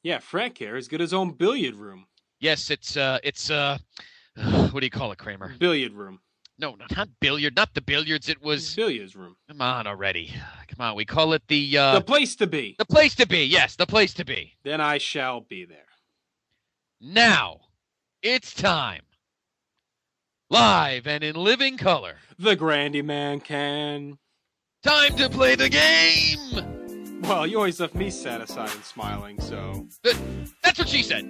Yeah, Frank here has got his own billiard room. Yes, it's what do you call it, Kramer? Billiard room. No, not billiard, not the billiards. It was billiards room. Come on already. Come on, we call it the place to be. The place to be. Yes, the place to be. Then I shall be there. Now, it's time. Live and in living color. The Grandy Man can. Time to play the game! Well, you always left me satisfied and smiling, so... That's what she said.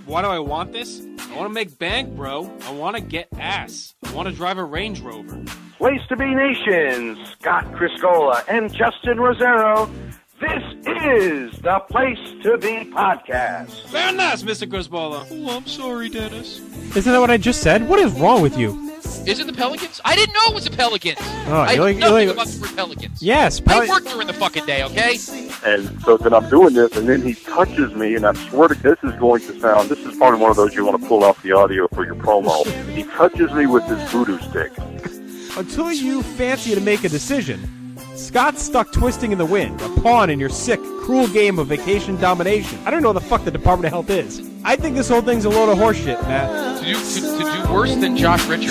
Why do I want this? I want to make bank, bro. I want to get ass. I want to drive a Range Rover. Place to be Nation, Scott Criscola and Justin Rosero. This is the Place to Be Podcast. Very nice, Mr. Crisbola. Oh, I'm sorry, Dennis. Isn't that what I just said? What is wrong with you? Is it the Pelicans? I didn't know it was the Pelicans. Oh, I know nothing about the Pelicans. Yes. I work during the fucking day, okay? And so then I'm doing this, and then he touches me, and I swear to this is going to sound, this is probably one of those you want to pull off the audio for your promo. He touches me with his voodoo stick. Until you fancy to make a decision, Scott's stuck twisting in the wind, a pawn in your sick, cruel game of vacation domination. I don't know what the fuck the Department of Health is. I think this whole thing's a load of horseshit, Matt. To do worse than Josh Richard.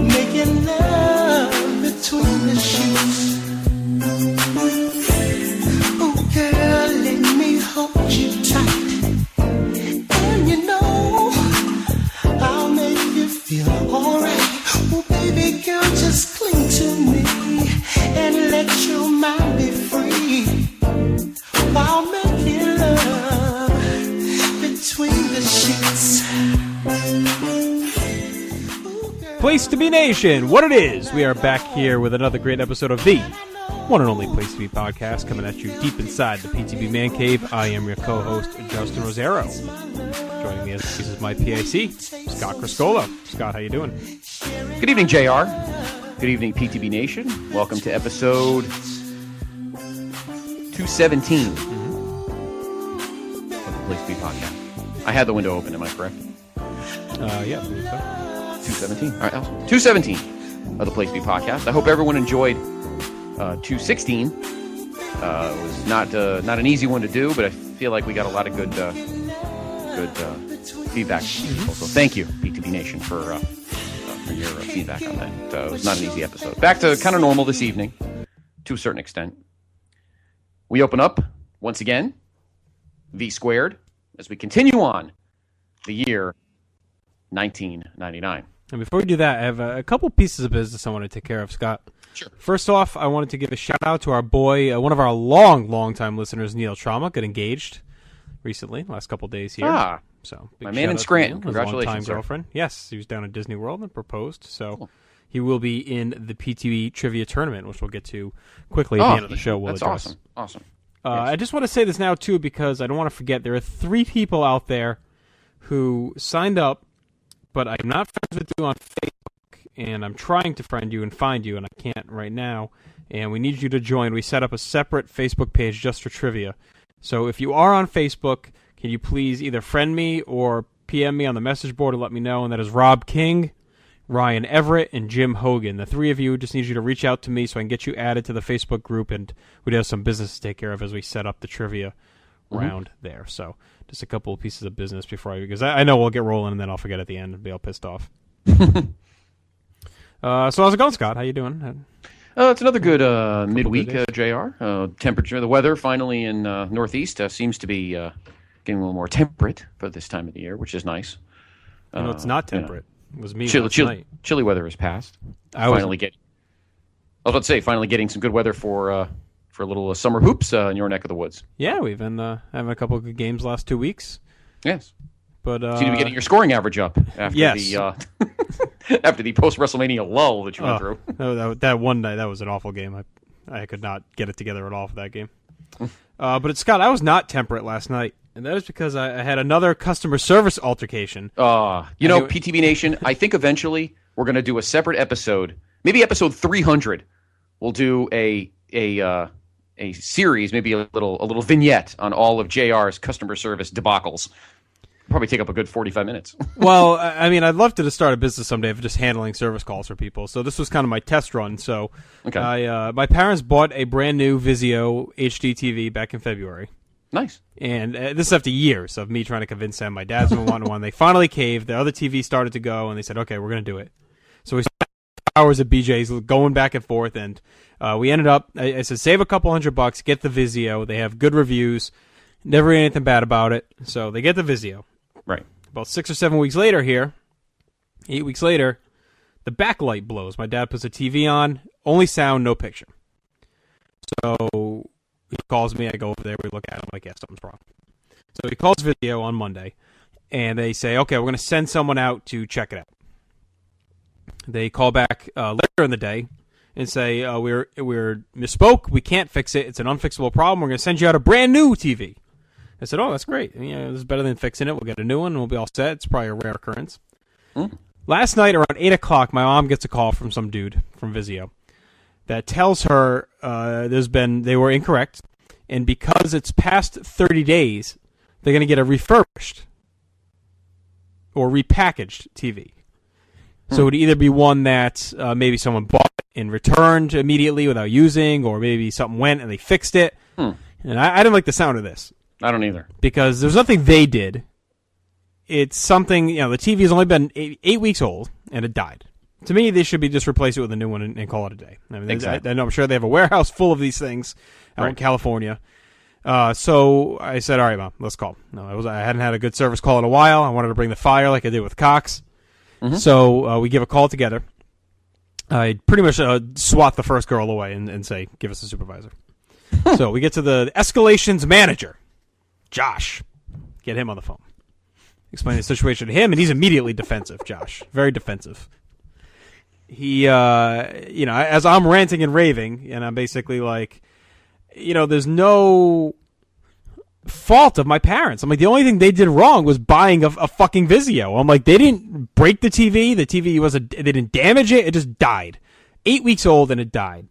Making love between the sheets. Oh, girl, let me hold you tight. And you know, I'll make you feel alright. Oh, baby girl, just cling to me and let your mind be free while making love between the sheets. Place to Be Nation, what it is. We are back here with another great episode of the one and only Place to Be podcast, coming at you deep inside the PTB Man Cave. I am your co-host, Justin Rosero. Joining me as this is my PIC, Scott Criscola. Scott, how you doing? Good evening, JR. Good evening, PTB Nation. Welcome to episode 217 of the Place to Be podcast. I had the window open, am I correct? Yeah, I believe so. 217. All right, awesome. 217 of the Place to Be podcast. I hope everyone enjoyed 216. It was not an easy one to do, but I feel like we got a lot of good feedback. So thank you, PTB Nation, for your feedback on that. It was not an easy episode. Back to kind of normal this evening, to a certain extent. We open up, once again, V squared, as we continue on the year 1999. And before we do that, I have a couple pieces of business I want to take care of, Scott. Sure. First off, I wanted to give a shout-out to our boy, one of our long-time listeners, Neil Trauma, got engaged recently, last couple days here. So my man in Scranton. Congratulations, sir. Girlfriend. Yes, he was down at Disney World and proposed. So cool. He will be in the PTB Trivia Tournament, which we'll get to quickly at the end of the show. That's awesome. Awesome. Yes. I just want to say this now, too, because I don't want to forget. There are 3 people out there who signed up, but I'm not friends with you on Facebook, and I'm trying to friend you and find you, and I can't right now, and we need you to join. We set up a separate Facebook page just for trivia. So if you are on Facebook, can you please either friend me or PM me on the message board to let me know, and that is Rob King, Ryan Everett, and Jim Hogan. The 3 of you just need you to reach out to me so I can get you added to the Facebook group, and we have some business to take care of as we set up the trivia round there. So just a couple of pieces of business because I know we'll get rolling and then I'll forget at the end and be all pissed off. So how's it going, Scott? How you doing? It's another good midweek, JR. Temperature, the weather finally in Northeast seems to be getting a little more temperate for this time of the year, which is nice. It's not temperate. It was me chilly weather has passed. Finally getting some good weather for a little summer hoops in your neck of the woods. Yeah, we've been having a couple of good games last 2 weeks. Yes. But seem to be getting your scoring average up after the after the post WrestleMania lull that you went through. That one night, that was an awful game. I could not get it together at all for that game. But Scott, I was not temperate last night, and that is because I had another customer service altercation. PTB Nation, I think eventually we're going to do a separate episode, maybe episode 300. We'll do a series, maybe a little vignette on all of JR's customer service debacles. Probably take up a good 45 minutes. Well, I mean, I'd love to just start a business someday of just handling service calls for people. So this was kind of my test run. So my parents bought a brand new Vizio HD TV back in February. Nice. And this is after years of me trying to convince them. My dad's been wanting one. They finally caved. The other TV started to go, and they said, okay, we're going to do it. So we spent hours at BJ's going back and forth, and we ended up, I said, save a couple $100, get the Vizio. They have good reviews. Never heard anything bad about it. So they get the Vizio. Right. About 6 or 7 weeks later here, 8 weeks later, the backlight blows. My dad puts a TV on, only sound, no picture. So he calls me. I go over there. We look at him. I'm like, yeah, something's wrong. So he calls Vizio on Monday, and they say, okay, we're going to send someone out to check it out. They call back later in the day and say, we're misspoke. We can't fix it. It's an unfixable problem. We're going to send you out a brand new TV. I said, oh, that's great. This is better than fixing it. We'll get a new one, and we'll be all set. It's probably a rare occurrence. Last night, around 8 o'clock, my mom gets a call from some dude from Vizio that tells her they were incorrect, and because it's past 30 days, they're going to get a refurbished or repackaged TV. So it would either be one that maybe someone bought and returned immediately without using, or maybe something went and they fixed it. And I didn't like the sound of this. I don't either. Because there's nothing they did. It's something, the TV has only been 8 weeks old, and it died. To me, they should be just replace it with a new one and call it a day. I mean, exactly. I'm sure they have a warehouse full of these things out in California. So I said, all right, Mom, let's call. No, I hadn't had a good service call in a while. I wanted to bring the fire like I did with Cox. So we give a call together. I pretty much swat the first girl away and say, give us a supervisor. So we get to the escalations manager, Josh. Get him on the phone. Explain the situation to him, and he's immediately defensive, Josh. Very defensive. He, as I'm ranting and raving, and I'm basically like, there's no fault of my parents. I'm like, the only thing they did wrong was buying a fucking Vizio. I'm like, they didn't break the TV. The TV they didn't damage it. It just died. 8 weeks old, and it died.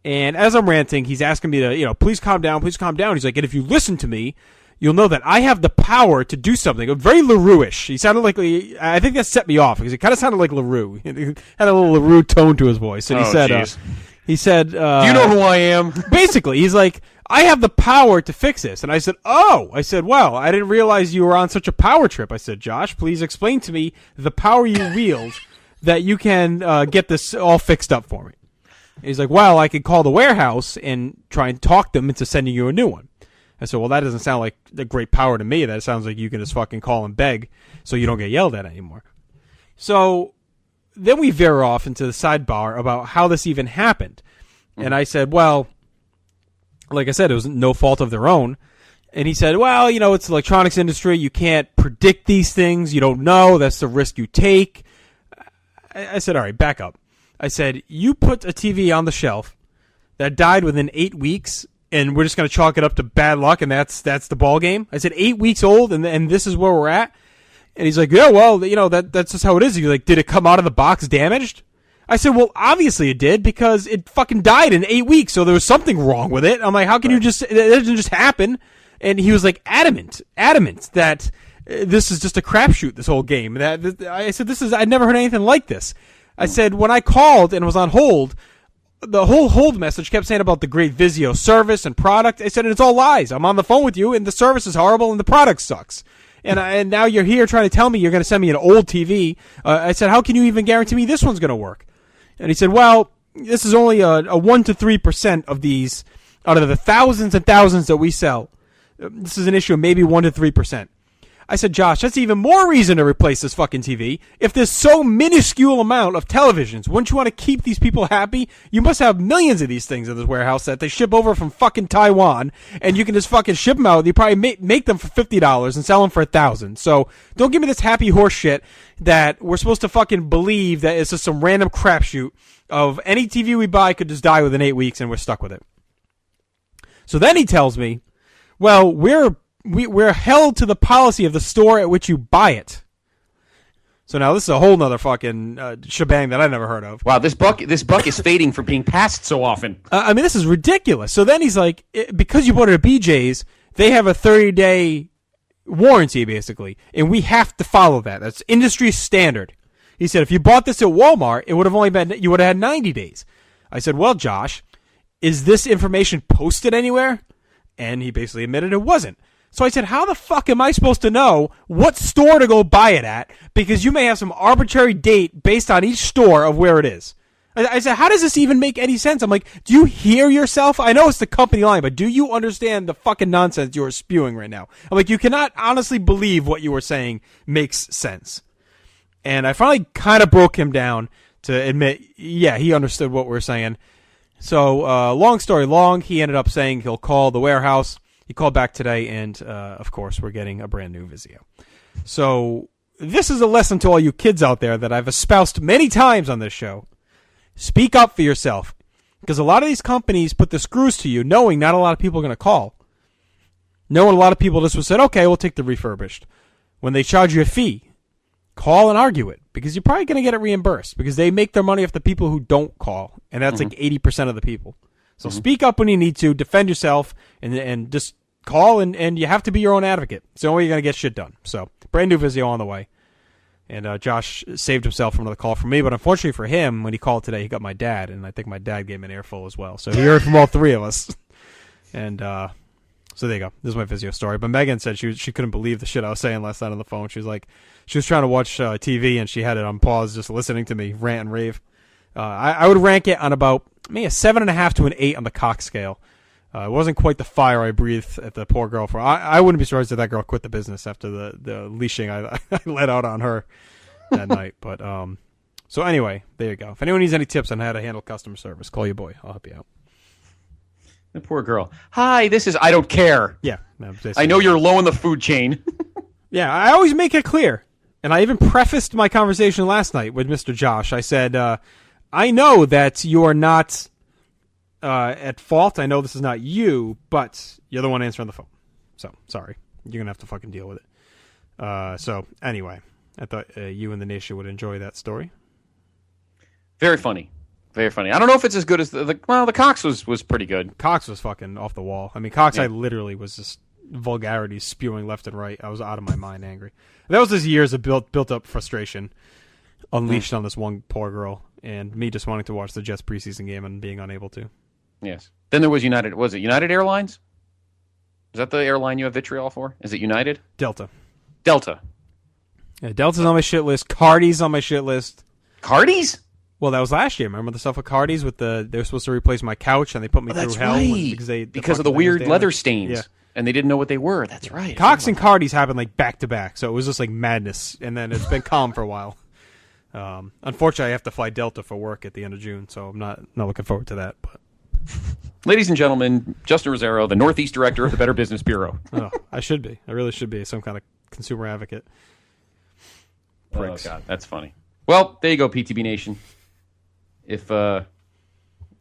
And as I'm ranting, he's asking me to, please calm down, please calm down. He's like, and if you listen to me, you'll know that I have the power to do something. Very LaRue-ish. He sounded like, I think that set me off, because he kind of sounded like LaRue. He had a little LaRue tone to his voice. And he said, do you know who I am? Basically, he's like, I have the power to fix this. And I said, well, I didn't realize you were on such a power trip. I said, Josh, please explain to me the power you wield that you can get this all fixed up for me. And he's like, well, I could call the warehouse and try and talk them into sending you a new one. I said, well, that doesn't sound like a great power to me. That sounds like you can just fucking call and beg so you don't get yelled at anymore. So then we veer off into the sidebar about how this even happened. And I said, well, like I said, it was no fault of their own. And he said, well, it's the electronics industry. You can't predict these things. You don't know. That's the risk you take. I said, all right, back up. I said, you put a TV on the shelf that died within 8 weeks, and we're just going to chalk it up to bad luck, and that's the ball game. I said 8 weeks old, and this is where we're at. And he's like, yeah, well, that's just how it is. He's like, did it come out of the box damaged? I said, well, obviously it did, because it fucking died in 8 weeks, so there was something wrong with it. I'm like, how can you just, it doesn't just happen? And he was like adamant that this is just a crapshoot, this whole game. I said, I'd never heard anything like this. I said, when I called and was on hold, the whole hold message kept saying about the great Vizio service and product. I said, it's all lies. I'm on the phone with you, and the service is horrible, and the product sucks. And now you're here trying to tell me you're going to send me an old TV. I said, how can you even guarantee me this one's going to work? And he said, well, this is only a 1 to 3% of these out of the thousands and thousands that we sell. This is an issue of maybe 1 to 3%. I said, Josh, that's even more reason to replace this fucking TV. If there's so minuscule amount of televisions, wouldn't you want to keep these people happy? You must have millions of these things in this warehouse that they ship over from fucking Taiwan, and you can just fucking ship them out. You probably make them for $50 and sell them for $1,000. So don't give me this happy horse shit that we're supposed to fucking believe that it's just some random crapshoot of any TV we buy could just die within 8 weeks and we're stuck with it. So then he tells me, well, we're held to the policy of the store at which you buy it. So now this is a whole nother fucking shebang that I've never heard of. Wow, this buck is fading for being passed so often. I mean, this is ridiculous. So then he's like, because you bought it at BJ's, they have a 30-day warranty, basically, and we have to follow that. That's industry standard. He said, if you bought this at Walmart, it would have only been, you would have had 90 days. I said, well, Josh, is this information posted anywhere? And he basically admitted it wasn't. So I said, how the fuck am I supposed to know what store to go buy it at? Because you may have some arbitrary date based on each store of where it is. I said, how does this even make any sense? I'm like, do you hear yourself? I know it's the company line, but do you understand the fucking nonsense you are spewing right now? I'm like, you cannot honestly believe what you were saying makes sense. And I finally kind of broke him down to admit, yeah, he understood what we were saying. So, long story long, he ended up saying he'll call the warehouse. He called back today, and, of course, we're getting a brand new Vizio. So, this is a lesson to all you kids out there that I've espoused many times on this show. Speak up for yourself. Because a lot of these companies put the screws to you, knowing not a lot of people are going to call. Knowing a lot of people just said, okay, we'll take the refurbished. When they charge you a fee, call and argue it. Because you're probably going to get it reimbursed. Because they make their money off the people who don't call. And that's like 80% of the people. So speak up when you need to, defend yourself, and just call, and you have to be your own advocate. It's the only way you're going to get shit done. So, brand new Vizio on the way. And Josh saved himself from another call from me, but unfortunately for him, when he called today, he got my dad, and I think my dad gave him an earful as well. So he heard from all three of us. And so there you go. This is my Vizio story. But Megan said she couldn't believe the shit I was saying last night on the phone. She was like, she was trying to watch TV, and she had it on pause just listening to me rant and rave. I would rank it on about maybe a 7.5 to an 8 on the Cox scale. It wasn't quite the fire I breathed at the poor girl for. I wouldn't be surprised if that girl quit the business after the leashing I let out on her that night. But so anyway, there you go. If anyone needs any tips on how to handle customer service, call your boy. I'll help you out. The poor girl. Hi, this is I don't care. Yeah. I know you're low in the food chain. Yeah, I always make it clear. And I even prefaced my conversation last night with Mr. Josh. I said, I know that you are not at fault. I know this is not you, but you're the one answering the phone. So, sorry. You're going to have to fucking deal with it. So, anyway, I thought you and the nation would enjoy that story. Very funny. Very funny. I don't know if it's as good as the Cox was pretty good. Cox was fucking off the wall. I mean, Cox, yeah. I literally was just vulgarities spewing left and right. I was out of my mind angry. That was just years of built up frustration unleashed on this one poor girl, and me just wanting to watch the Jets preseason game and being unable to. Yes. Then there was United. Was it United Airlines? Is that the airline you have vitriol for? Is it United? Delta. Yeah, Delta's on my shit list. Cardi's on my shit list. Cardi's? Well, that was last year. Remember the stuff with Cardi's with they were supposed to replace my couch and they put me through hell right. because of the weird leather stains. Yeah. And they didn't know what they were. That's right. Cox and Cardi's happened like back to back, so it was just like madness. And then it's been calm for a while. Unfortunately, I have to fly Delta for work at the end of June, so I'm not looking forward to that. But ladies and gentlemen, Justin Rosero, the Northeast Director of the Better Business Bureau. Oh, I should be. I really should be some kind of consumer advocate. Pricks. Oh, God, that's funny. Well, there you go, PTB Nation.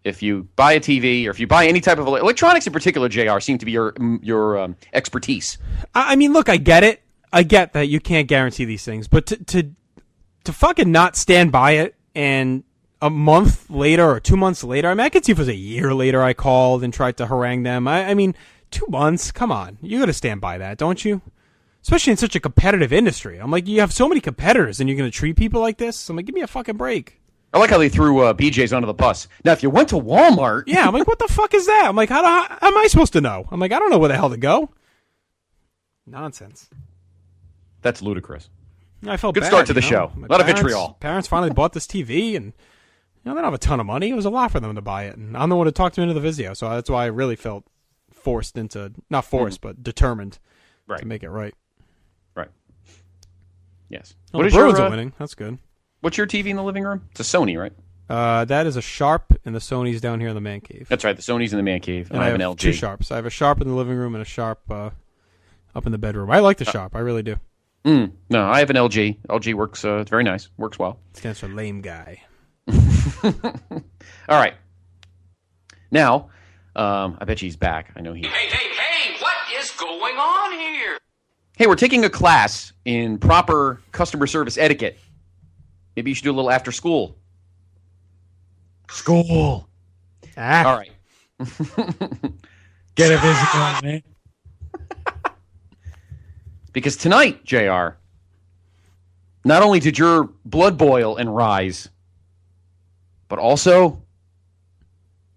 If you buy a TV or if you buy any type of electronics in particular, JR, seem to be your expertise. I mean, look, I get it. I get that you can't guarantee these things, but to fucking not stand by it and a month later or 2 months later, I mean, I could see if it was a year later I called and tried to harangue them. I mean, 2 months, come on. You got to stand by that, don't you? Especially in such a competitive industry. I'm like, you have so many competitors and you're going to treat people like this? I'm like, give me a fucking break. I like how they threw BJ's under the bus. Now, if you went to Walmart... Yeah, I'm like, what the fuck is that? I'm like, how am I supposed to know? I'm like, I don't know where the hell to go. Nonsense. That's ludicrous. I felt good bad, start to the show. A lot of vitriol. Parents finally bought this TV, and they don't have a ton of money. It was a lot for them to buy it, and I'm the one who talked them into the Vizio, so that's why I really felt forced into... Not forced, but determined to make it right. Right. Yes. Well, the Bruins are winning. That's good. What's your TV in the living room? It's a Sony, right? That is a Sharp, and the Sony's down here in the man cave. That's right. The Sony's in the man cave, and I have an LG. 2 Sharps. I have a Sharp in the living room and a Sharp up in the bedroom. I like the Sharp. I really do. No, I have an LG. LG works. It's very nice. Works well. It stands for lame guy. All right. Now, I bet he's back. I know he. Hey! What is going on here? Hey, we're taking a class in proper customer service etiquette. Maybe you should do a little after school. School. All right. Get a Vizio, man. Because tonight, JR, not only did your blood boil and rise, but also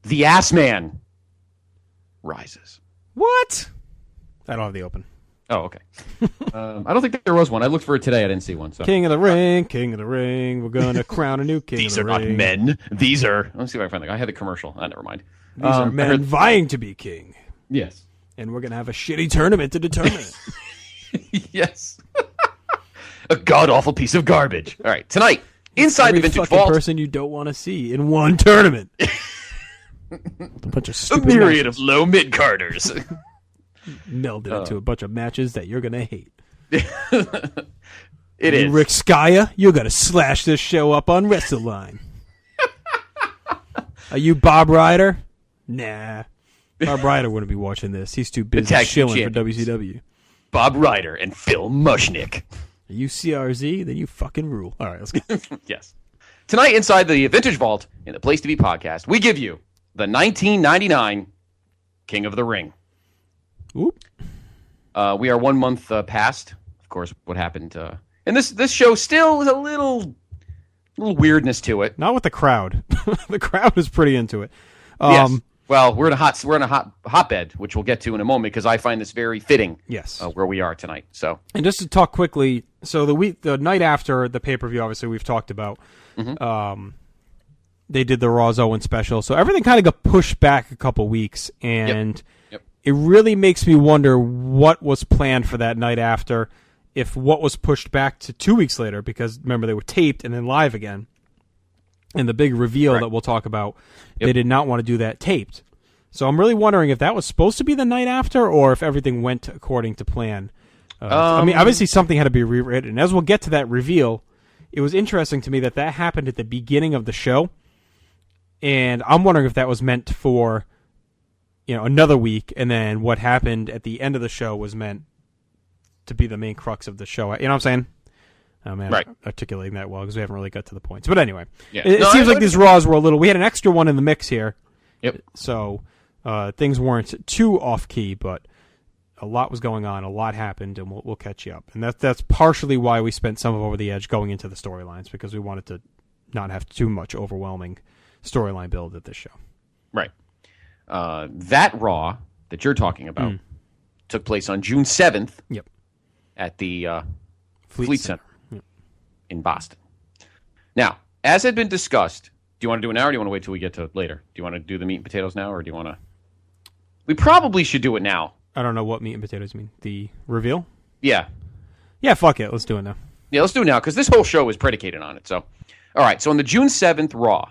the Ass Man rises. What? I don't have the open. Oh, okay. I don't think there was one. I looked for it today. I didn't see one. So. King of the ring, king of the ring. We're going to crown a new king These of the are ring. not men. These are... Let's see if I can find it. I had the commercial. Never mind. These are men vying to be king. Yes. And we're going to have a shitty tournament to determine it. Yes. A god-awful piece of garbage. All right. Tonight, inside the Vintage fucking Vault... person you don't want to see in one tournament. A bunch of A stupid myriad matches of low mid-carders. melded into a bunch of matches that you're going to hate. It You, is. Rick Skaya, you got to slash this show up on WrestleLine. Are you Bob Ryder? Nah. Bob Ryder wouldn't be watching this. He's too busy tag team shilling for champions. WCW. Bob Ryder and Phil Mushnick. Are you CRZ? Then you fucking rule. All right, let's go. Yes. Tonight, inside the Vintage Vault in the Place to Be podcast, we give you the 1999 King of the Ring. Oop. We are 1 month past, of course, what happened. And this show still has a little weirdness to it. Not with the crowd. The crowd is pretty into it. Yes. Well, we're in a hotbed, which we'll get to in a moment, because I find this very fitting. Yes. Where we are tonight. So. And just to talk quickly, so the night after the pay-per-view, obviously we've talked about, they did the Raw's Owen special, so everything kind of got pushed back a couple weeks, and Yep. it really makes me wonder what was planned for that night after, if what was pushed back to 2 weeks later, because remember they were taped and then live again, and the big reveal that we'll talk about, they did not want to do that taped. So I'm really wondering if that was supposed to be the night after, or if everything went according to plan. I mean, obviously something had to be rewritten. As we'll get to that reveal, it was interesting to me that happened at the beginning of the show, and I'm wondering if that was meant for, another week, and then what happened at the end of the show was meant to be the main crux of the show. You know what I'm saying? Oh, man, Right. I'm articulating that well because we haven't really got to the points. But anyway, Yeah. it No, seems I like these Raws were a little... We had an extra one in the mix here. Yep. So things weren't too off-key, but a lot was going on. A lot happened, and we'll catch you up. And that's partially why we spent some of Over the Edge going into the storylines, because we wanted to not have too much overwhelming storyline build at this show. Right. That Raw that you're talking about took place on June 7th. Yep. At the Fleet Center Yep. in Boston. Now, as had been discussed, do you want to do it now, or do you want to wait till we get to it later? Do you want to do the meat and potatoes now, or do you want to... We probably should do it now. I don't know what meat and potatoes mean. The reveal? Yeah. Yeah, fuck it. Let's do it now. Yeah, let's do it now, because this whole show is predicated on it. So, all right, so on the June 7th Raw.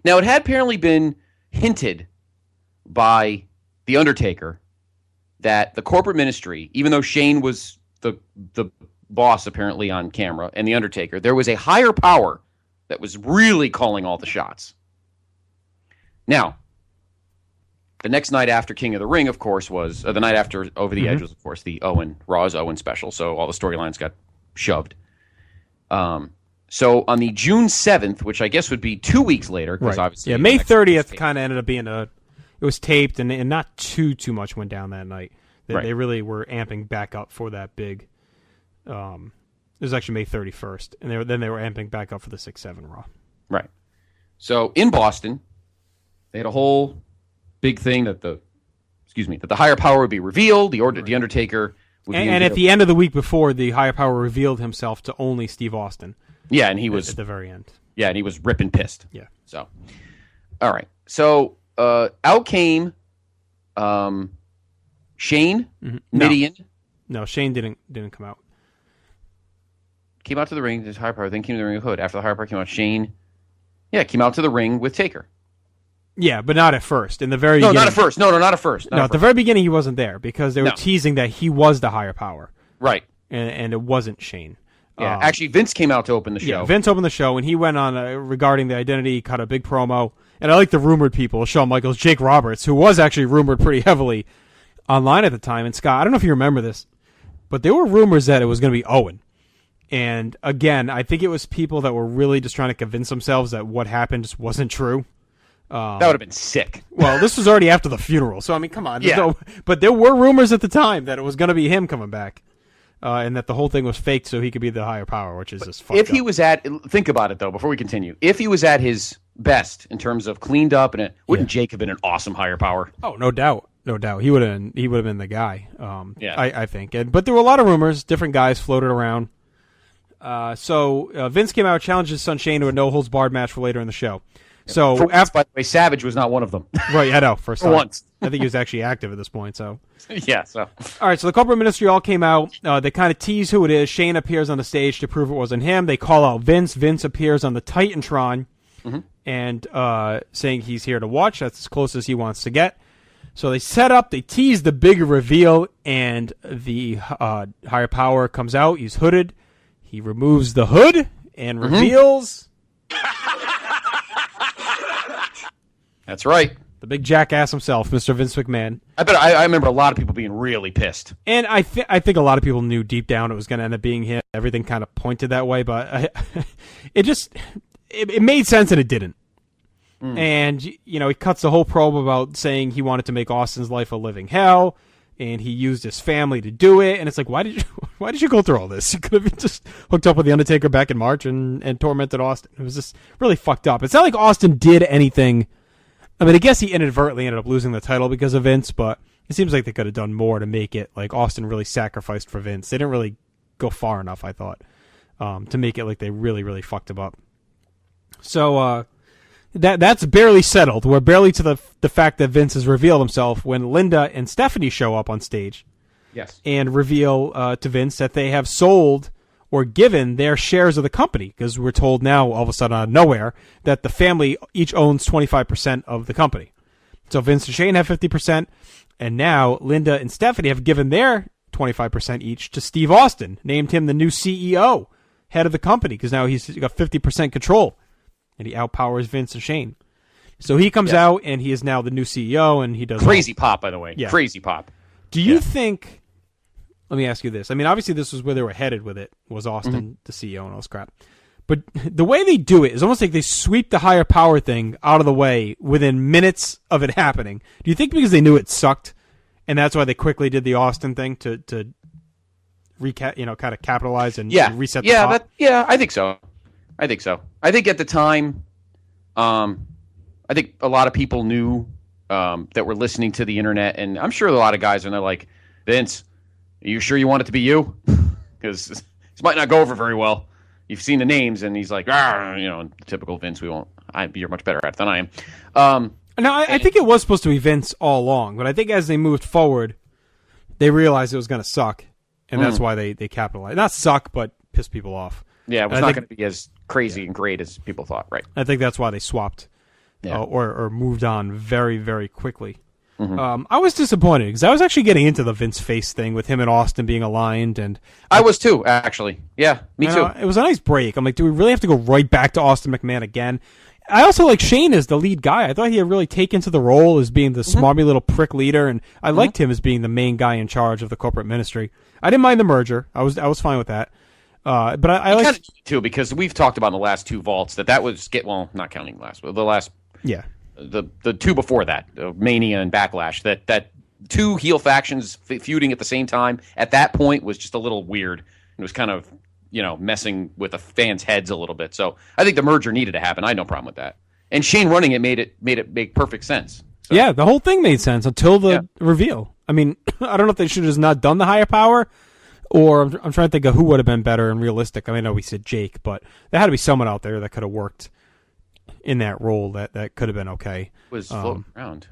Now, it had apparently been hinted by The Undertaker that the corporate ministry, even though Shane was the boss apparently on camera and The Undertaker, there was a higher power that was really calling all the shots. Now, the next night after King of the Ring, of course, was the night after Over the Edge was, of course, the Raw's Owen special. So all the storylines got shoved. So on the June 7th, which I guess would be 2 weeks later, because obviously... Yeah, May 30th kind of ended up being it was taped, and not too much went down that night. They really were amping back up for that big... it was actually May 31st, and they were amping back up for the 6-7 Raw. Right. So in Boston, they had a whole big thing that the higher power would be revealed, the Undertaker would be... And at the end of the week before, the higher power revealed himself to only Steve Austin. Yeah, and he was... At the very end. Yeah, and he was ripping pissed. Yeah. So, all right. So, out came Shane, Midian. No, Shane didn't come out. Came out to the ring, his higher power, then came to the ring with Hood. After the higher power came out, Shane, came out to the ring with Taker. Yeah, but not at first. In the very beginning. Not at first. No, not at first. At the very beginning, he wasn't there because they were teasing that he was the higher power. Right. And it wasn't Shane. Yeah, actually, Vince came out to open the show. Yeah, Vince opened the show, and he went on regarding the identity, cut a big promo. And I like the rumored people, Shawn Michaels, Jake Roberts, who was actually rumored pretty heavily online at the time. And Scott, I don't know if you remember this, but there were rumors that it was going to be Owen. And again, I think it was people that were really just trying to convince themselves that what happened just wasn't true. That would have been sick. Well, this was already after the funeral, so I mean, come on. Yeah. But there were rumors at the time that it was going to be him coming back. and that the whole thing was faked so he could be the higher power, which is just fucked If he up. was think about it though, before we continue, if he was at his best in terms of cleaned up, wouldn't Jake have been an awesome higher power? Oh, no doubt. No doubt. He would have been the guy, Yeah. I think. But there were a lot of rumors, different guys floated around. So Vince came out, challenged his son Shane to a no-holds-barred match for later in the show. So For once, by the way, Savage was not one of them. Right, I know. First For time. once. I think he was actually active at this point. So, Yeah, so. all right. So the corporate ministry all came out. They kind of tease who it is. Shane appears on the stage to prove it wasn't him. They call out Vince. Vince appears on the Titantron and saying he's here to watch. That's as close as he wants to get. So they set up. They tease the big reveal, and the higher power comes out. He's hooded. He removes the hood and reveals. That's right. The big jackass himself, Mr. Vince McMahon. I remember a lot of people being really pissed. And I think a lot of people knew deep down it was going to end up being him. Everything kind of pointed that way, but it made sense and it didn't. And, you know, he cuts the whole probe about saying he wanted to make Austin's life a living hell, and he used his family to do it. And it's like, why did you go through all this? You could have just hooked up with The Undertaker back in March and tormented Austin. It was just really fucked up. It's not like Austin did anything. I mean, I guess he inadvertently ended up losing the title because of Vince, but it seems like they could have done more to make it like Austin really sacrificed for Vince. They didn't really go far enough, I thought, to make it like they really, really fucked him up. So that's barely settled. We're barely to the fact that Vince has revealed himself when Linda and Stephanie show up on stage. Yes. And reveal to Vince that they have sold or given their shares of the company, because we're told now, all of a sudden out of nowhere, that the family each owns 25% of the company. So Vince and Shane have 50%, and now Linda and Stephanie have given their 25% each to Steve Austin, named him the new CEO, head of the company, because now he's got 50% control, and he outpowers Vince and Shane. So he comes out, and he is now the new CEO, and he does Crazy pop, by the way. Yeah. Crazy pop. Do you think... Let me ask you this. I mean, obviously this was where they were headed with it, was Austin, the CEO and all this crap. But the way they do it is almost like they sweep the higher power thing out of the way within minutes of it happening. Do you think because they knew it sucked, and that's why they quickly did the Austin thing to kind of capitalize and reset the top? I think so. I think at the time, I think a lot of people knew that were listening to the internet, and I'm sure a lot of guys are there like, Vince, are you sure you want it to be you? Because this might not go over very well. You've seen the names, and he's like, typical Vince. You're much better at it than I am. No, I think it was supposed to be Vince all along, but I think as they moved forward, they realized it was going to suck, and that's why they capitalized. Not suck, but piss people off. Yeah, it was not going to be as crazy and great as people thought, right? I think that's why they swapped or moved on very, very quickly. I was disappointed because I was actually getting into the Vince face thing with him and Austin being aligned, and I was too, actually. Yeah, me too. It was a nice break. I'm like, do we really have to go right back to Austin McMahon again? I also like Shane as the lead guy. I thought he had really taken to the role as being the smarmy little prick leader, and I liked him as being the main guy in charge of the corporate ministry. I didn't mind the merger. I was fine with that. But I like too, because we've talked about in the last two vaults that was not counting the last. Yeah. The two before that, Mania and Backlash, that two heel factions feuding at the same time at that point was just a little weird. It was kind of, messing with the fans' heads a little bit. So I think the merger needed to happen. I had no problem with that. And Shane running it made it make perfect sense. So. Yeah, the whole thing made sense until the reveal. I mean, I don't know if they should have just not done the higher power, or I'm trying to think of who would have been better and realistic. I mean, I know we said Jake, but there had to be someone out there that could have worked in that role that could have been okay. Was floating around.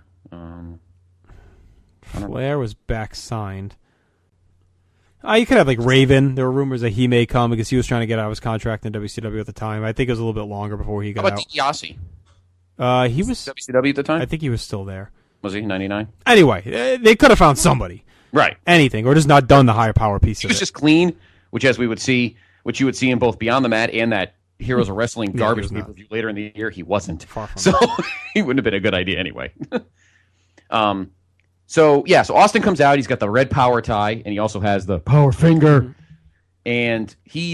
Flair was back signed. You could have like Raven. There were rumors that he may come because he was trying to get out of his contract in WCW at the time. I think it was a little bit longer before he got out. How about DiBiase? He was WCW at the time? I think he was still there. Was he 99? Anyway, they could have found somebody. Right. Anything, or just not done the higher power piece of it. He was just clean, which you would see in both Beyond the Mat and that Heroes of Wrestling garbage pay-per-view later in the year. He wasn't. Far from so he wouldn't have been a good idea anyway. So Austin comes out. He's got the red power tie, and he also has the power finger. And he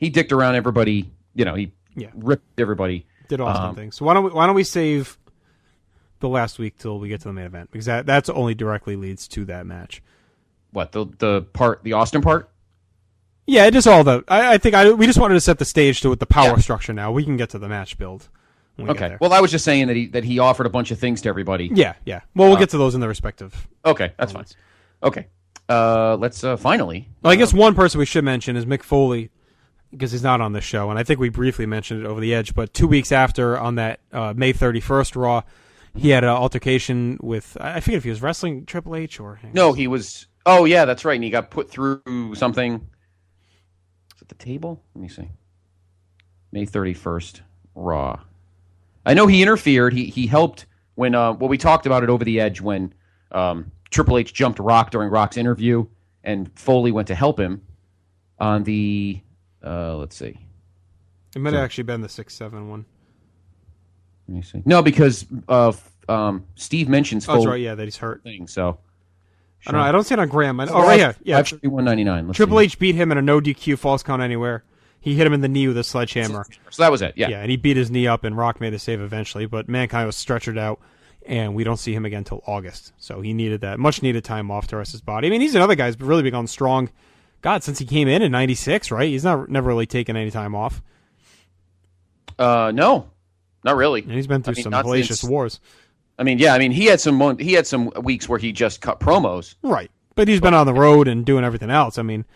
dicked around everybody. He ripped everybody. Did Austin things. So why don't we save the last week till we get to the main event, because that's only directly leads to that match. What the Austin part? Yeah, it is all the. I think we just wanted to set the stage with the power structure. Now we can get to the match build. When we get there. Well, I was just saying that he offered a bunch of things to everybody. Yeah. Well, we'll get to those in the respective. Okay, that's fine. Okay, let's finally. Well, I guess one person we should mention is Mick Foley, because he's not on the show, and I think we briefly mentioned it over the edge. But 2 weeks after, on that May 31st Raw, he had an altercation with, I forget if he was wrestling Triple H or... No, he was... Oh, yeah, that's right. And he got put through something... Is it the table? Let me see. May 31st, Raw. I know he interfered. He helped when... well, we talked about it over the edge when Triple H jumped Rock during Rock's interview, and Foley went to help him on the... let's see. It might have actually been the 6-7 one. Let me see. No, because Steve mentions Foley. Oh, that's right. Yeah, that he's hurt. So I don't know. I don't see it on Graham. Right, yeah. 531.99. Triple H beat him in a no DQ false count anywhere. He hit him in the knee with a sledgehammer. So that was it. Yeah. Yeah, and he beat his knee up, and Rock made the save eventually. But Mankind was stretchered out, and we don't see him again until August. So he needed that much needed time off to rest his body. I mean, he's another guy who's really become strong. God, since he came in '96, right? He's never really taken any time off. No, not really. And he's been through some hellacious wars. I mean, yeah. I mean, he had some weeks where he just cut promos. Right, but he's been on the road and doing everything else. I mean,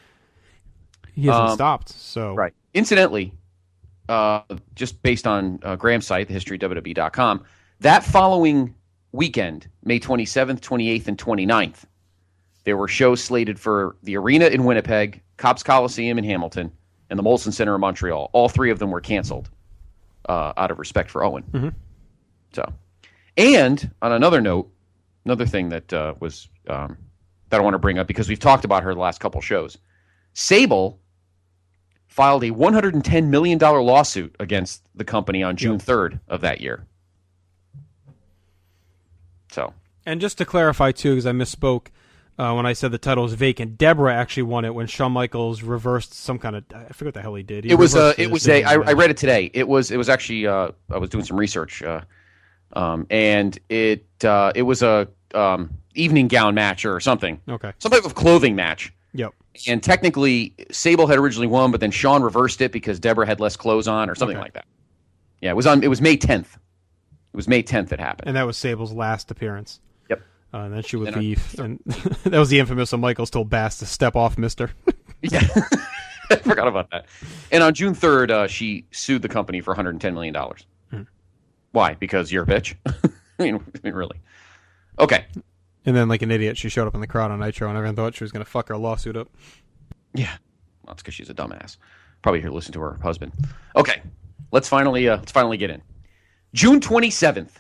he hasn't stopped. So right. Incidentally, just based on Graham's site, thehistoryofwwe.com, that following weekend, May 27th, 28th, and 29th, there were shows slated for the Arena in Winnipeg, Cobb's Coliseum in Hamilton, and the Molson Center in Montreal. All three of them were canceled out of respect for Owen. Mm-hmm. So, and on another note, another thing that was that I want to bring up because we've talked about her the last couple shows. Sable filed a $110 million lawsuit against the company on June 3rd of that year. So, and just to clarify too, because I misspoke. When I said the title was vacant, Deborah actually won it when Shawn Michaels reversed some kind of, I forget what the hell he did. I read it today. It was actually I was doing some research, and it was a evening gown match or something. Okay, some type of clothing match. Yep. And technically, Sable had originally won, but then Shawn reversed it because Deborah had less clothes on or something like that. Yeah, it was May 10th. It was May 10th it happened, and that was Sable's last appearance. Yep. And then she would leave, and that was the infamous when Michaels told Bass to step off, mister. Yeah, I forgot about that. And on June 3rd, she sued the company for $110 million. Why? Because you're a bitch? I mean, really. Okay. And then, like an idiot, she showed up in the crowd on Nitro, and everyone thought she was going to fuck her lawsuit up. Yeah. Well, that's because she's a dumbass. Probably here to listen to her husband. Okay. Let's finally get in. June 27th,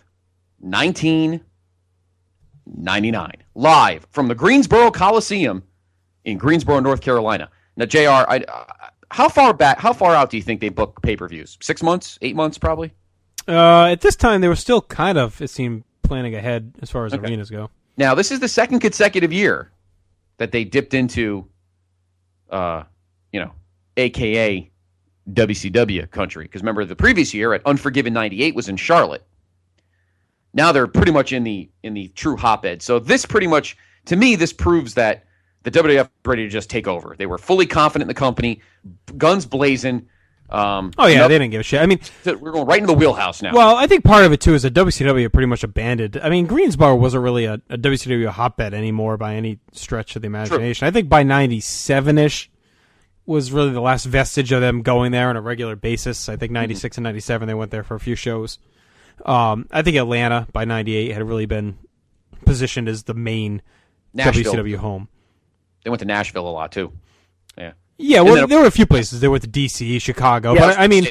1999, live from the Greensboro Coliseum in Greensboro, North Carolina. Now, JR, how far out do you think they book pay-per-views? 6 months? 8 months, probably? At this time, they were still kind of, it seemed, planning ahead as far as arenas go. Now, this is the second consecutive year that they dipped into, AKA WCW country. Because remember, the previous year at Unforgiven 98 was in Charlotte. Now they're pretty much in the true hotbed. So this pretty much, to me, this proves that the WWF is ready to just take over. They were fully confident in the company, guns blazing. They didn't give a shit. I mean, we're going right into the wheelhouse now. Well, I think part of it too is that WCW pretty much abandoned. I mean, Greensboro wasn't really a WCW hotbed anymore by any stretch of the imagination. True. I think by 97-ish was really the last vestige of them going there on a regular basis. I think 96 and 97 they went there for a few shows. I think Atlanta by 98 had really been positioned as the main WCW home. They went to Nashville a lot too. Yeah. Yeah, well, there were a few places. They went to D.C., Chicago. Yeah, but I mean,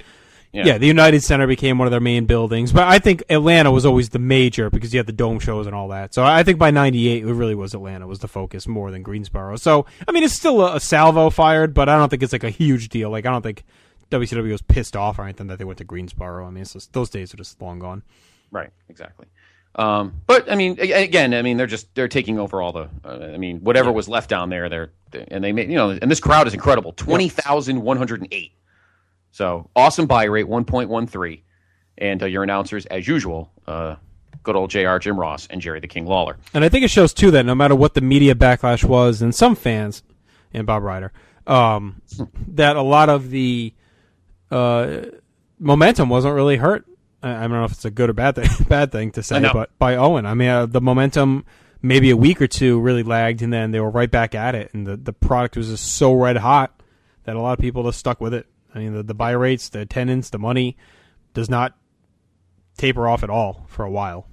the United Center became one of their main buildings. But I think Atlanta was always the major because you had the dome shows and all that. So I think by 98, it really was Atlanta was the focus more than Greensboro. So, I mean, it's still a salvo fired, but I don't think it's like a huge deal. Like, I don't think WCW was pissed off or anything that they went to Greensboro. I mean, it's just, those days are just long gone. Right, exactly. But I mean, again, I mean, they're taking over all the. Whatever was left down there, and they made and this crowd is incredible, 20,108. So awesome buy rate, 1.13, and your announcers as usual, good old JR Jim Ross and Jerry the King Lawler. And I think it shows too that no matter what the media backlash was, and some fans and Bob Ryder, that a lot of the momentum wasn't really hurt. I don't know if it's a good or bad thing to say, but by Owen. I mean, the momentum maybe a week or two really lagged, and then they were right back at it, and the product was just so red hot that a lot of people just stuck with it. I mean, the buy rates, the attendance, the money does not taper off at all for a while.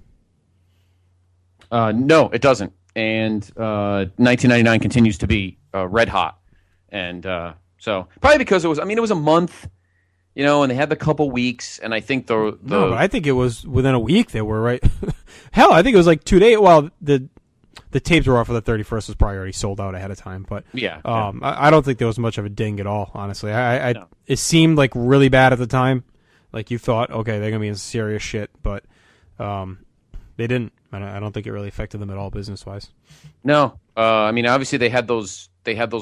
No, it doesn't. And 1999 continues to be red hot. And so probably because it was a month, and they had the couple weeks, and I think No, but I think it was within a week they were right. Hell, I think it was like 2 days. Well, the tapes were off for the 31st was probably already sold out ahead of time, but I don't think there was much of a ding at all, honestly. No. It seemed like really bad at the time. Like you thought, okay, they're going to be in serious shit, but they didn't. I don't think it really affected them at all business-wise. No. Obviously they had those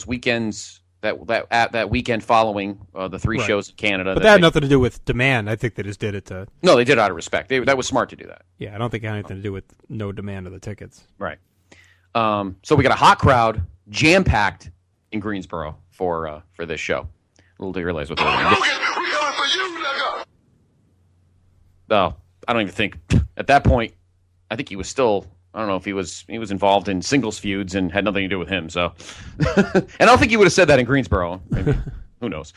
weekends that weekend following the three shows in Canada. But that had nothing to do with demand. I think they just did it to... No, they did it out of respect. That was smart to do that. Yeah, I don't think it had anything to do with no demand of the tickets. Right. So we got a hot crowd, jam-packed in Greensboro for this show. Little do you realize what they're doing. We coming for you, nigga. No, I don't even think at that point. I think he was still. I don't know if he was involved in singles feuds and had nothing to do with him. So, and I don't think he would have said that in Greensboro. Maybe. Who knows?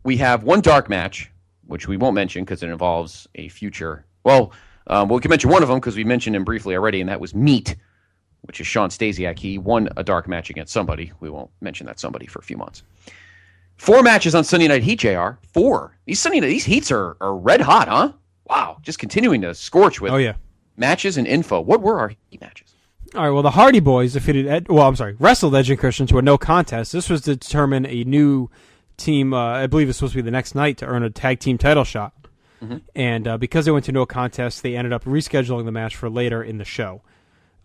We have one dark match, which we won't mention because it involves a future. Well, we can mention one of them because we mentioned him briefly already, and that was Meat, which is Sean Stasiak. He won a dark match against somebody. We won't mention that somebody for a few months. 4 matches on Sunday Night Heat, JR. 4. These Heats are red hot, huh? Wow. Just continuing to scorch with matches and info. What were our Heat matches? All right, well, the Hardy Boys wrestled Edge and Christian to a no contest. This was to determine a new team, I believe it's supposed to be the next night, to earn a tag team title shot. Mm-hmm. And because they went to no contest, they ended up rescheduling the match for later in the show.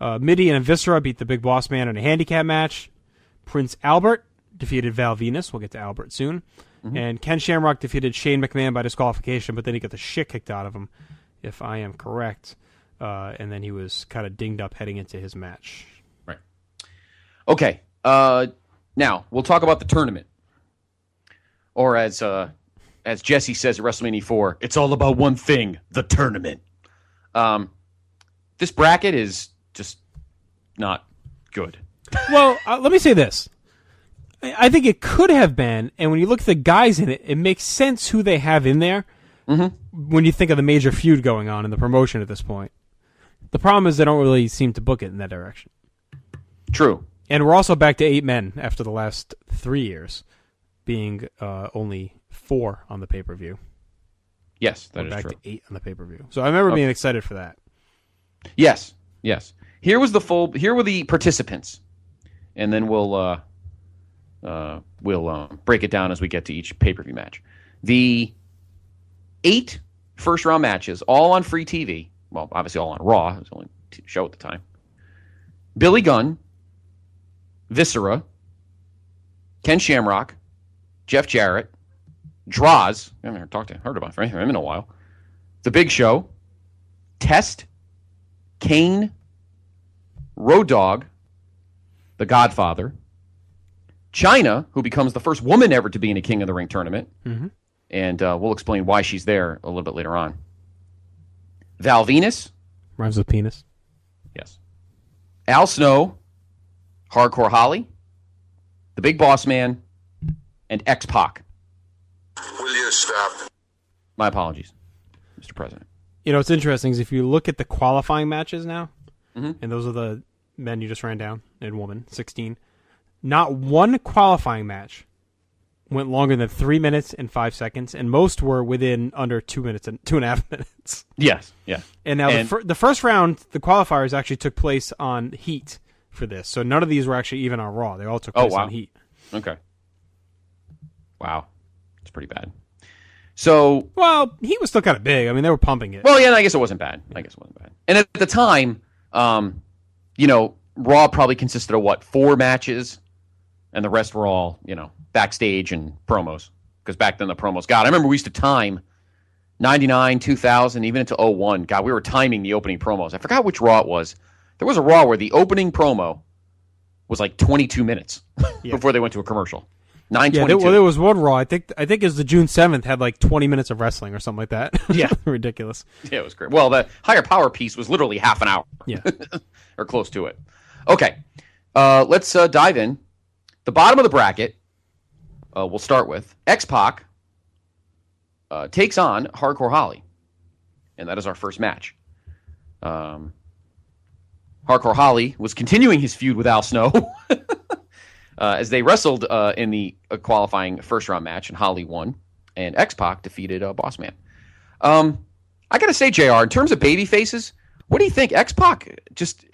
Mideon and Viscera beat the Big Boss Man in a handicap match. Prince Albert defeated Val Venus. We'll get to Albert soon. Mm-hmm. And Ken Shamrock defeated Shane McMahon by disqualification, but then he got the shit kicked out of him, if I am correct. And then he was kind of dinged up heading into his match. Right. Okay. Now, we'll talk about the tournament. Or as Jesse says at WrestleMania 4, it's all about one thing, the tournament. This bracket is just not good. Well, let me say this. I think it could have been, and when you look at the guys in it, it makes sense who they have in there when you think of the major feud going on in the promotion at this point. The problem is they don't really seem to book it in that direction. True. And we're also back to 8 men after the last 3 years, being only 4 on the pay-per-view. Yes, that we're is back true. to 8 on the pay-per-view. So I remember being excited for that. Yes. Here were the participants, and then we'll break it down as we get to each pay-per-view match. The 8 first-round matches, all on free TV. Well, obviously all on Raw. It was the only show at the time. Billy Gunn, Viscera, Ken Shamrock, Jeff Jarrett, Droz. I haven't heard about him in a while. The Big Show, Test, Kane, Road Dogg, The Godfather, Chyna, who becomes the first woman ever to be in a King of the Ring tournament, and we'll explain why she's there a little bit later on. Val Venus. Rhymes with penis. Yes. Al Snow, Hardcore Holly, The Big Boss Man, and X-Pac. Will you stop? My apologies, Mr. President. You know, what's interesting is if you look at the qualifying matches now, and those are the men you just ran down, and woman, 16, not one qualifying match went longer than 3 minutes and 5 seconds, and most were within under 2 minutes and 2.5 minutes. Yes, yeah. And now the first round, the qualifiers actually took place on Heat for this, so none of these were actually even on Raw. They all took place on Heat. Okay. Wow. It's pretty bad. So, well, Heat was still kind of big. I mean, they were pumping it. Well, yeah, I guess it wasn't bad. And at the time, Raw probably consisted of 4 matches, and the rest were all, backstage and promos. Because back then the promos, God, I remember we used to time 99, 2000, even into 01. God, we were timing the opening promos. I forgot which Raw it was. There was a Raw where the opening promo was like 22 minutes before they went to a commercial. 9:22. Yeah, there was one Raw. I think it was the June 7th had like 20 minutes of wrestling or something like that. Yeah. Ridiculous. Yeah, it was great. Well, the higher power piece was literally half an hour. Yeah. Or close to it. Okay. Let's dive in. The bottom of the bracket, we'll start with X-Pac takes on Hardcore Holly. And that is our first match. Hardcore Holly was continuing his feud with Al Snow as they wrestled in the qualifying first-round match, and Holly won, and X-Pac defeated Boss Man. I got to say, JR, in terms of baby faces, what do you think? X-Pac just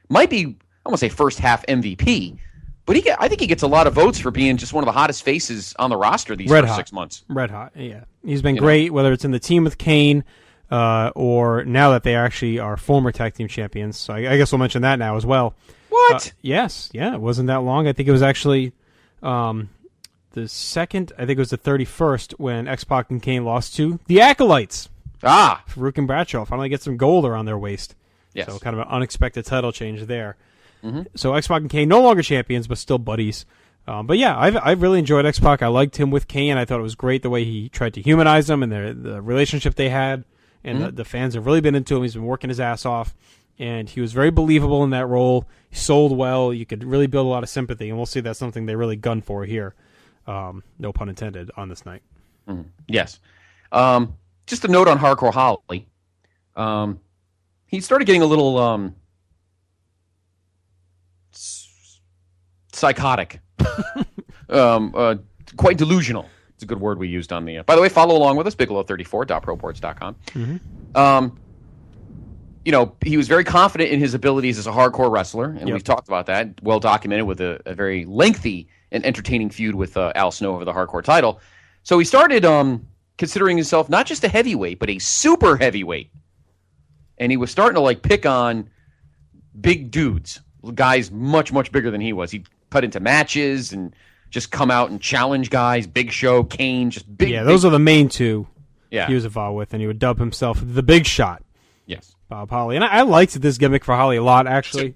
might be, I won't say first-half MVP, but I think he gets a lot of votes for being just one of the hottest faces on the roster these first 6 months. Red hot, yeah. He's been great, whether it's in the team with Kane or now that they actually are former tag team champions. So I guess we'll mention that now as well. What? Yes, yeah. It wasn't that long. I think it was actually the second, I think it was the 31st when X-Pac and Kane lost to the Acolytes. Farouk and Bradshaw finally get some gold around their waist. Yes. So kind of an unexpected title change there. Mm-hmm. So X-Pac and Kane no longer champions, but still buddies. But yeah, I've really enjoyed X-Pac. I liked him with Kane. I thought it was great the way he tried to humanize him and the relationship they had. And the fans have really been into him. He's been working his ass off. And he was very believable in that role. He sold well. You could really build a lot of sympathy. And we'll see that's something they really gun for here. No pun intended on this night. Mm-hmm. Yes. Just a note on Hardcore Holly. He started getting a little psychotic. Quite delusional. It's a good word we used on the... by the way, follow along with us, bigelow34.proboards.com. Mm-hmm. He was very confident in his abilities as a hardcore wrestler, and we've talked about that, well documented with a very lengthy and entertaining feud with Al Snow over the hardcore title. So he started considering himself not just a heavyweight, but a super heavyweight. And he was starting to pick on big dudes, guys much, much bigger than he was. He'd cut into matches and just come out and challenge guys. Big Show, Kane, just big. Yeah, those are the main two he was involved with, and he would dub himself the Big Shot. Yes. Bob Holly. And I liked this gimmick for Holly a lot, actually.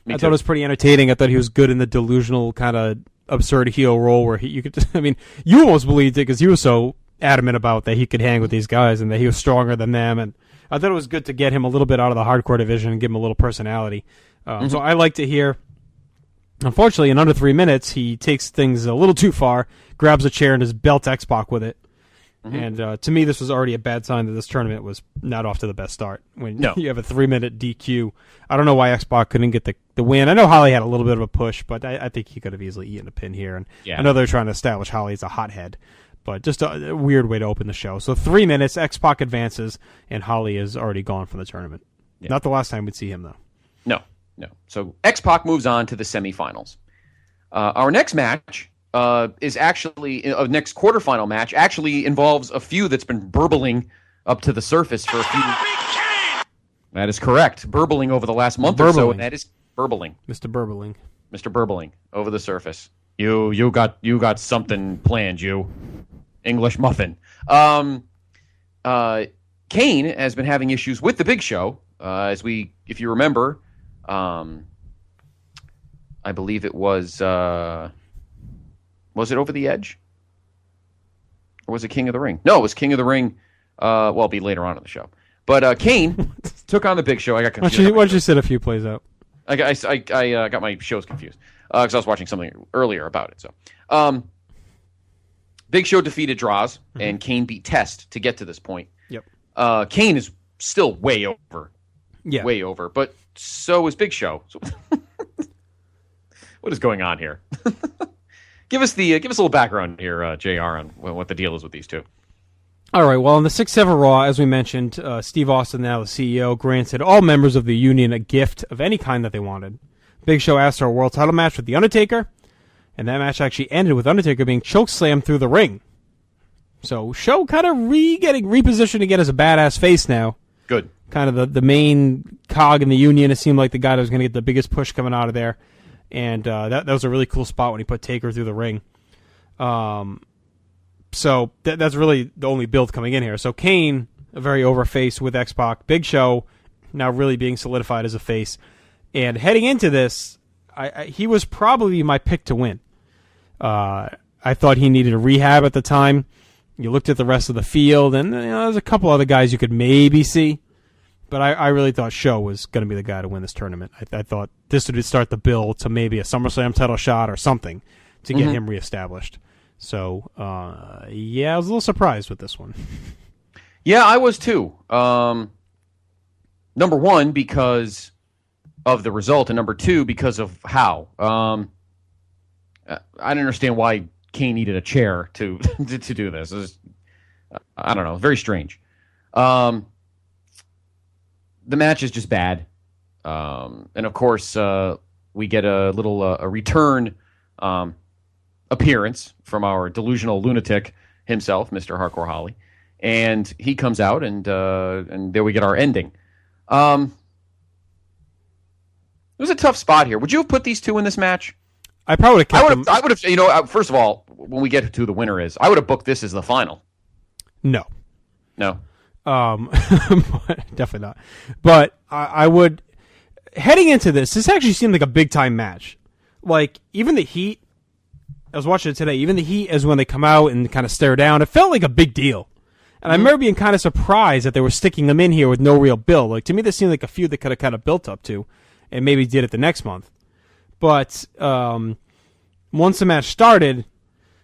Me I too. thought it was pretty entertaining. I thought he was good in the delusional kind of absurd heel role where you could, you almost believed it because he was so adamant about that he could hang with these guys and that he was stronger than them. And I thought it was good to get him a little bit out of the hardcore division and give him a little personality. So I liked it here. Unfortunately, in under 3 minutes, he takes things a little too far, grabs a chair, and just belts X-Pac with it. Mm-hmm. And to me, this was already a bad sign that this tournament was not off to the best start. When you have a 3-minute DQ, I don't know why X-Pac couldn't get the win. I know Holly had a little bit of a push, but I think he could have easily eaten a pin here. And I know they're trying to establish Holly as a hothead, but just a weird way to open the show. So 3 minutes, X-Pac advances, and Holly is already gone from the tournament. Yeah. Not the last time we'd see him, though. No. So X-Pac moves on to the semifinals. Our next match is actually next quarterfinal match actually involves a feud that's been burbling up to the surface for a few. That is correct. Burbling over the last month or so. And that is burbling. Mr. Burbling. Mr. Burbling over the surface. You got something planned. You English muffin. Kane has been having issues with the Big Show. If you remember. I believe it was it Over the Edge? Or was it King of the Ring? No, it was King of the Ring. It'll be later on in the show. But Kane took on the Big Show. I got confused. Why don't you sit a few plays out? I got my shows confused because I was watching something earlier about it. So, Big Show defeated Draws, and Kane beat Test to get to this point. Yep. Kane is still way over. Yeah. Way over. But so is Big Show. So what is going on here? Give us a little background here, JR, on what the deal is with these two. All right. Well, on the 6-7 Raw, as we mentioned, Steve Austin, now the CEO, granted all members of the union a gift of any kind that they wanted. Big Show asked for a world title match with The Undertaker, and that match actually ended with Undertaker being chokeslammed through the ring. So Show kind of getting repositioned again as a badass face now. Good. Kind of the main cog in the union. It seemed like the guy that was going to get the biggest push coming out of there. And that was a really cool spot when he put Taker through the ring. So that's really the only build coming in here. So Kane, a very over face with X-Pac. Big Show now really being solidified as a face. And heading into this, he was probably my pick to win. I thought he needed a rehab at the time. You looked at the rest of the field, and there's a couple other guys you could maybe see. But I really thought Show was going to be the guy to win this tournament. I thought this would start the build to maybe a SummerSlam title shot or something to get him reestablished. So, yeah, I was a little surprised with this one. Yeah, I was too. Number one, because of the result, and number two, because of how. I didn't understand why Kane needed a chair to do this. It was, I don't know, very strange. The match is just bad. And of course, we get a little a return appearance from our delusional lunatic himself, Mr. Hardcore Holly. And he comes out, and there we get our ending. It was a tough spot here. Would you have put these two in this match? I probably would have kept them. I would have, first of all, when we get to who the winner is, I would have booked this as the final. No. Definitely not. But I would, heading into this actually seemed like a big time match. Like, even the Heat, I was watching it today, even the Heat, as when they come out and kind of stare down, it felt like a big deal. And I remember being kind of surprised that they were sticking them in here with no real build. Like, to me, this seemed like a feud that could have kind of built up to, and maybe did it the next month. But once the match started,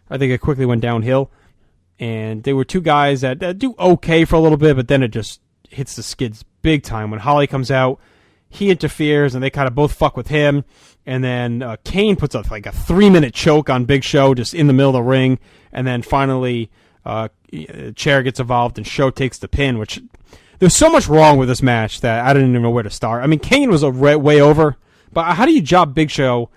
I think it quickly went downhill. And they were two guys that do okay for a little bit, but then it just hits the skids big time. When Holly comes out, he interferes, and they kind of both fuck with him. And then Kane puts up like a 3-minute choke on Big Show just in the middle of the ring. And then finally, Chair gets involved, and Show takes the pin, which there's so much wrong with this match that I didn't even know where to start. I mean, Kane was way over, but how do you job Big Show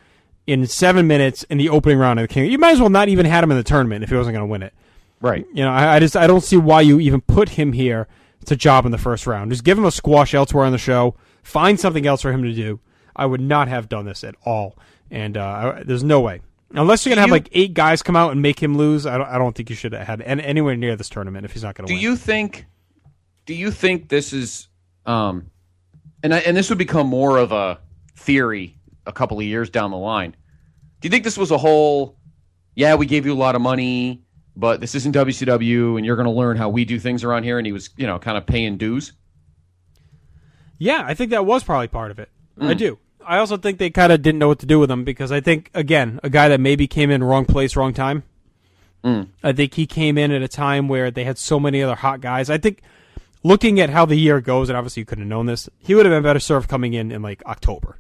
in 7 minutes in the opening round of the King? You might as well not even had him in the tournament if he wasn't going to win it. Right. I don't see why you even put him here to job in the first round. Just give him a squash elsewhere on the show. Find something else for him to do. I would not have done this at all. And there's no way. Unless you're going to have like 8 guys come out and make him lose, I don't think you should have had anywhere near this tournament if he's not going to win. Do you think this is and this would become more of a theory a couple of years down the line. Do you think this was a whole, yeah, we gave you a lot of money, but this isn't WCW, and you're going to learn how we do things around here, and he was, kind of paying dues? Yeah, I think that was probably part of it. I do. I also think they kind of didn't know what to do with him, because I think, again, a guy that maybe came in wrong place, wrong time. I think he came in at a time where they had so many other hot guys. I think, looking at how the year goes, and obviously you couldn't have known this, he would have been better served coming in like October.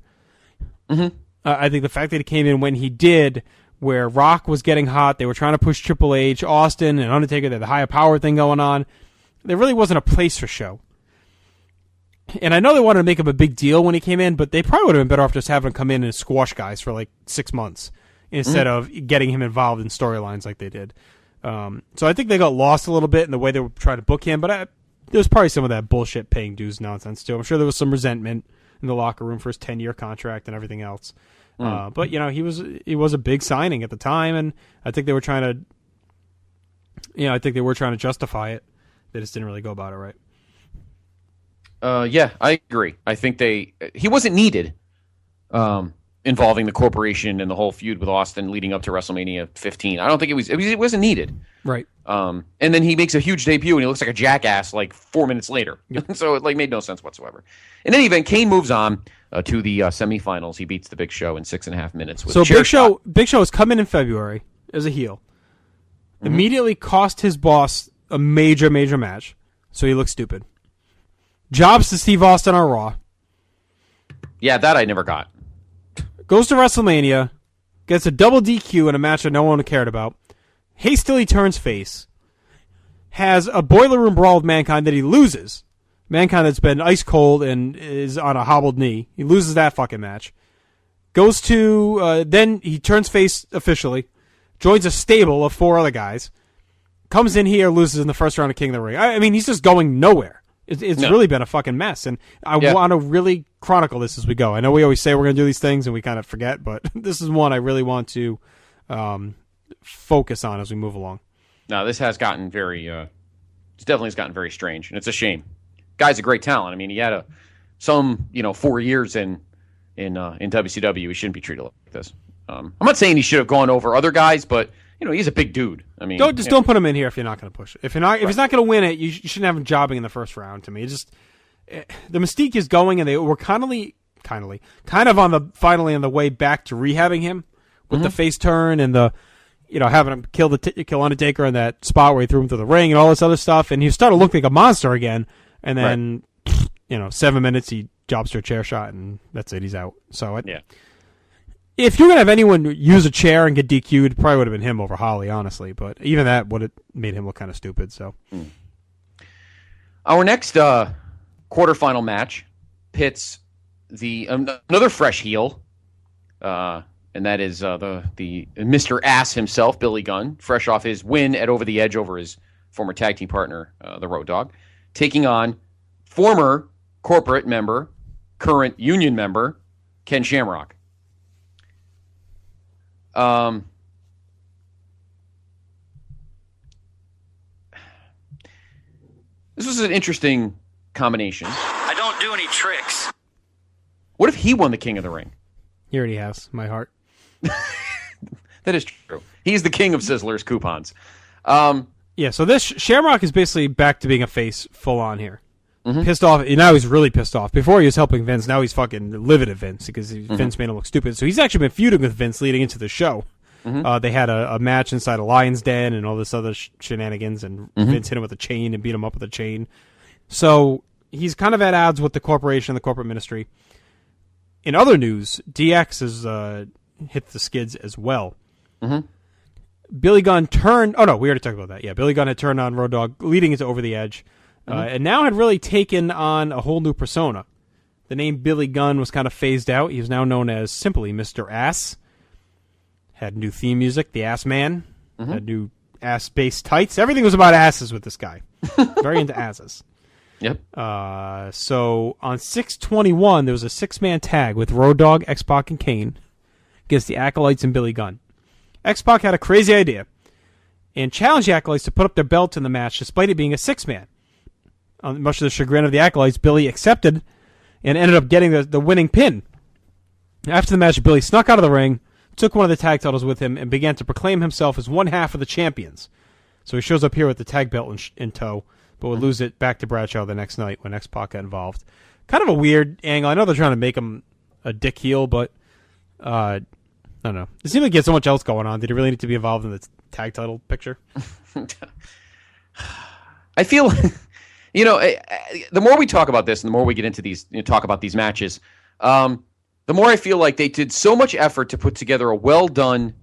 I think the fact that he came in when he did, where Rock was getting hot, they were trying to push Triple H, Austin, and Undertaker, they had the higher power thing going on. There really wasn't a place for Show. And I know they wanted to make him a big deal when he came in, but they probably would have been better off just having him come in and squash guys for like 6 months instead of getting him involved in storylines like they did. So I think they got lost a little bit in the way they were trying to book him, but there was probably some of that bullshit paying dues nonsense too. I'm sure there was some resentment in the locker room for his 10-year contract and everything else. But he was a big signing at the time, and I think they were trying to, justify it. They just didn't really go about it right. Yeah, I agree. I think he wasn't needed, involving the corporation and the whole feud with Austin leading up to WrestleMania 15. I don't think it wasn't needed. Right. And then he makes a huge debut and he looks like a jackass like 4 minutes later. Yep. So it made no sense whatsoever. In any event, Kane moves on to the semifinals. He beats the Big Show in 6.5 minutes. With Big Show is coming in February as a heel. Immediately cost his boss a major, major match, so he looks stupid. Jobs to Steve Austin on Raw. Yeah, that I never got. Goes to WrestleMania, gets a double DQ in a match that no one cared about. Hastily turns face. Has a boiler room brawl with Mankind that he loses. Mankind that's been ice cold and is on a hobbled knee. He loses that fucking match. Goes to, then he turns face officially. Joins a stable of 4 other guys. Comes in here, loses in the first round of King of the Ring. I mean, he's just going nowhere. It's really been a fucking mess, and I want to really chronicle this as we go. I know we always say we're going to do these things, and we kind of forget, but this is one I really want to focus on as we move along. No, this has gotten it definitely has gotten very strange, and it's a shame. Guy's a great talent. I mean, he had some 4 years in in WCW. He shouldn't be treated like this. I'm not saying he should have gone over other guys, but he's a big dude. I mean, don't put him in here if you're not going to push it. If he's not going to win it, you shouldn't have him jobbing in the first round. To me, the mystique is going, and they were kind of finally on the way back to rehabbing him with the face turn and the having him kill Undertaker in that spot where he threw him through the ring and all this other stuff, and he started to look like a monster again. And then 7 minutes he jobs to a chair shot, and that's it. He's out. So if you're gonna have anyone use a chair and get DQ'd, it probably would have been him over Holly, honestly. But even that would have made him look kind of stupid. So our next quarterfinal match pits another fresh heel, and that is the Mr. Ass himself, Billy Gunn, fresh off his win at Over the Edge over his former tag team partner, the Road Dogg, taking on former corporate member, current union member, Ken Shamrock. This was an interesting combination. I don't do any tricks. What if he won the King of the Ring? He already has my heart. That is true. He's the king of Sizzlers coupons. So this Shamrock is basically back to being a face full on here. Pissed off. Now he's really pissed off. Before he was helping Vince. Now he's fucking livid at Vince because Vince made him look stupid. So he's actually been feuding with Vince leading into the show. They had a match inside a lion's den and all this other shenanigans, and Vince hit him with a chain and beat him up with a chain. So he's kind of at odds with the corporation and the corporate ministry. In other news, DX has hit the skids as well. Billy Gunn turned... Oh, no, we already talked about that. Yeah, Billy Gunn had turned on Road Dogg, leading into Over the Edge, and now had really taken on a whole new persona. The name Billy Gunn was kind of phased out. He was now known as simply Mr. Ass. Had new theme music, The Ass Man. Had new ass-based tights. Everything was about asses with this guy. Very into asses. Yep. So on 6/21, there was a 6-man tag with Road Dogg, X-Pac, and Kane against the Acolytes and Billy Gunn. X-Pac had a crazy idea and challenged the Acolytes to put up their belts in the match despite it being a 6-man. Much to the chagrin of the Acolytes, Billy accepted and ended up getting the winning pin. After the match, Billy snuck out of the ring, took one of the tag titles with him, and began to proclaim himself as one half of the champions. So he shows up here with the tag belt in tow, but would lose it back to Bradshaw the next night when X-Pac got involved. Kind of a weird angle. I know they're trying to make him a dick heel, but I don't know. It seemed like he had so much else going on. Did he really need to be involved in the tag title picture? I feel, the more we talk about this and the more we get into these, talk about these matches, the more I feel like they did so much effort to put together a well-done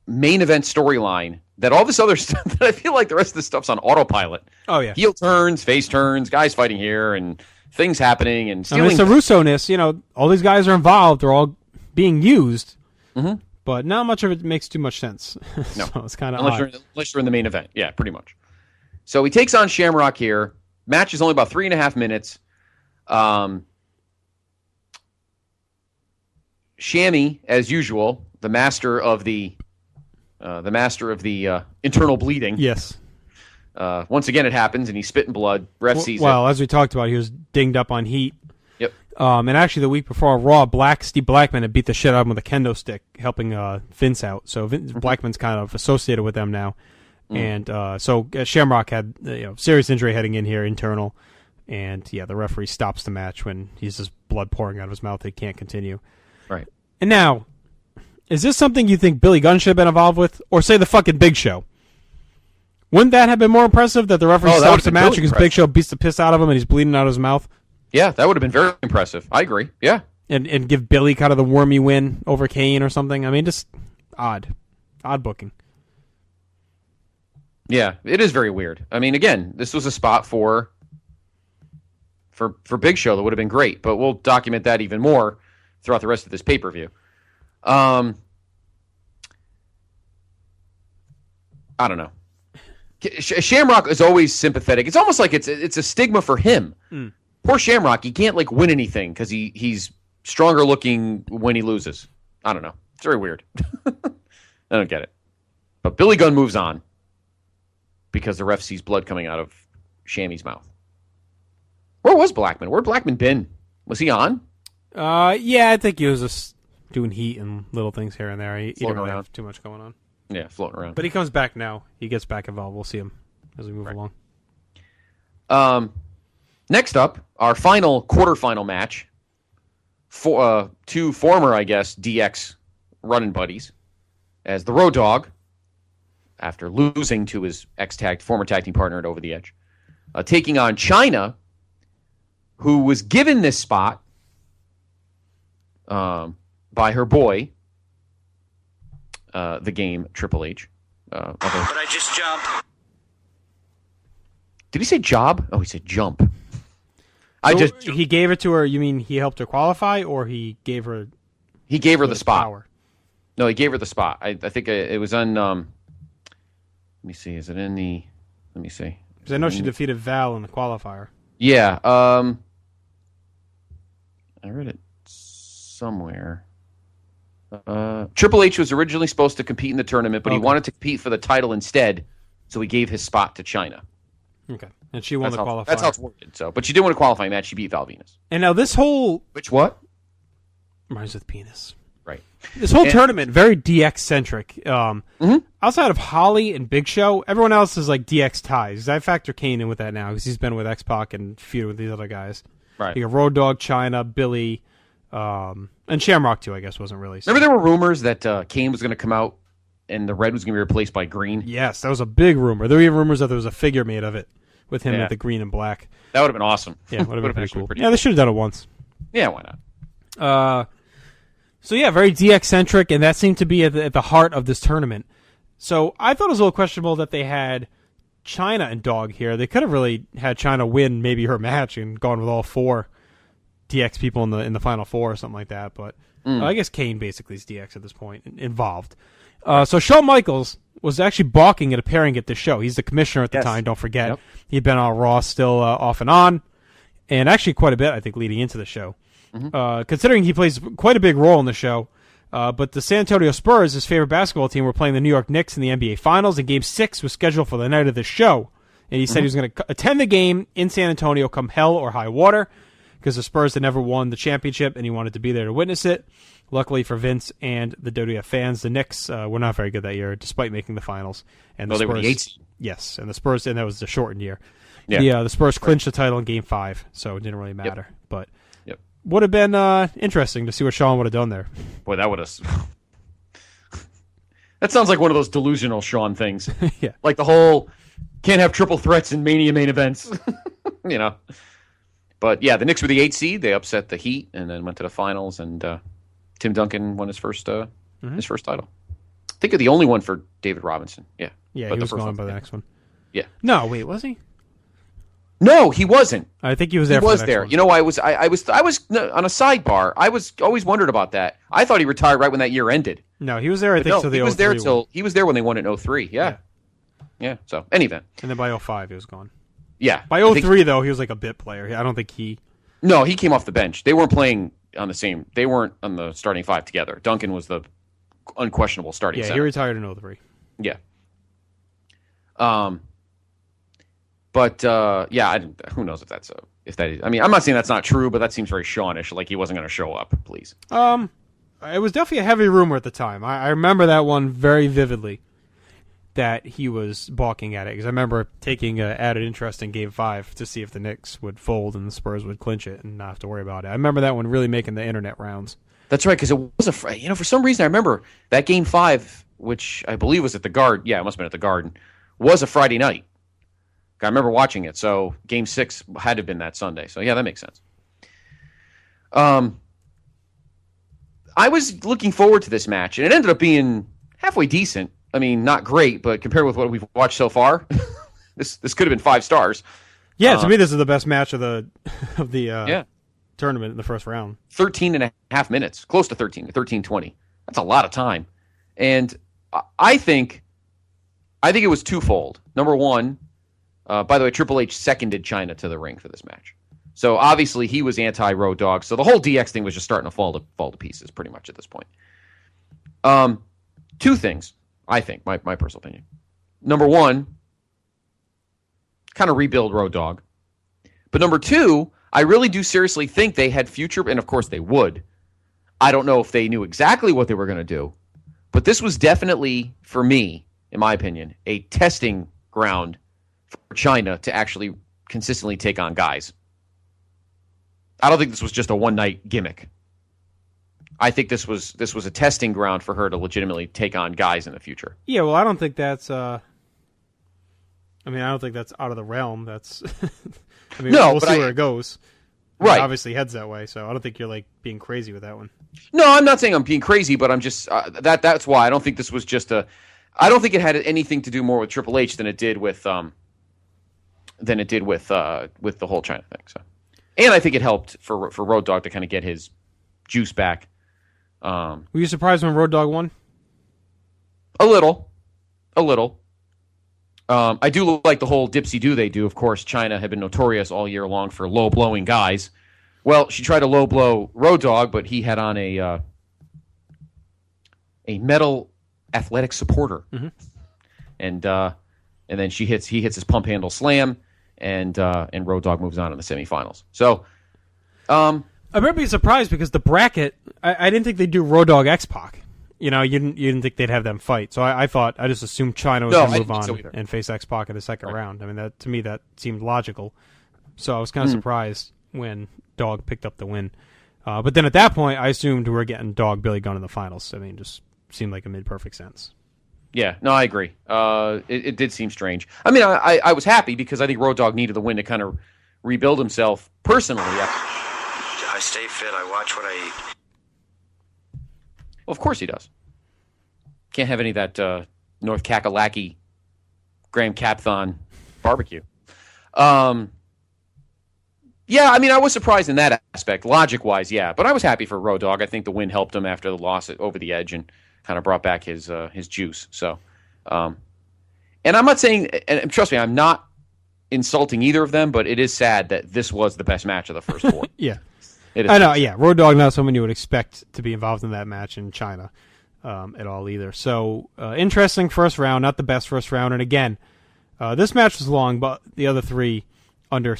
main event storyline that all this other stuff, that I feel like the rest of this stuff's on autopilot. Oh, yeah. Heel turns, face turns, guys fighting here, and things happening, and stealing. I mean, it's a Russo-ness. All these guys are involved. They're all being used, but not much of it makes too much sense. No. So it's kind of odd. Unless you're in the main event. Yeah, pretty much. So he takes on Shamrock here. Match is only about 3.5 minutes. Shammy, as usual, the master of the internal bleeding. Yes. Once again, it happens, and he's spitting blood. Ref sees it. Well, as we talked about, he was dinged up on heat. Yep. And actually, the week before Raw, Steve Blackman had beat the shit out of him with a kendo stick, helping Vince out. So Blackman's kind of associated with them now. And so Shamrock had serious injury heading in here, internal. And, the referee stops the match when he's just blood pouring out of his mouth. He can't continue. Right. And now, is this something you think Billy Gunn should have been involved with? Or say the fucking Big Show? Wouldn't that have been more impressive that the referee stops the match because Big Show beats the piss out of him and he's bleeding out of his mouth? Yeah, that would have been very impressive. I agree. Yeah. And give Billy kind of the wormy win over Kane or something. I mean, just odd. Odd booking. Yeah, it is very weird. I mean, again, this was a spot for Big Show that would have been great, but we'll document that even more throughout the rest of this pay-per-view. I don't know. Shamrock is always sympathetic. It's almost like it's a stigma for him. Poor Shamrock, he can't win anything because he's stronger looking when he loses. I don't know. It's very weird. I don't get it. But Billy Gunn moves on because the ref sees blood coming out of Shammy's mouth. Where was Blackman? Where'd Blackman been? Was he on? Yeah, I think he was just doing heat and little things here and there. He didn't really around. have too much going on. Yeah, floating around. But he comes back now. He gets back involved. We'll see him as we move along. Next up, our final quarterfinal match. For two former, I guess, DX running buddies, as the Road Dogg, after losing to his former tag team partner at Over the Edge, taking on Chyna, who was given this spot by her boy, the game Triple H. But I just jumped. Did he say job? Oh, he said jump. He gave it to her. You mean he helped her qualify, or he gave her? He gave her the spot. Power? No, he gave her the spot. I think it was on. Let me see. Is it in the? Let me see. Because I know she defeated Val in the qualifier. Yeah. I read it somewhere. Triple H was originally supposed to compete in the tournament, but he wanted to compete for the title instead, so he gave his spot to Chyna. Okay, and she won the qualifier. That's how it's worded. So, but she did win a qualifying match. She beat Val Venus. And now this whole what? Rhymes with penis. Right. This whole tournament very DX centric. Outside of Holly and Big Show, everyone else is like DX ties. I factor Kane in with that now because he's been with X-Pac and feuded with these other guys. Right. You got Road Dogg, Chyna, Billy, and Shamrock too. I guess wasn't really. Remember there were rumors that Kane was going to come out and the red was going to be replaced by green. Yes, that was a big rumor. There were even rumors that there was a figure made of it with him with the green and black. That would have been awesome. Yeah, would have been pretty cool. Yeah, they should have done it once. Yeah, why not? So yeah, very DX centric, and that seemed to be at the heart of this tournament. So I thought it was a little questionable that they had Chyna and Dogg here. They could have really had Chyna win maybe her match and gone with all four DX people in the final four or something like that. But I guess Kane basically is DX at this point involved. So Shawn Michaels was actually balking at appearing at this show. He's the commissioner at the time, don't forget. Yep. He'd been on Raw still off and on, and actually quite a bit, I think, leading into the show. Considering he plays quite a big role in the show. But the San Antonio Spurs, his favorite basketball team, were playing the New York Knicks in the NBA Finals, and Game 6 was scheduled for the night of the show. And he said he was going to attend the game in San Antonio come hell or high water, because the Spurs had never won the championship, and he wanted to be there to witness it. Luckily for Vince and the WWF fans, the Knicks were not very good that year, despite making the finals. And they were the 8th. Yes, and the Spurs, and that was the shortened year. Yeah. The Spurs clinched the title in Game 5, so it didn't really matter. Yep. But would have been interesting to see what Shawn would have done there. Boy, that would have... That sounds like one of those delusional Shawn things. Yeah. Like the whole, can't have triple threats in Mania main events. You know. But yeah, the Knicks were the 8th seed. They upset the Heat and then went to the finals, and Tim Duncan won his first title. I think the only one for David Robinson. Yeah. Yeah, but he was going by the next one. Yeah. No, wait, was he? No, he wasn't. I think he was there. He was there. You know, I was on a sidebar. I was always wondered about that. I thought he retired right when that year ended. No, he was there. I think till the he was there till he was there when they won in 03. Yeah. So any event. And then by 05, he was gone. Yeah. By 03, though, he was like a bit player. I don't think he. No, he came off the bench. They weren't playing on the same. They weren't on the starting five together. Duncan was the unquestionable starting. Yeah, he retired in 03. Yeah. But who knows if that is. I mean, I'm not saying that's not true, but that seems very Shawnish. Like he wasn't going to show up. Please. It was definitely a heavy rumor at the time. I remember that one very vividly. That he was balking at it because I remember taking added interest in Game 5 to see if the Knicks would fold and the Spurs would clinch it and not have to worry about it. I remember that one really making the internet rounds. That's right, because it was for some reason I remember that Game 5, which I believe was at the Garden. Yeah, it must have been at the Garden. Was a Friday night. I remember watching it, so Game 6 had to have been that Sunday. So yeah, that makes sense. I was looking forward to this match, and it ended up being halfway decent. I mean, not great, but compared with what we've watched so far, this could have been 5 stars. Yeah, to me, this is the best match of the tournament in the first round. 13 and a half minutes, close to 13:20. That's a lot of time. And I think it was twofold. Number one, by the way, Triple H seconded Chyna to the ring for this match. So obviously he was anti-Road Dogg. So the whole DX thing was just starting to fall to pieces pretty much at this point. 2 things. I think, my personal opinion. Number one, kind of rebuild Road Dogg. But number 2, I really do seriously think they had future, and of course they would. I don't know if they knew exactly what they were going to do, but this was definitely, for me, in my opinion, a testing ground for China to actually consistently take on guys. I don't think this was just a one-night gimmick. I think this was a testing ground for her to legitimately take on guys in the future. Yeah, well, I don't think that's. I don't think that's out of the realm. That's. We'll see where it goes. Right, it obviously heads that way, so I don't think you're like being crazy with that one. No, I'm not saying I'm being crazy, but I'm just that's why I don't think this was just a. I don't think it had anything to do more with Triple H than it did with the whole China thing. So, and I think it helped for Road Dogg to kind of get his juice back. Were you surprised when Road Dogg won? A little. I do like the whole dipsy-do they do. Of course, China had been notorious all year long for low-blowing guys. Well, she tried to low-blow Road Dogg, but he had on a metal athletic supporter. Mm-hmm. And then he hits his pump handle slam, and Road Dogg moves on in the semifinals. So, I remember being surprised because the bracket, I didn't think they'd do Road Dogg X-Pac. You didn't think they'd have them fight. So I just assumed China was going to move on and face X-Pac in the second round. I mean, that to me, that seemed logical. So I was kind of surprised when Dogg picked up the win. But then at that point, I assumed we were getting Dogg Billy Gunn in the finals. I mean, just seemed like it made perfect sense. Yeah, no, I agree. It did seem strange. I mean, I was happy because I think Road Dogg needed the win to kind of rebuild himself personally. I stay fit. I watch what I eat. Well, of course he does. Can't have any of that North Kakalaki Graham Capthon barbecue. Yeah, I mean, I was surprised in that aspect, logic-wise, yeah. But I was happy for Road Dogg. I think the win helped him after the loss over the edge and kind of brought back his juice. So, and I'm not saying, and trust me, I'm not insulting either of them, but it is sad that this was the best match of the first four. Yeah. I know, yeah. Road Dogg not someone you would expect to be involved in that match in China at all either. So, interesting first round, not the best first round. And again, this match was long, but the other three under,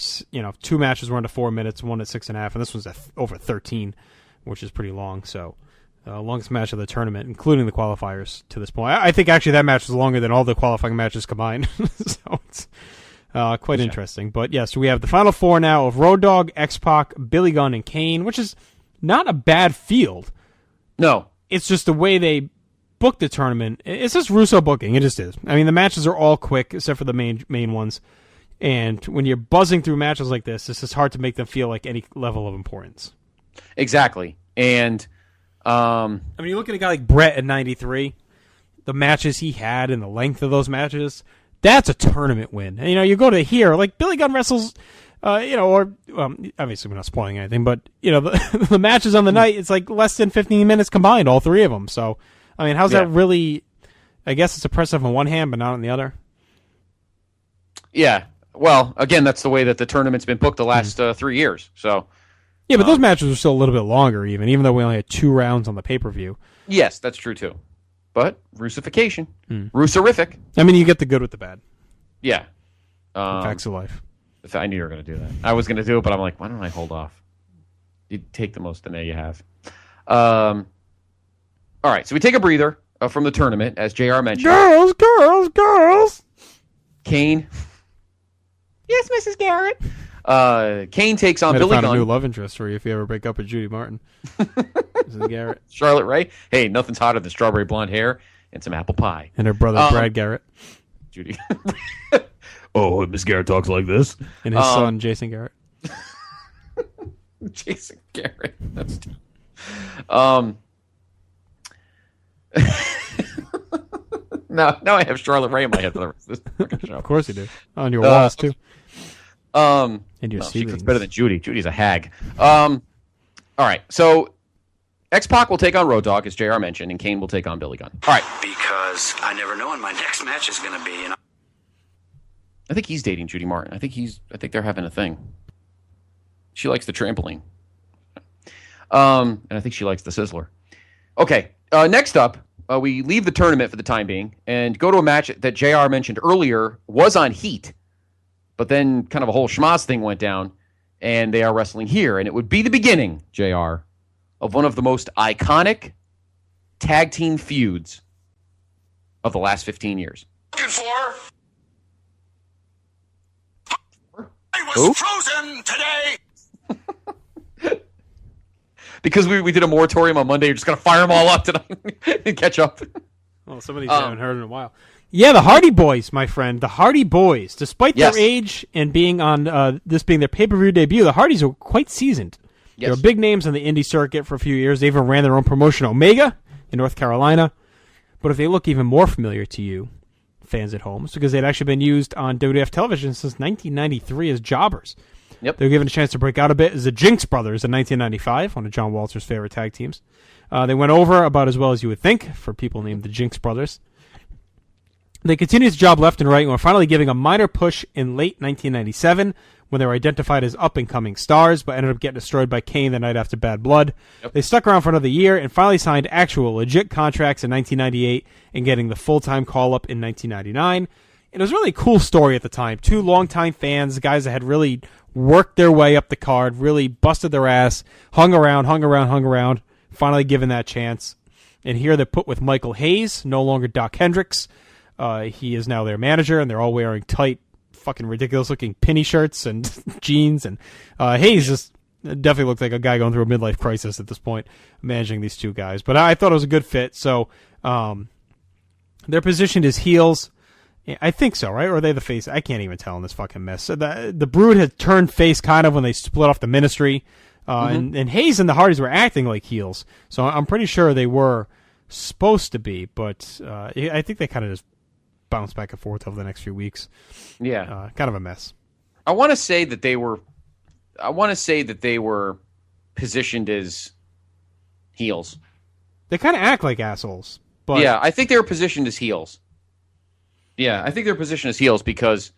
two matches were under 4 minutes, one at 6.5, and this was over 13, which is pretty long. So, longest match of the tournament, including the qualifiers to this point. I think actually that match was longer than all the qualifying matches combined. So it's quite interesting. But yeah, so we have the final four now of Road Dogg, X-Pac, Billy Gunn, and Kane, which is not a bad field. No. It's just the way they booked the tournament. It's just Russo booking. It just is. I mean, the matches are all quick, except for the main ones. And when you're buzzing through matches like this, it's just hard to make them feel like any level of importance. Exactly. And I mean, you look at a guy like Brett at 93, the matches he had and the length of those matches, that's a tournament win. And, you go to here, like Billy Gunn wrestles, obviously we're not spoiling anything, but, the matches on the night, it's like less than 15 minutes combined, all three of them. So, I mean, how's that really, I guess it's impressive on one hand, but not on the other? Yeah. Well, again, that's the way that the tournament's been booked the last 3 years. So, yeah, but those matches were still a little bit longer, even though we only had 2 rounds on the pay-per-view. Yes, that's true too. But Russification, Russorific. I mean, you get the good with the bad. Yeah, facts of life. I knew you were going to do that. I was going to do it, but I'm like, why don't I hold off? You take the most, and there you have. All right, so we take a breather from the tournament, as JR mentioned. Girls. Kane. Yes, Mrs. Garrett. Kane takes on Billy Gunn. A new love interest for you if you ever break up with Judy Martin. Mrs. Garrett. Charlotte Ray. Hey, nothing's hotter than strawberry blonde hair and some apple pie. And her brother, Brad Garrett. Judy. Oh, Miss Garrett talks like this. And his son, Jason Garrett. Jason Garrett. That's Now I have Charlotte Ray in my head for the rest of this fucking show. Of course you do. On your walls, too. And your she cooks better than Judy. Judy's a hag. All right, so X-Pac will take on Road Dogg, as JR mentioned, and Kane will take on Billy Gunn. All right. Because I never know when my next match is going to be. I think he's dating Judy Martin. I think they're having a thing. She likes the trampoline. And I think she likes the Sizzler. Okay, next up, we leave the tournament for the time being and go to a match that JR mentioned earlier was on Heat, but then kind of a whole schmoz thing went down, and they are wrestling here. And it would be the beginning, JR, of one of the most iconic tag team feuds of the last 15 years. Looking for? I was Who? frozen today. Because we did a moratorium on Monday, you're just going to fire them all up tonight and catch up. Well, somebody's haven't heard in a while. Yeah, the Hardy Boys, my friend. The Hardy Boys. Despite Yes. their age and being on this being their pay-per-view debut, the Hardys are quite seasoned. They Yes. were big names on the indie circuit for a few years. They even ran their own promotion, Omega, in North Carolina. But if they look even more familiar to you, fans at home, it's because they'd actually been used on WWF television since 1993 as jobbers. Yep. They were given a chance to break out a bit as the Jinx Brothers in 1995, one of John Walter's favorite tag teams. They went over about as well as you would think for people named the Jinx Brothers. They continued to job left and right and were finally giving a minor push in late 1997 when they were identified as up-and-coming stars, but ended up getting destroyed by Kane the night after Bad Blood. Yep. They stuck around for another year and finally signed actual legit contracts in 1998 and getting the full-time call-up in 1999. It was really a cool story at the time. Two longtime fans, guys that had really worked their way up the card, really busted their ass, hung around, finally given that chance. And here they're put with Michael Hayes, no longer Doc Hendricks. He is now their manager, and they're all wearing tight, fucking ridiculous-looking pinny shirts and jeans. And Hayes just definitely looked like a guy going through a midlife crisis at this point, managing these two guys. But I thought it was a good fit. So they're positioned as heels. I think so, right? Or are they the face? I can't even tell in this fucking mess. So the Brood had turned face kind of when they split off the Ministry. And Hayes and the Hardys were acting like heels. So I'm pretty sure they were supposed to be. But I think they kind of just bounced back and forth over the next few weeks. Yeah. Kind of a mess. I want to say that they were positioned as heels. They kind of act like assholes. But Yeah, I think they were positioned as heels. Yeah, I think they're positioned as heels because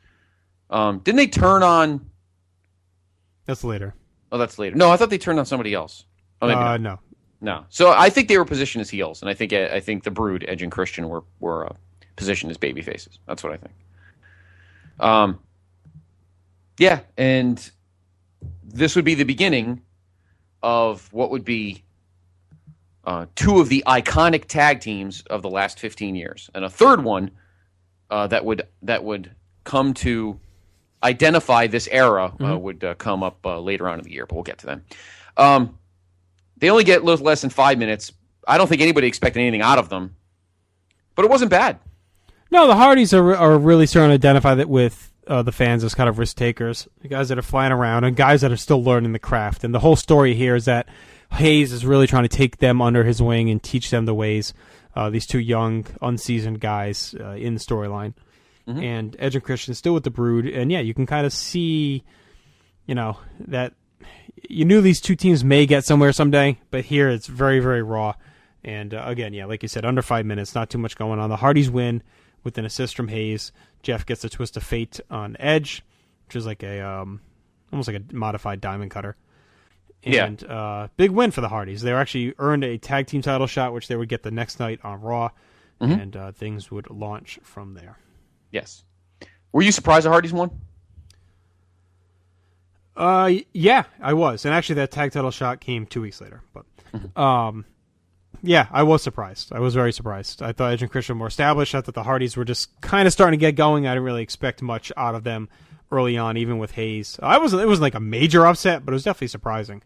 didn't they turn on... That's later. Oh, that's later. No, I thought they turned on somebody else. Oh, maybe not. No. No. So I think they were positioned as heels, and I think the Brood, Edge and Christian, were positioned as baby faces. That's what I think. Yeah, and this would be the beginning of what would be two of the iconic tag teams of the last 15 years, and a third one that would come to identify this era would come up later on in the year, but we'll get to them. They only get less than 5 minutes. I don't think anybody expected anything out of them, but it wasn't bad. No, the Hardys are really starting to identify that with the fans as kind of risk takers, the guys that are flying around and guys that are still learning the craft. And the whole story here is that Hayes is really trying to take them under his wing and teach them the ways. These two young, unseasoned guys in the storyline. And Edge and Christian still with the Brood. And yeah, you can kind of see, that you knew these two teams may get somewhere someday, but here it's very, very raw. And again, yeah, like you said, under 5 minutes, not too much going on. The Hardys win with an assist from Hayes. Jeff gets a twist of fate on Edge, which is like almost like a modified diamond cutter. And big win for the Hardys. They actually earned a tag team title shot, which they would get the next night on Raw, and things would launch from there. Yes. Were you surprised the Hardys won? Yeah, I was. And actually that tag title shot came 2 weeks later. But yeah, I was surprised. I was very surprised. I thought Edge and Christian were more established. I thought the Hardys were just kind of starting to get going. I didn't really expect much out of them early on, even with Hayes. It wasn't like a major upset, but it was definitely surprising.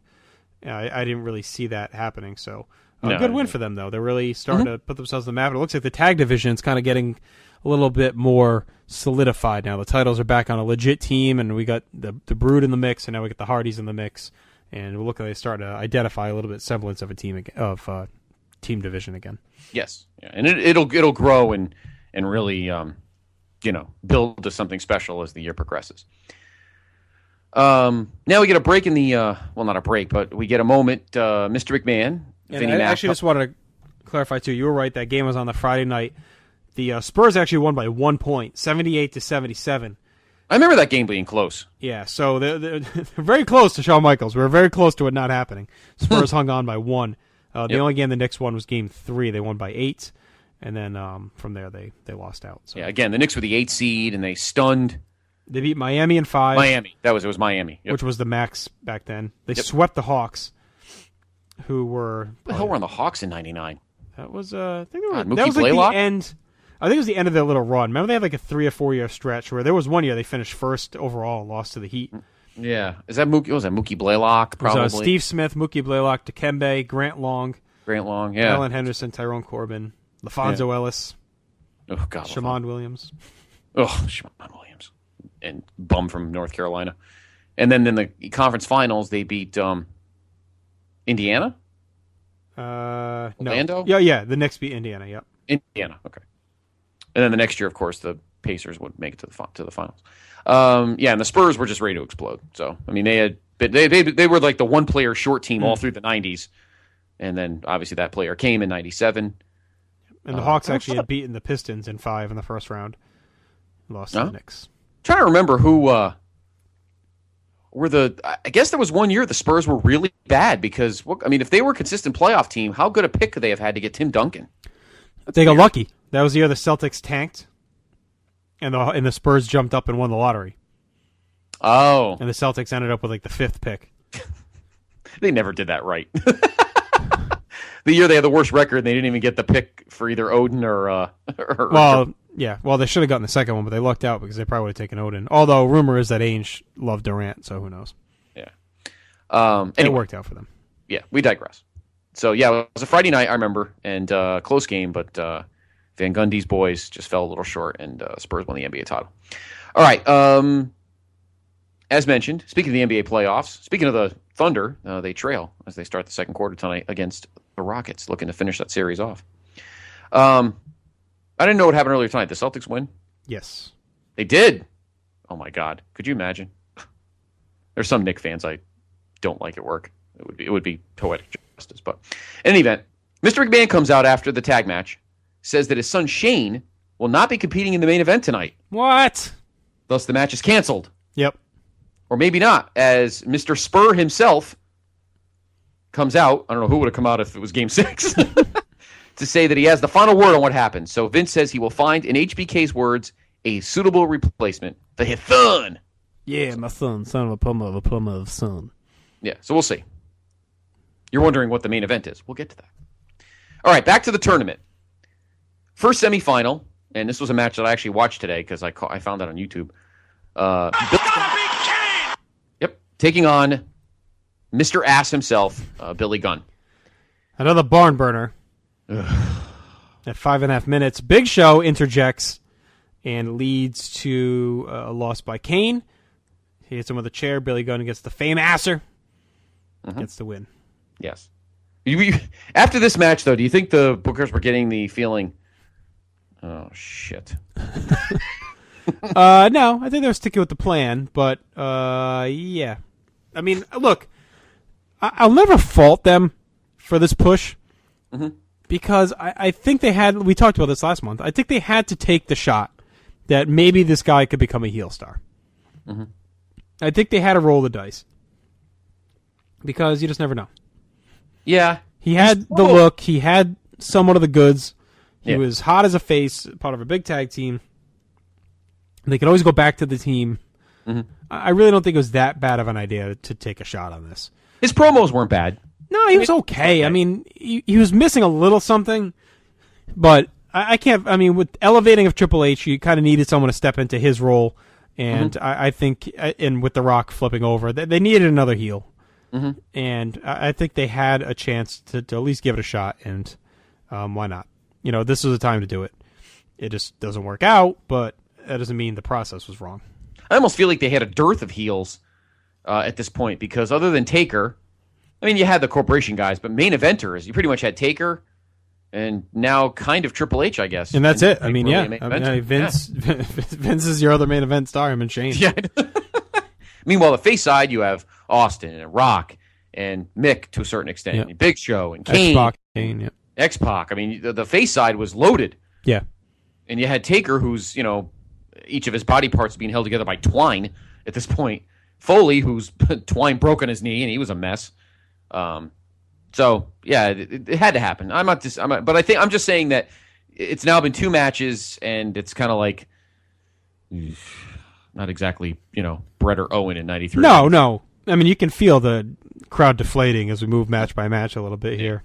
I didn't really see that happening. So good win for them, though. They're really starting to put themselves on the map. It looks like the tag division is kind of getting a little bit more solidified now. The titles are back on a legit team, and we got the Brood in the mix, and now we got the Hardys in the mix. And we're looking, they start to identify a little bit semblance of a team team division again. Yes, yeah. And it'll grow and really build to something special as the year progresses. Now we get a break in the not a break, but we get a moment. Mr. McMahon, and I actually just wanted to clarify too. You were right. That game was on the Friday night. The Spurs actually won by 1 point, 78-77. I remember that game being close. Yeah, so they're very close to Shawn Michaels. We were very close to it not happening. Spurs hung on by 1. The only game the Knicks won was Game 3. They won by 8, and then from there they lost out. So. Yeah, again, the Knicks were the 8 seed, and they stunned They beat Miami in 5. Miami. It was Miami. Yep. Which was the max back then. They swept the Hawks, who were... What the hell were on the Hawks in 99? That was, I think they were... Mookie that was like Blaylock? the end... I think it was the end of their little run. Remember they had like a 3 or 4 year stretch where there was one year they finished first overall and lost to the Heat. Yeah. Is that Mookie? Was that Mookie Blaylock, probably? It was, Steve Smith, Mookie Blaylock, Dikembe, Grant Long, yeah. Alan Henderson, Tyrone Corbin, LaFonso Ellis, Oh, God. Shamond Williams. Oh, Shamon Williams. And bum from North Carolina. And then in the conference finals, they beat Indiana? Orlando? No. Yeah. The Knicks beat Indiana, yep. Indiana, okay. And then the next year, of course, the Pacers would make it to the finals. And the Spurs were just ready to explode. So, I mean, they were like the one-player short team all through the 90s. And then, obviously, that player came in 97. And the Hawks actually had beaten the Pistons in 5 in the first round. Lost to the Knicks. Trying to remember who were the... I guess there was one year the Spurs were really bad because, I mean, if they were a consistent playoff team, how good a pick could they have had to get Tim Duncan? They got lucky. That was the year the Celtics tanked, and the Spurs jumped up and won the lottery. Oh. And the Celtics ended up with like the 5th pick. They never did that right. The year they had the worst record, they didn't even get the pick for either Odin or Well, they should have gotten the second one, but they lucked out because they probably would have taken Odin. Although rumor is that Ainge loved Durant, so who knows? Yeah. Anyway, it worked out for them. Yeah, we digress. So, yeah, it was a Friday night, I remember, and close game, but Van Gundy's boys just fell a little short, and Spurs won the NBA title. All right. As mentioned, speaking of the NBA playoffs, speaking of the Thunder, they trail as they start the second quarter tonight against the Rockets, looking to finish that series off. I didn't know what happened earlier tonight. The Celtics win? Yes. They did? Oh, my God. Could you imagine? There's some Knicks fans I don't like at work. It would be poetic justice. But in any event, Mr. McMahon comes out after the tag match, says that his son Shane will not be competing in the main event tonight. What? Thus, the match is canceled. Yep. Or maybe not, as Mr. Spur himself comes out. I don't know who would have come out if it was Game 6. To say that he has the final word on what happened. So Vince says he will find, in HBK's words, a suitable replacement for his son. Yeah, my son of a plumber of son. Yeah, so we'll see. You're wondering what the main event is. We'll get to that. All right, back to the tournament. First semifinal, and this was a match that I actually watched today because I found that on YouTube. Yep, taking on Mr. Ass himself, Billy Gunn. Another barn burner. At 5.5 minutes, Big Show interjects and leads to a loss by Kane. He hits him with a chair. Billy Gunn gets the fame asser. Gets the win. Yes. After this match, though, do you think the bookers were getting the feeling, oh, shit? No, I think they're sticking with the plan, but yeah. I mean, look, I'll never fault them for this push. Because I think they had, we talked about this last month, I think they had to take the shot that maybe this guy could become a heel star. I think they had to roll the dice. Because you just never know. Yeah. He had the look, he had somewhat of the goods, he Yeah. was hot as a face, part of a big tag team. They could always go back to the team. I really don't think it was that bad of an idea to take a shot on this. His promos weren't bad. No, he was okay. I mean, he was missing a little something, but I can't. I mean, with elevating of Triple H, you kind of needed someone to step into his role, and I think, and with The Rock flipping over, they needed another heel, and I think they had a chance to at least give it a shot, and why not? You know, this was the time to do it. It just doesn't work out, but that doesn't mean the process was wrong. I almost feel like they had a dearth of heels at this point because other than Taker, I mean, you had the corporation guys, but main eventers, you pretty much had Taker and now kind of Triple H, I guess. And that's it. I mean, really yeah. Vince is your other main event star, him and Shane. Yeah. Meanwhile, the face side, you have Austin and Rock and Mick to a certain extent, and Big Show and Kane. X-Pac, Kane, yeah. X-Pac. I mean, the face side was loaded. Yeah. And you had Taker, who's, you know, each of his body parts being held together by twine at this point. Foley, whose twine broke on his knee, and he was a mess. So yeah, it had to happen. But I'm just saying that it's now been 2 matches, and it's kind of like, not exactly, Bret or Owen in 93. No. I mean, you can feel the crowd deflating as we move match by match a little bit here.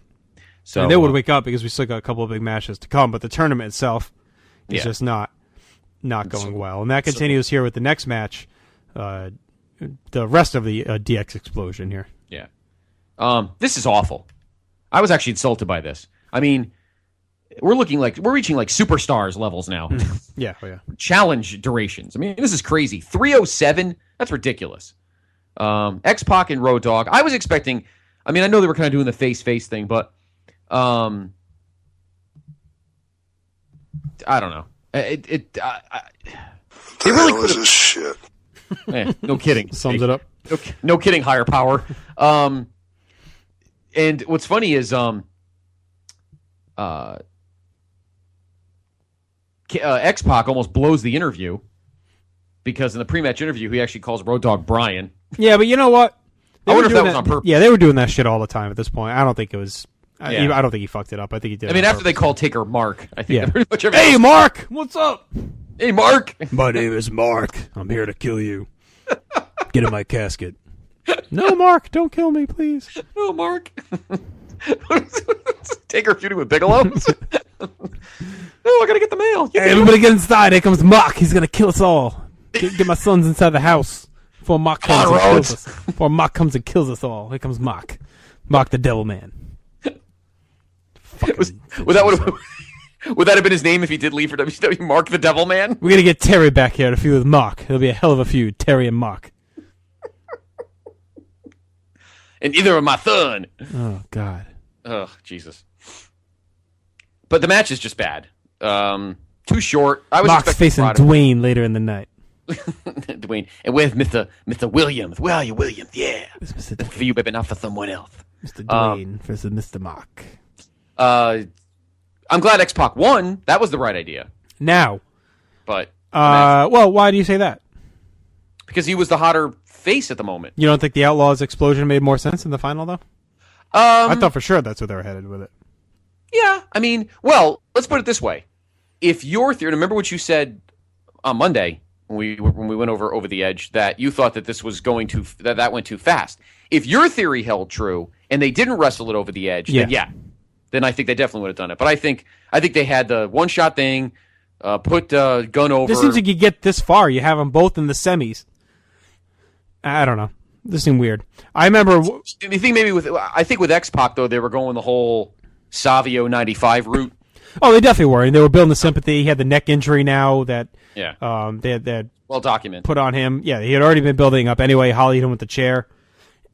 So and they would wake up because we still got a couple of big matches to come, but the tournament itself is just not going well. And that continues here with the next match, the rest of the DX explosion here. Yeah. This is awful. I was actually insulted by this. I mean, we're reaching like superstars levels now. Yeah. Challenge durations. I mean, this is crazy. 307? That's ridiculous. X-Pac and Road Dogg. I was expecting, I mean, I know they were kind of doing the face thing, but I don't know. It really was this shit. No kidding. Sums it up. No kidding, higher power. And what's funny is X-Pac almost blows the interview because in the pre-match interview he actually calls Road Dogg Brian. Yeah, but you know what? I wonder if that was on purpose. Yeah, they were doing that shit all the time at this point. I don't think it was. I don't think he fucked it up. I think he did. I mean, after they called Taker Mark, I think pretty much Hey, Mark, what's up? Hey, Mark. My name is Mark. I'm here to kill you. Get in my casket. No, Mark, don't kill me, please. No, Mark. Taker feuding with Bigelow. No, I gotta get the mail. Hey, everybody get inside. Here comes Mark. He's gonna kill us all. Get my sons inside the house before Mark comes and kills us. Before Mark comes and kills us all. Here comes Mark. Mark the Devil Man. Would that have been his name if he did leave for WCW? Mark the Devil Man? We're gonna get Terry back here to feud with Mark. It'll be a hell of a feud, Terry and Mark. And either of my son. Oh God. Oh Jesus. But the match is just bad. Too short. Mark's facing Dwayne later in the night. Dwayne, and with Mr. Williams. Where are you, Williams? Yeah. Mr. For you, baby, not for someone else. Mr. Dwayne versus Mr. Mark. I'm glad X-Pac won. That was the right idea. Now. But. Well, why do you say that? Because he was the hotter face at the moment. You don't think the Outlaws explosion made more sense in the final, though? I thought for sure that's where they were headed with it. Yeah, I mean, well, let's put it this way. If your theory, remember what you said on Monday when we went over the edge, that you thought that this was going to that went too fast. If your theory held true and they didn't wrestle it over the edge, then I think they definitely would have done it. But I think they had the one shot thing, put Gunn over. This seems like you get this far. You have them both in the semis. I don't know. This seemed weird. I remember. You think maybe with X-Pac though they were going the whole Savio 95 route. Oh, they definitely were, and they were building the sympathy. He had the neck injury now that they had well documented put on him. Yeah, he had already been building up anyway. Holly hit him with the chair,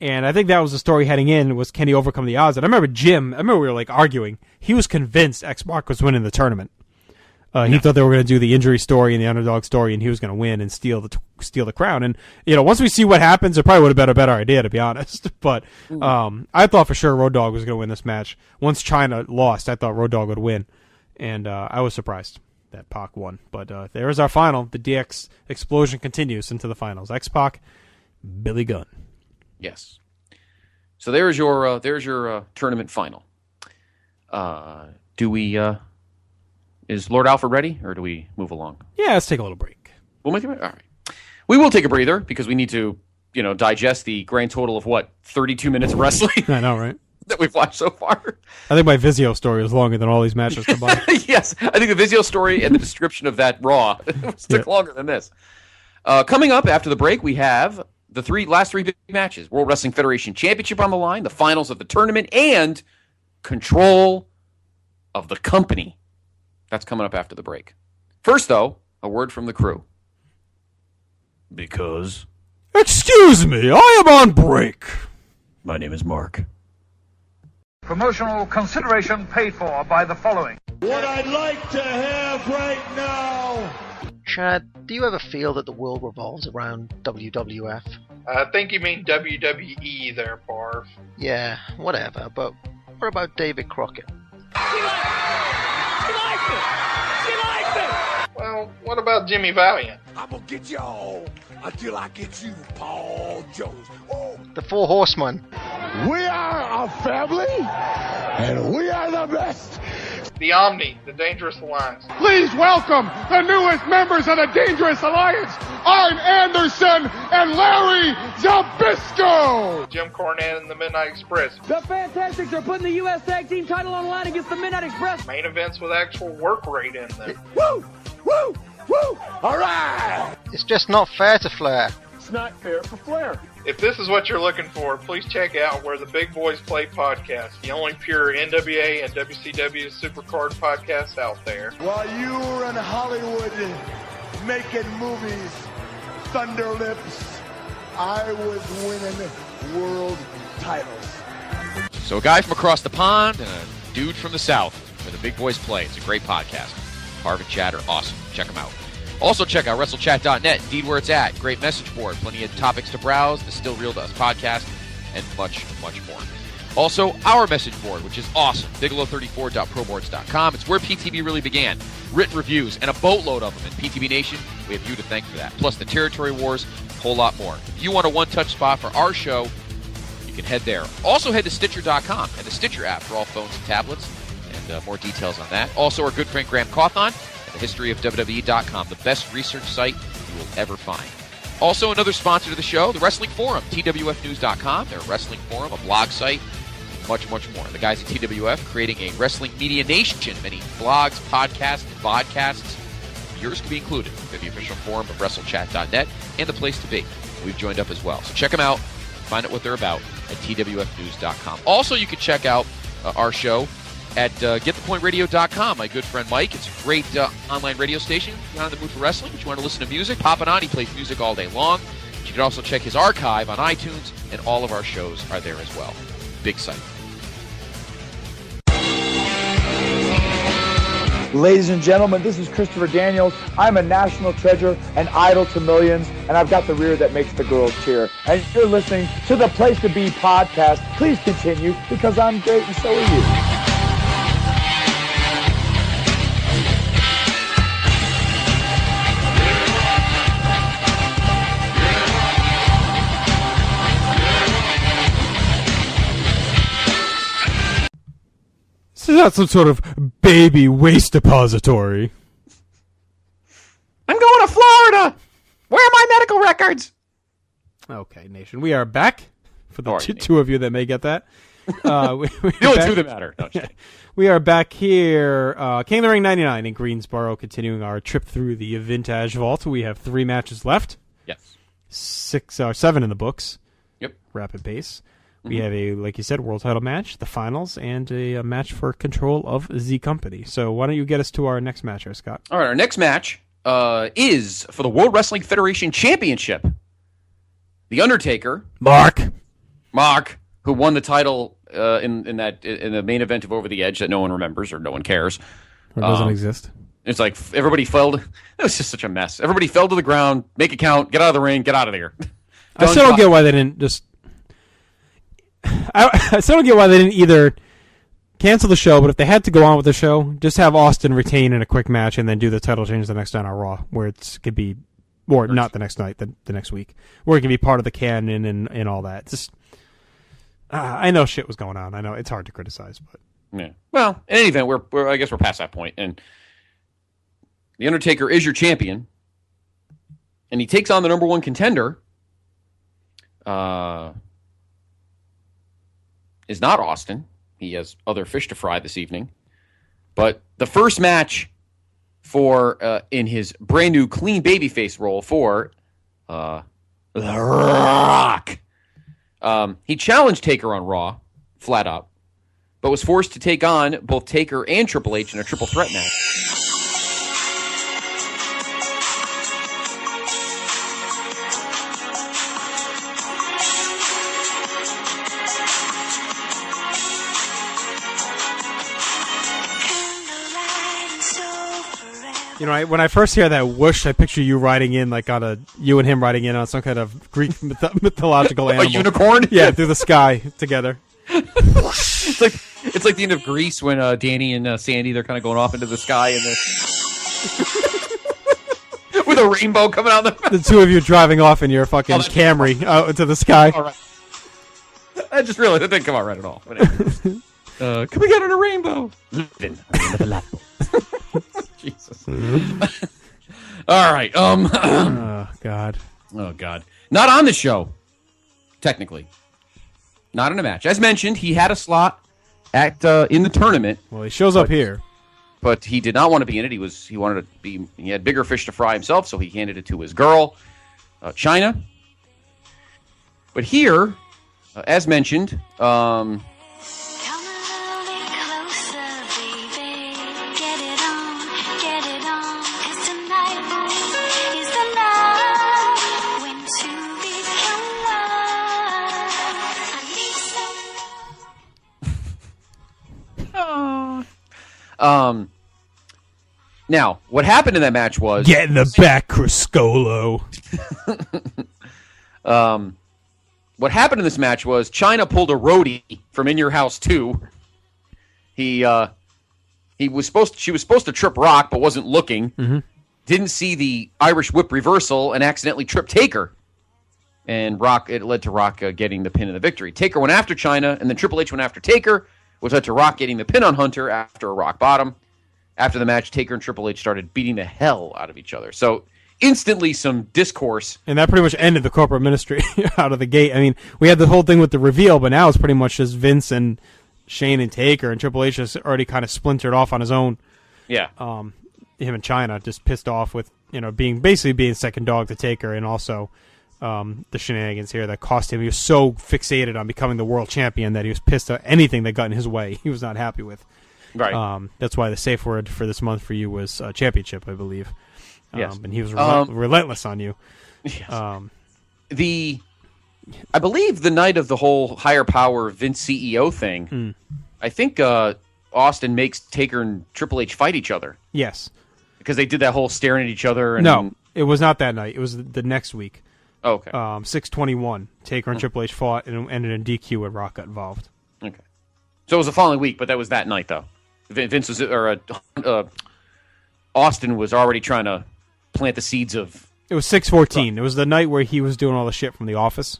and I think that was the story heading in, was can he overcome the odds? And I remember we were like arguing. He was convinced X-Pac was winning the tournament. He thought they were going to do the injury story and the underdog story, and he was going to win and steal the crown. And once we see what happens, it probably would have been a better idea, to be honest. But I thought for sure Road Dogg was going to win this match. Once China lost, I thought Road Dogg would win, and I was surprised that Pac won. But there is our final. The DX explosion continues into the finals. X-Pac, Billy Gunn. Yes. So there's your tournament final. Do we? Is Lord Alfred ready, or do we move along? Yeah, let's take a little break. We'll make it. All right. We will take a breather because we need to, digest the grand total of 32 minutes of wrestling. I know, right? That we've watched so far. I think my Vizio story was longer than all these matches combined. Yes, I think the Vizio story and the description of that Raw took longer than this. Coming up after the break, we have the last three big matches: World Wrestling Federation Championship on the line, the finals of the tournament, and control of the company. That's coming up after the break. First, though, a word from the crew. Because... Excuse me, I am on break. My name is Mark. Promotional consideration paid for by the following. What I'd like to have right now... Chad, do you ever feel that the world revolves around WWF? I think you mean WWE there, Barf. Yeah, whatever, but what about David Crockett? Well, what about Jimmy Valiant? I'm gonna get y'all until I get you, Paul Jones. Oh. The Four Horsemen. We are a family, and we are the best. The Omni, the Dangerous Alliance. Please welcome the newest members of the Dangerous Alliance, I'm Anderson and Larry Zbyszko. Jim Cornette and the Midnight Express. The Fantastics are putting the U.S. Tag Team title on the line against the Midnight Express. Main events with actual work rate in them. Woo! Woo! Woo! All right! It's just not fair to Flair. It's not fair for Flair. If this is what you're looking for, please check out Where the Big Boys Play podcast, the only pure NWA and WCW Supercard podcast out there. While you were in Hollywood making movies, Thunder Lips, I was winning world titles. So a guy from across the pond and a dude from the south, Where the Big Boys Play. It's a great podcast. Harv and Chad are awesome. Check them out. Also check out WrestleChat.net, indeed where it's at. Great message board, plenty of topics to browse, the Still Real to Us podcast, and much, much more. Also, our message board, which is awesome, bigelow34.proboards.com. It's where PTB really began. Written reviews and a boatload of them. And PTB Nation, we have you to thank for that. Plus the Territory Wars, a whole lot more. If you want a one-touch spot for our show, you can head there. Also head to Stitcher.com and the Stitcher app for all phones and tablets, and more details on that. Also, our good friend Graham Cawthon, historyofwwe.com, the best research site you will ever find. Also, another sponsor to the show, the Wrestling Forum, twfnews.com, their wrestling forum, a blog site, much, much more. The guys at TWF creating a wrestling media nation, many blogs, podcasts, and vodcasts. Yours can be included. They're the official forum of WrestleChat.net and the place to be. We've joined up as well. So check them out, find out what they're about at twfnews.com. Also, you can check out our show at getthepointradio.com. My good friend Mike. It's a great online radio station. If you're not in the mood for wrestling, but you want to listen to music, pop it on. He plays music all day long. You can also check his archive on iTunes, and all of our shows are there as well. Big site. Ladies and gentlemen, this is Christopher Daniels. I'm a national treasure, an idol to millions, and I've got the rear that makes the girls cheer. And you're listening to the Place to Be podcast. Please continue, because I'm great and so are you. This is not some sort of baby waste depository. I'm going to Florida. Where are my medical records? Okay, Nation. We are back. For the two of you that may get that. The only two that matter. No, we are back here. King of the Ring 99 in Greensboro, continuing our trip through the Vintage Vault. We have 3 matches left. Yes. 7 in the books. Yep. Rapid pace. We have a, like you said, world title match, the finals, and a match for control of Z Company. So why don't you get us to our next match here, Scott? All right, our next match is for the World Wrestling Federation Championship. The Undertaker, Mark, who won the title in the main event of Over the Edge that no one remembers or no one cares, or doesn't exist. It's like everybody fell. It was just such a mess. Everybody fell to the ground. Make it count. Get out of the ring. Get out of there. I still don't get why they didn't just. I still don't get why they didn't either cancel the show, but if they had to go on with the show, just have Austin retain in a quick match and then do the title change the next night on Raw, where it could be, or not the next night, the next week, where it can be part of the canon and all that. Just, I know shit was going on. I know it's hard to criticize, but yeah. Well, in any event, I guess we're past that point, and the Undertaker is your champion, and he takes on the number 1 contender. Is not Austin. He has other fish to fry this evening. But the first match for in his brand new clean babyface role for The Rock. He challenged Taker on Raw, flat out, but was forced to take on both Taker and Triple H in a triple threat match. You know, when I first hear that whoosh, I picture you riding in, like you and him riding in on some kind of Greek mythological animal. A unicorn? Yeah, through the sky together. It's like the end of Grease when Danny and Sandy, they're kind of going off into the sky and with a rainbow coming out. The two of you driving off in your fucking Camry out to the sky. All right. I just realized it didn't come out right at all. But anyway. Coming out in a rainbow. Jesus. All right. Oh, God. Oh, God. Not on the show, technically. Not in a match. As mentioned, he had a slot at in the tournament. Well, he shows up here. But he did not want to be in it. He wanted to be. He had bigger fish to fry himself, so he handed it to his girl, China. But here, as mentioned, now, what happened in that match was... Get in the back, Criscolo. What happened in this match was China pulled a roadie from In Your House 2. She was supposed to trip Rock, but wasn't looking. Mm-hmm. Didn't see the Irish whip reversal and accidentally tripped Taker. And it led to Rock getting the pin and the victory. Taker went after China, and then Triple H went after Taker, which led to Rock getting the pin on Hunter after a rock bottom. After the match, Taker and Triple H started beating the hell out of each other. So instantly some discourse. And that pretty much ended the corporate ministry out of the gate. I mean, we had the whole thing with the reveal, but now it's pretty much just Vince and Shane and Taker, and Triple H has already kind of splintered off on his own. Yeah. Him and China just pissed off with, being second dog to Taker, and also the shenanigans here that cost him. He was so fixated on becoming the world champion that he was pissed at anything that got in his way. He was not happy with. Right. That's why the safe word for this month for you was championship, I believe. Yes. And he was relentless on you. Yes. I believe the night of the whole higher power Vince CEO thing, I think Austin makes Taker and Triple H fight each other. Yes. Because they did that whole staring at each other. And no, it was not that night. It was the next week. Oh, okay. 6/21, Taker and Triple H fought and ended in DQ when Rock got involved. Okay. So it was the following week, but that was that night, though. Vince was, Austin was already trying to plant the seeds of... It was 6/14. It was the night where he was doing all the shit from The Office.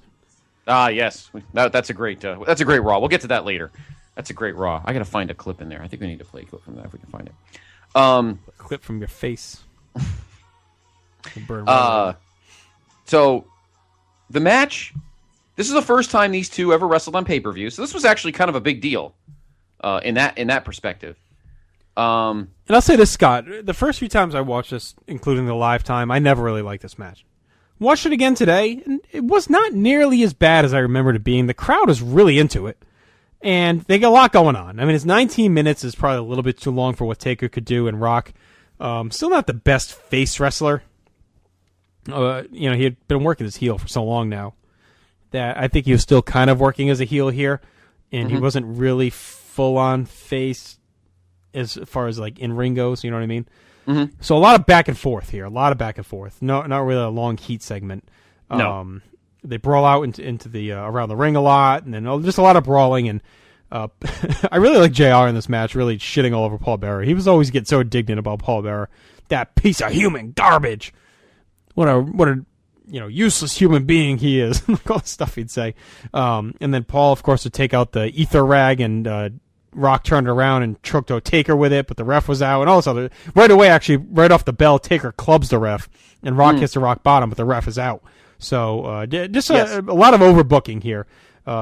Ah, yes. That's a great Raw. We'll get to that later. That's a great Raw. I got to find a clip in there. I think we need to play a clip from that if we can find it. A clip from your face. So, the match... This is the first time these two ever wrestled on pay-per-view, so this was actually kind of a big deal in that perspective. And I'll say this, Scott. The first few times I watched this, including the live time, I never really liked this match. Watched it again today, and it was not nearly as bad as I remembered it being. The crowd is really into it, and they got a lot going on. I mean, it's 19 minutes is probably a little bit too long for what Taker could do, and Rock, still not the best face wrestler. He had been working his heel for so long now that I think he was still kind of working as a heel here, and he wasn't really full-on face as far as like in-ring goes, you know what I mean? Mm-hmm. So a lot of back and forth here, No, not really a long heat segment. No. They brawl out into the around the ring a lot, and then just a lot of brawling. And I really like JR in this match, really shitting all over Paul Bearer. He was always getting so indignant about Paul Bearer, that piece of human garbage. What a useless human being he is. All the stuff he'd say. And then Paul, of course, would take out the ether rag, and Rock turned around and choked out Taker with it, but the ref was out, and all this other... Right away, actually, right off the bell, Taker clubs the ref, and Rock hits the rock bottom, but the ref is out. So, just a lot of overbooking here.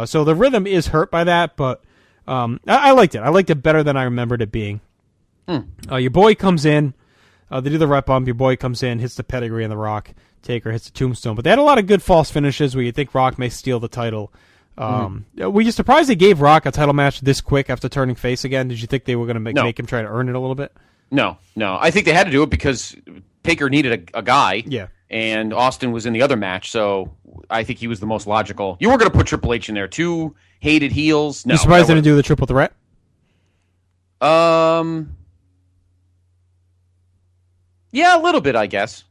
So the rhythm is hurt by that, but I liked it. I liked it better than I remembered it being. Your boy comes in, they do the rep bump, your boy comes in, hits the pedigree on the Rock, Taker hits the tombstone, but they had a lot of good false finishes where you think Rock may steal the title. Were you surprised they gave Rock a title match this quick after turning face again? Did you think they were going to make him try to earn it a little bit? No. I think they had to do it because Taker needed a guy. Yeah. And Austin was in the other match, so I think he was the most logical. You weren't going to put Triple H in there. Two hated heels. No. You surprised they didn't do the triple threat? Yeah, a little bit, I guess.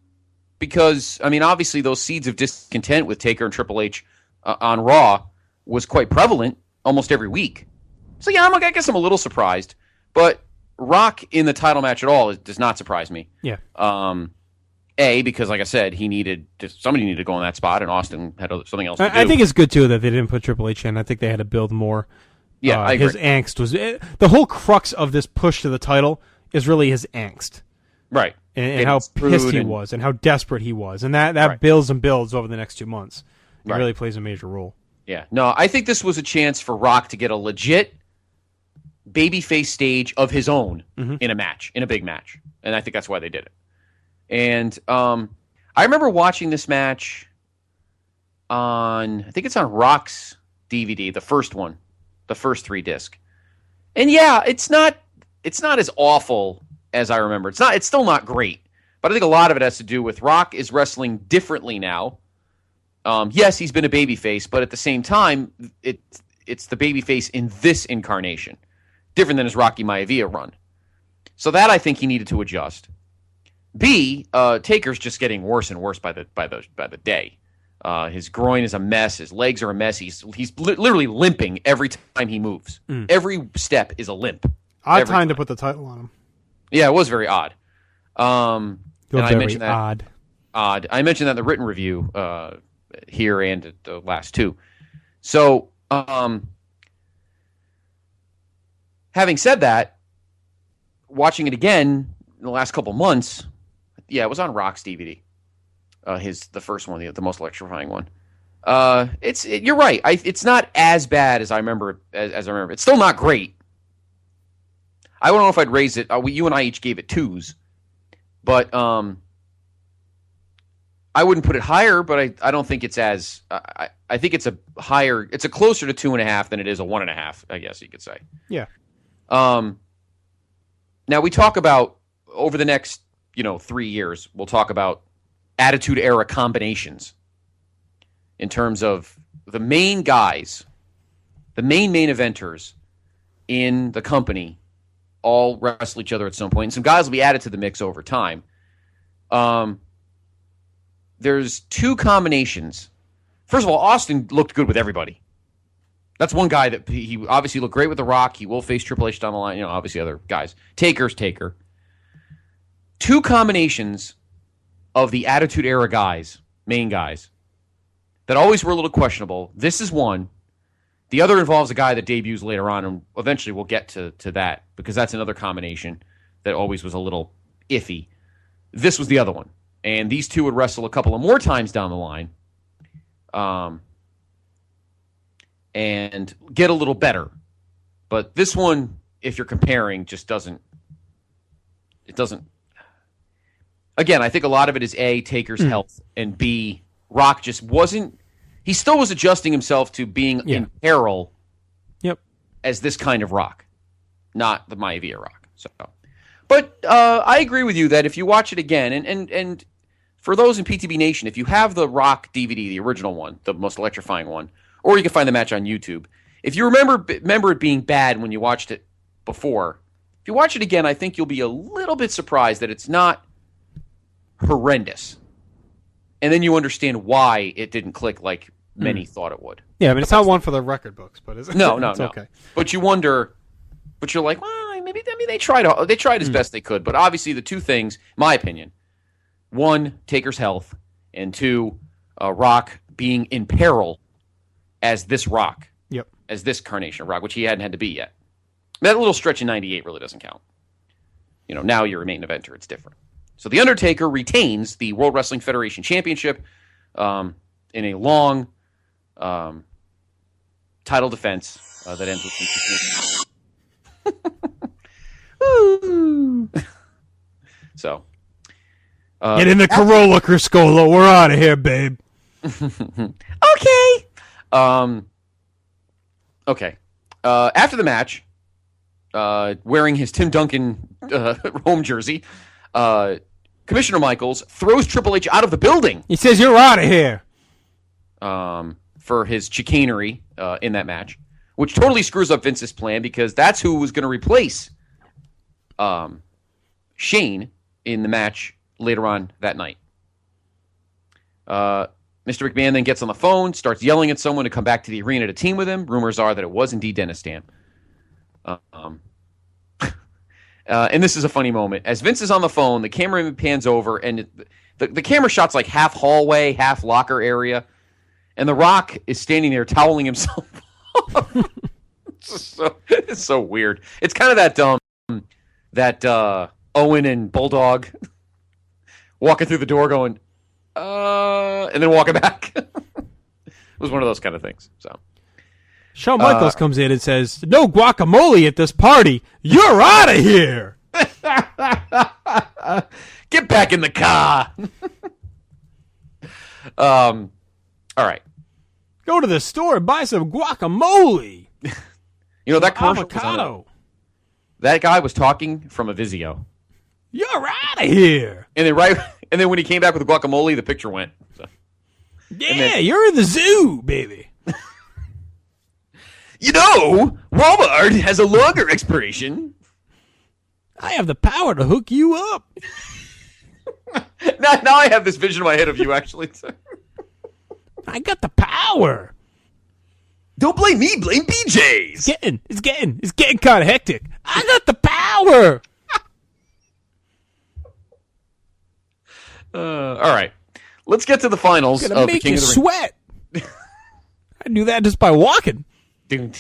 Because, I mean, obviously those seeds of discontent with Taker and Triple H on Raw was quite prevalent almost every week. So, yeah, I guess I'm a little surprised. But Rock in the title match at all does not surprise me. Yeah. Because, like I said, somebody needed to go in that spot, and Austin had something else to do. I think it's good, too, that they didn't put Triple H in. I think they had to build more. Yeah, I agree. His angst was... the whole crux of this push to the title is really his angst. Right. and how pissed he was, and how desperate he was, and that builds and builds over the next 2 months. It really plays a major role. Yeah, no, I think this was a chance for Rock to get a legit babyface stage of his own in a match, in a big match, and I think that's why they did it. And I remember watching this match on, I think it's on Rock's DVD, the first one, the first 3-disc. And yeah, it's not as awful as I remember. It's still not great, but I think a lot of it has to do with Rock is wrestling differently now. Yes, he's been a babyface, but at the same time, it's the babyface in this incarnation, different than his Rocky Maivia run. So that I think he needed to adjust. B, Taker's just getting worse and worse by the day. His groin is a mess. His legs are a mess. He's literally limping every time he moves. Every step is a limp. Odd time to put the title on him. Yeah, it was very odd. And I mentioned that odd. I mentioned that in the written review here and at the last two. So, having said that, watching it again in the last couple months, yeah, it was on Rock's DVD. The first one, the most electrifying one. You're right. It's not as bad as I remember. As I remember, it's still not great. I don't know if I'd raise it. You and I each gave it 2s, but I wouldn't put it higher. But I don't think it's as. I think it's a higher. It's a closer to 2.5 than it is a 1.5. I guess you could say. Yeah. Now we talk about over the next 3 years. We'll talk about Attitude Era combinations in terms of the main guys, the main eventers in the company all wrestle each other at some point. And some guys will be added to the mix over time. There's 2 combinations. First of all, Austin looked good with everybody. That's one guy that he obviously looked great with The Rock. He will face Triple H down the line. Obviously other guys. Taker's Taker. 2 combinations of the Attitude Era guys, main guys, that always were a little questionable. This is one. The other involves a guy that debuts later on, and eventually we'll get to that, because that's another combination that always was a little iffy. This was the other one. And these 2 would wrestle a couple of more times down the line and get a little better. But this one, if you're comparing, just doesn't. Again, I think a lot of it is A, Taker's health, and B, Rock just wasn't. He still was adjusting himself to being in peril. Yep. As this kind of Rock, not the Maivia Rock. So, but I agree with you that if you watch it again, and for those in PTB Nation, if you have the Rock DVD, the original one, the most electrifying one, or you can find the match on YouTube. If you remember it being bad when you watched it before, if you watch it again, I think you'll be a little bit surprised that it's not horrendous. And then you understand why it didn't click like many thought it would. Yeah, I mean, it's not one for the record books, but is it? No, it's okay. But you wonder, but you're like, well, maybe they tried as best they could. But obviously the 2 things, my opinion, 1, Taker's health, and 2, Rock being in peril as this Rock. Yep. As this carnation of Rock, which he hadn't had to be yet. That little stretch in 98 really doesn't count. Now you're a main eventer. It's different. So The Undertaker retains the World Wrestling Federation Championship in a long title defense that ends with So. Get in the Corolla, Criscola. We're out of here, babe. Okay. Okay. After the match, wearing his Tim Duncan home jersey, Commissioner Michaels throws Triple H out of the building. He says, "You're out of here." For his chicanery in that match, which totally screws up Vince's plan, because that's who was going to replace Shane in the match later on that night. Mr. McMahon then gets on the phone, starts yelling at someone to come back to the arena to team with him. Rumors are that it was indeed Dennis Stamp. And this is a funny moment. As Vince is on the phone, the camera pans over, and the camera shot's like half hallway, half locker area, and The Rock is standing there toweling himself off. It's so weird. It's kind of that Owen and Bulldog walking through the door going, and then walking back. It was one of those kind of things. So Shawn Michaels comes in and says, "No guacamole at this party. You're out of here." Get back in the car. All right. Go to the store and buy some guacamole. You know, that commercial avocado. That guy was talking from a Vizio. You're out of here. And then when he came back with the guacamole, the picture went. So. Yeah, you're in the zoo, baby. You know, Walmart has a longer expiration. I have the power to hook you up. Now I have this vision in my head of you, actually. I got the power. Don't blame me, blame BJ's. It's getting kind of hectic. I got the power. All right. Let's get to the finals of the King of the Ring. Sweat. I do that just by walking. In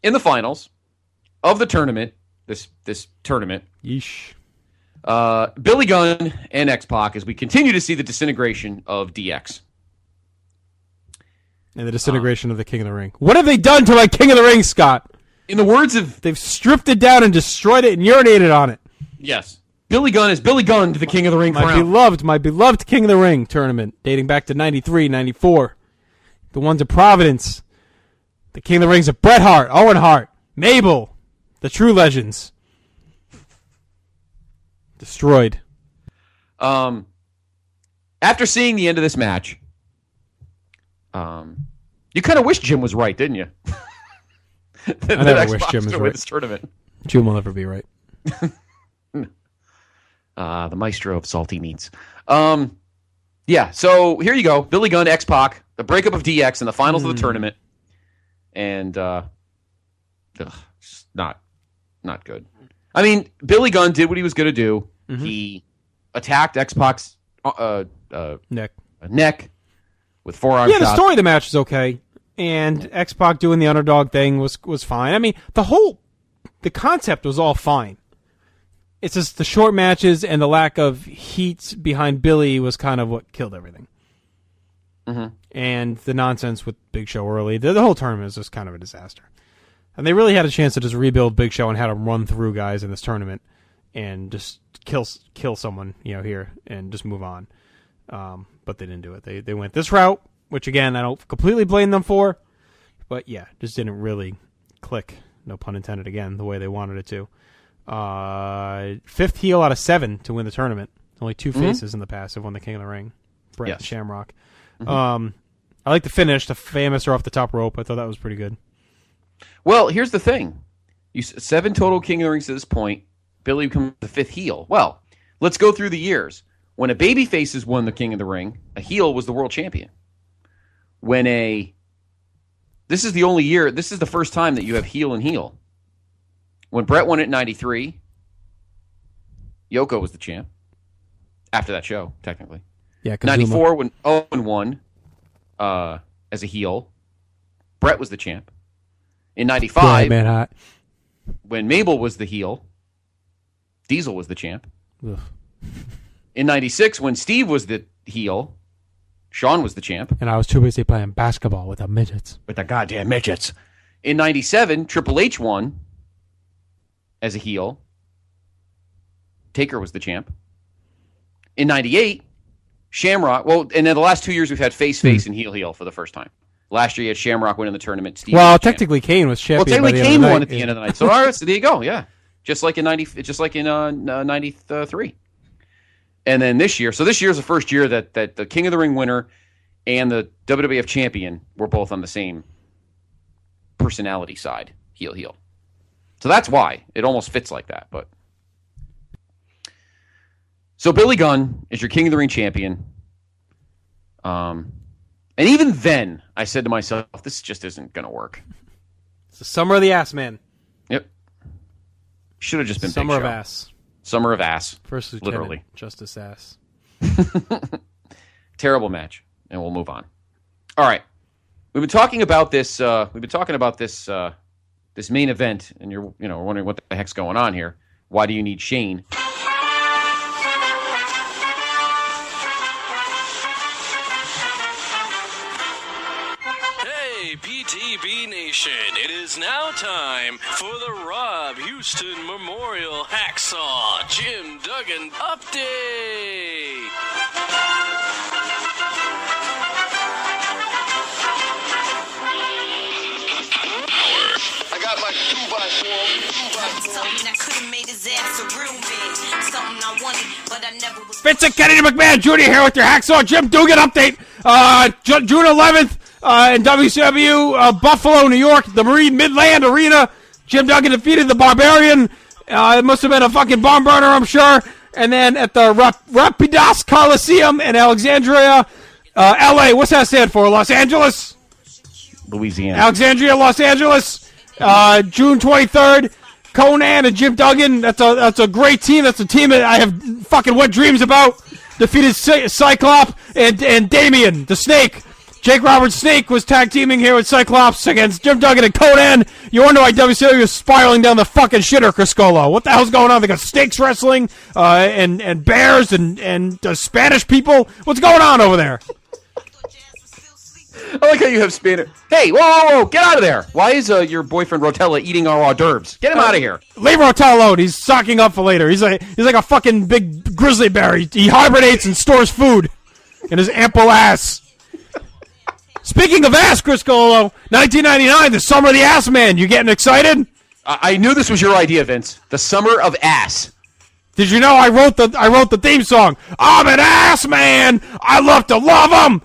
the finals of the tournament, this tournament, yeesh. Billy Gunn and X-Pac, as we continue to see the disintegration of DX. And the disintegration of the King of the Ring. What have they done to my King of the Ring, Scott? In the words of... They've stripped it down and destroyed it and urinated on it. Yes. Billy Gunn is Billy Gunn to the King of the Ring crown. My beloved King of the Ring tournament, dating back to 93, 94. The ones at Providence. The King of the Rings of Bret Hart, Owen Hart, Mabel, the True Legends. Destroyed. After seeing the end of this match, you kind of wish Jim was right, didn't you? I never wish Jim was right. This tournament. Jim will never be right. The maestro of salty meats. Yeah, so here you go. Billy Gunn, X-Pac, the breakup of DX in the finals of the tournament. And not good. I mean, Billy Gunn did what he was going to do. Mm-hmm. He attacked X-Pac's neck with forearm shots. The story of the match is okay. And X-Pac doing the underdog thing was fine. I mean, the concept was all fine. It's just the short matches and the lack of heat behind Billy was kind of what killed everything. Mm-hmm. And the nonsense with Big Show early. The whole tournament was just kind of a disaster. And they really had a chance to just rebuild Big Show and had him run through guys in this tournament and just kill someone, here and just move on. But they didn't do it. They went this route, which again, I don't completely blame them for. But yeah, just didn't really click, no pun intended again, the way they wanted it to. 5th heel out of 7 to win the tournament. Only 2 faces in the past have won the King of the Ring. Bret and Shamrock. Mm-hmm. I like the finish. The famous are off the top rope. I thought that was pretty good. Well, here's the thing. 7 total King of the Rings to this point. Billy becomes the 5th heel. Well, let's go through the years. When a babyface has won the King of the Ring, a heel was the world champion. This is the only year, this is the first time that you have heel and heel. When Bret won it in 93, Yoko was the champ. After that show, technically. Yeah, 94, when Owen won as a heel, Bret was the champ. In 95, when Mabel was the heel, Diesel was the champ. Ugh. In 96, when Steve was the heel, Shawn was the champ. And I was too busy playing basketball with the midgets. With the goddamn midgets. In 97, Triple H won as a heel. Taker was the champ. In 98, Shamrock... Well, and then the last 2 years we've had face and heel for the first time. Last year you had Shamrock winning the tournament. Steve technically Kane was champion. Well, technically Kane won at the end of the night. So, all right, so there you go, yeah. Just like in 93. And then this year... So this year is the first year that the King of the Ring winner and the WWF champion were both on the same personality side. Heel. So that's why it almost fits like that. But so Billy Gunn is your King of the Ring champion. And even then, I said to myself, this just isn't going to work. It's the summer of the ass, man. Yep. Should have just been Summer Big of Show. Ass. Summer of Ass. First Lieutenant, literally. Justice Ass. Terrible match, and we'll move on. All right. We've been talking about this. This main event, and you're wondering what the heck's going on here. Why do you need Shane? Nation, it is now time for the Rob Houston Memorial Hacksaw Jim Duggan Update. I got my 2x4. Something that could have made his ass a real man. Something I wanted, but I never was. Vincent Kennedy McMahon Jr. here with your Hacksaw Jim Duggan update. June 11th in WCW Buffalo, New York, the Marine Midland Arena. Jim Duggan defeated the Barbarian. It must have been a fucking barn burner, I'm sure. And then at the Rapidas Coliseum in Alexandria, LA. What's that stand for? Los Angeles? Louisiana. Alexandria, Los Angeles. June 23rd. Conan and Jim Duggan. That's a great team. That's a team that I have fucking wet dreams about. Defeated Cyclops and Damien, the Snake. Jake Roberts Snake was tag teaming here with Cyclops against Jim Duggan and Conan. You wonder why WCW is spiraling down the fucking shitter, Criscolo. What the hell's going on? They got snakes wrestling, and bears and Spanish people. What's going on over there? I like how you have Spanish. Hey, whoa, get out of there. Why is your boyfriend Rotella eating our hors d'oeuvres? Get him out of here. Leave Rotella alone. He's stocking up for later. He's like a fucking big grizzly bear. He hibernates and stores food in his ample ass. Speaking of ass, Criscolo, 1999, the summer of the ass man. You getting excited? I knew this was your idea, Vince. The summer of ass. Did you know I wrote the theme song? I'm an ass man. I love to love them.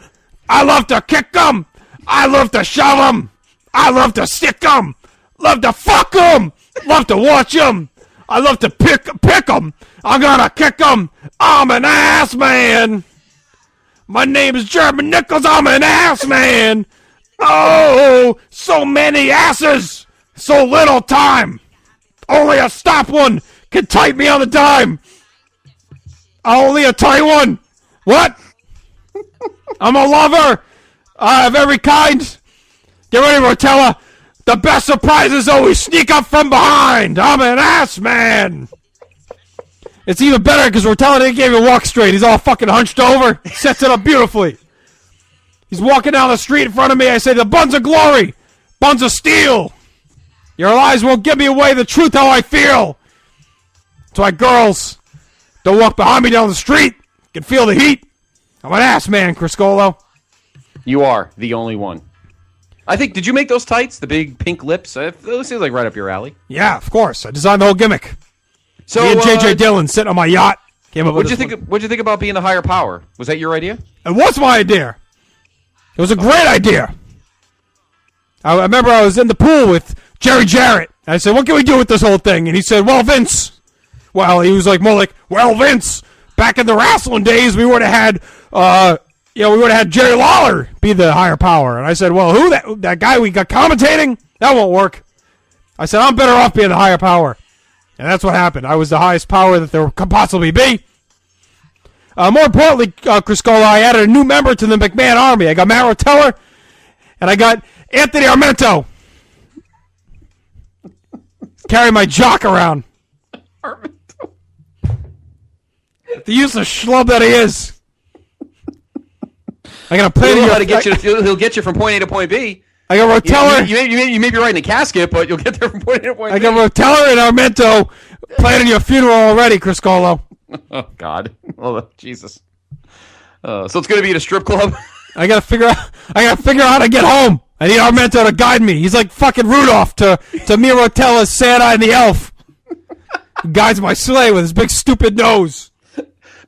I love to kick them. I love to shove them. I love to stick them. Love to fuck them. Love to watch them. I love to pick them. I'm gonna kick them. I'm an ass man. My name is German Nichols. I'm an ass man. Oh, so many asses. So little time. Only a stop one can type me on the dime. Only a tight one. What? I'm a lover of every kind. Get ready, Rotella. The best surprises always sneak up from behind. I'm an ass man. It's even better because Rotella didn't give you a walk straight. He's all fucking hunched over. Sets it up beautifully. He's walking down the street in front of me. I say, the buns of glory. Buns of steel. Your lies won't give me away the truth how I feel. That's why girls don't walk behind me down the street. You can feel the heat. I'm an ass man, Criscolo. You are the only one. I think, did you make those tights? The big pink lips? Those seems like right up your alley. Yeah, of course. I designed the whole gimmick. So, me and J.J. Dillon sitting on my yacht. Came up with What'd you think about being the higher power? Was that your idea? It was my idea. It was a great idea. I remember I was in the pool with Jerry Jarrett. I said, what can we do with this whole thing? And he said, well, Vince. Well, he was like more like, well, Vince. Back in the wrestling days, we would have had Jerry Lawler be the higher power. And I said, well, who that guy we got commentating? That won't work. I said, I'm better off being the higher power. And that's what happened. I was the highest power that there could possibly be. More importantly, Criscolo, I added a new member to the McMahon army. I got Matt Rotella, and I got Anthony Armento. Carry my jock around. Armento. The useless schlub that he is. I got a plan to get you. He'll get you from point A to point B. I got Rotella. You may be riding a casket, but you'll get there from point A to point B. I got Rotella and Armento planning your funeral already, Criscolo. Oh God! Oh Jesus! So it's going to be at a strip club. I gotta figure out how to get home. I need Armento to guide me. He's like fucking Rudolph to me Rotella's Santa and the Elf. He guides my sleigh with his big stupid nose.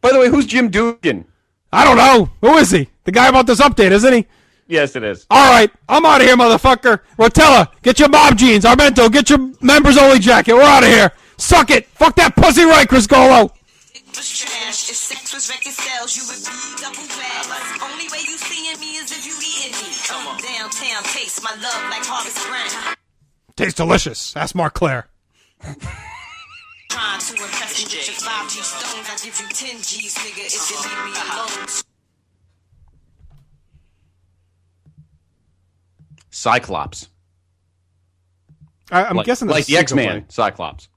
By the way, who's Jim Duggan? I don't know. Who is he? The guy about this update, isn't he? Yes, it is. All right, I'm out of here, motherfucker. Rotella, get your mob jeans. Armento, get your members only jacket. We're out of here. Suck it. Fuck that pussy right, Criscolo. Was trash. If sex was record sales, you would be double glass. Only way you seeing me is if you eating me. Come on. Downtown, taste my love like Harvest Brown. Tastes delicious. Ask Mark Claire. Trying to impress me with your 5G stones. I give you 10 G's, nigga, if you leave me alone. Cyclops. I'm guessing like the X-Man, Cyclops.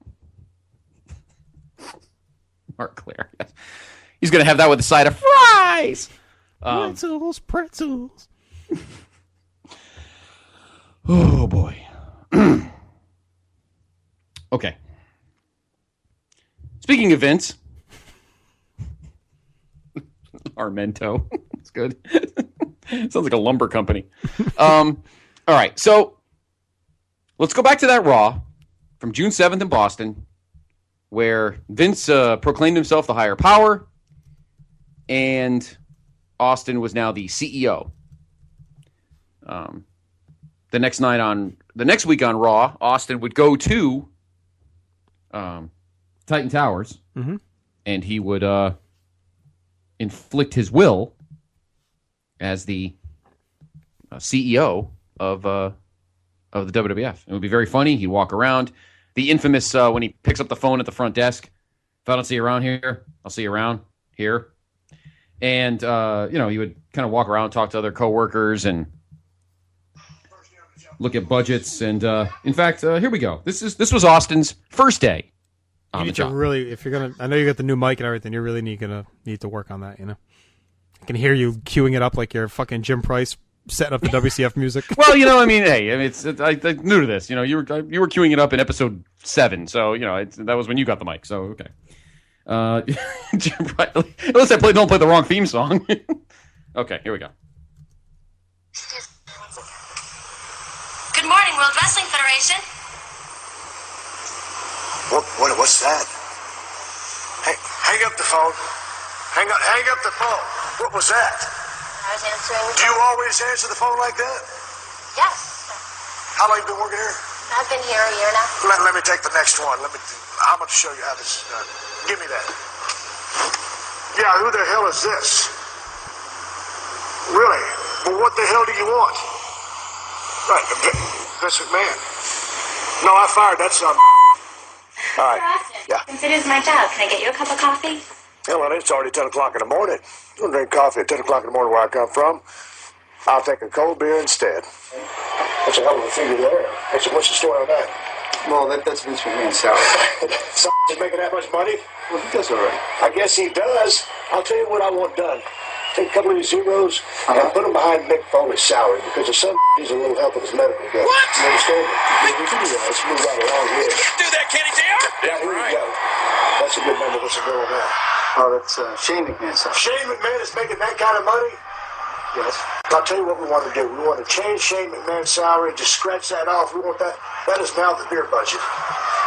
Mark Claire. Yes. He's going to have that with a side of fries. Pretzels. Oh, boy. Okay. Speaking of Vince, Armento. It's good. Sounds like a lumber company. All right, so let's go back to that Raw from June 7th in Boston, where Vince proclaimed himself the higher power, and Austin was now the CEO. The next week on Raw, Austin would go to Titan Towers, and he would inflict his will as the CEO of the WWF. It would be very funny. He'd walk around. The infamous when he picks up the phone at the front desk, if I don't see you around here, I'll see you around here. And, he would kind of walk around, talk to other coworkers, and look at budgets. And, in fact, here we go. This was Austin's first day on the job. If you're gonna, I know you got the new mic and everything. You're really gonna need to work on that. I can hear you queuing it up like you're fucking Jim Price setting up the WCF music. Well, I mean, I'm new to you were queuing it up in episode 7, so that was when you got the mic. So okay, Jim Price, unless I don't play the wrong theme song. Okay, here we go. Good morning, World Wrestling Federation. What's that? Hey, hang up the phone. Hang up the phone. What was that? I was answering the phone. Do you always answer the phone like that? Yes. How long have you been working here? I've been here a year now. Let me take the next one. I'm going to show you how this is done. Give me that. Yeah, who the hell is this? Really? Well, what the hell do you want? Right, Vince McMahon. No, I fired that son. All right. Yeah. Since it is my job, can I get you a cup of coffee? Yeah, well, it's already 10 o'clock in the morning. You don't drink coffee at 10 o'clock in the morning where I come from. I'll take a cold beer instead. That's a hell of a figure there. What's the story on that? Well, that's Vince McMahon's salary. He's making that much money? Well, he does all right. I guess he does. I'll tell you what I want done. Take a couple of these zeros and put them behind Mick Foley's salary because the son needs a little help with his medical bill. What? You understand me? We can do that. Let's move right along here. You can do that, Kenny Jr.? Yeah, here we go. That's a good number. What's the girl now? Oh, that's Shane McMahon. Shane McMahon is making that kind of money? Yes. I'll tell you what we want to do. We want to change Shane McMahon's salary, just scratch that off. We want that. That is now the beer budget.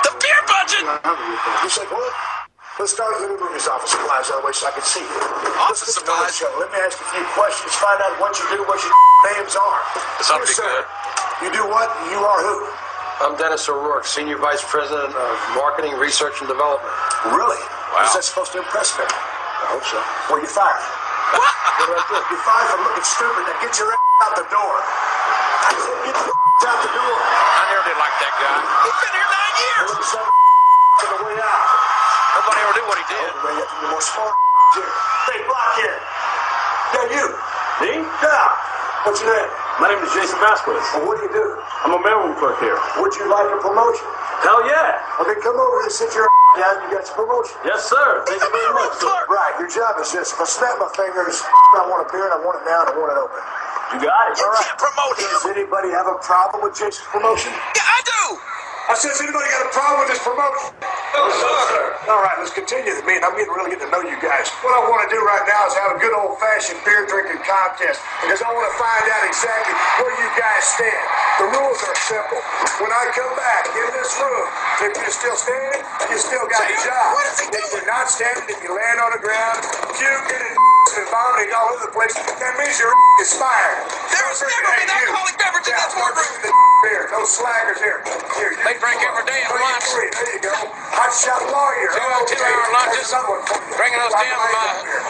The beer budget? You said what? Let's start with the movies office supplies that way so I can see you. Office supplies? Let me ask you a few questions. Find out what you do, what your names are. Something good. You do what? You are who? I'm Dennis O'Rourke, Senior Vice President of Marketing, Research, and Development. Really? Wow. Is that supposed to impress me? I hope so. Well, you're fired. What? You're fired for looking stupid. Now get your ass out the door. I said get your ass out the door. I never did like that guy. He's been here 9 years. On the way out. Nobody ever did what he did. You have to be more smart here. Hey, block here. Yeah, you. Me? Yeah. What's your name? My name is Jason Vasquez. Well, what do you do? I'm a mailroom clerk here. Would you like a promotion? Hell yeah. Okay, come over and sit your down. You got your promotion. Yes, sir. Thank you very much, sir. Right, your job is this. If I snap my fingers, I want a beer and I want it now and I want it open. You got it. You can't promote him. Does anybody have a problem with Jason's promotion? Yeah, I do. I said, has anybody got a problem with this promotion? No, sir. All right, let's continue the meeting. I'm really getting to know you guys. What I want to do right now is have a good old-fashioned beer drinking contest because I want to find out exactly where you guys stand. The rules are simple. When I come back in this room, if you're still standing, you still got a job. If you're not standing, if you land on the ground, puking and vomiting all over the place, that means you're expired. There's never been alcoholic beverage in this boardroom. Beer. No slaggers here. Here, They drink every day at lunch. there you go. Hot shot lawyer. 2-hour lunches. Drinking those damn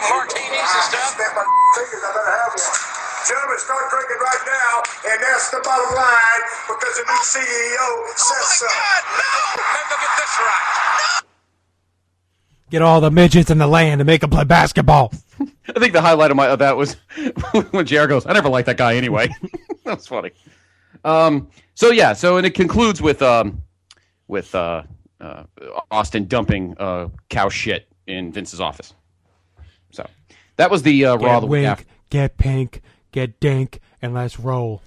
martinis and stuff. Snap my fingers. I better have one. Gentlemen, start drinking right now, and that's the bottom line because the new CEO says so. God, no! Let me get this right. Get all the midgets in the land and make them play basketball. I think the highlight of that was when JR goes, I never liked that guy anyway. That was funny. And it concludes with Austin dumping cow shit in Vince's office. So that was the Raw the week after. Get pink, get dink, and let's roll.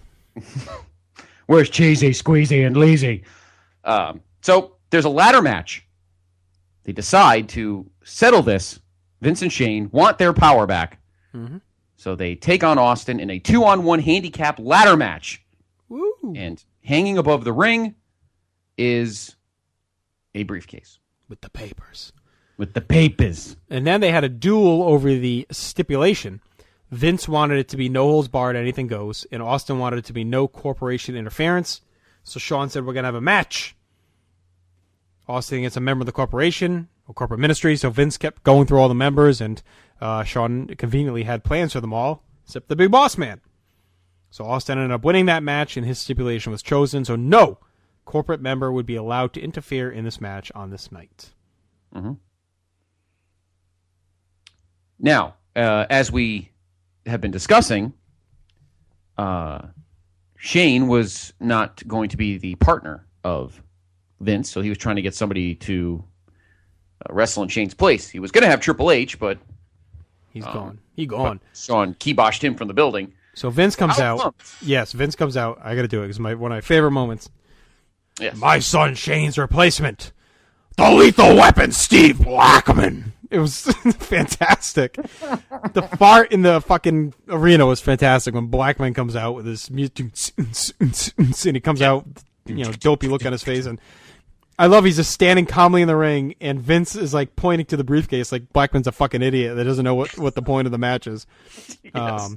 Where's Cheesy, Squeezy, and Leezy? So there's a ladder match. They decide to settle this. Vince and Shane want their power back. Mm-hmm. So they take on Austin in a 2-on-1 handicap ladder match. Woo. And hanging above the ring is a briefcase. With the papers. With the papers. And then they had a duel over the stipulation. Vince wanted it to be no holds barred, anything goes, and Austin wanted it to be no corporation interference. So Sean said, we're going to have a match. Austin gets a member of the corporation, or corporate ministry, so Vince kept going through all the members, and Sean conveniently had plans for them all, except the big boss man. So Austin ended up winning that match, and his stipulation was chosen, so no corporate member would be allowed to interfere in this match on this night. Mm-hmm. Now, as we have been discussing, Shane was not going to be the partner of Vince, so he was trying to get somebody to wrestle in Shane's place. He was going to have Triple H, but he's gone. He gone. Sean kiboshed him from the building. So Vince comes out. Yes, Vince comes out. I got to do it. It's one of my favorite moments. Yes. My son Shane's replacement, the Lethal Weapon, Steve Blackman. It was fantastic. The fart in the fucking arena was fantastic when Blackman comes out with his music, and he comes out, dopey look on his face, and I love he's just standing calmly in the ring, and Vince is like pointing to the briefcase like Blackman's a fucking idiot that doesn't know what the point of the match is. Yes.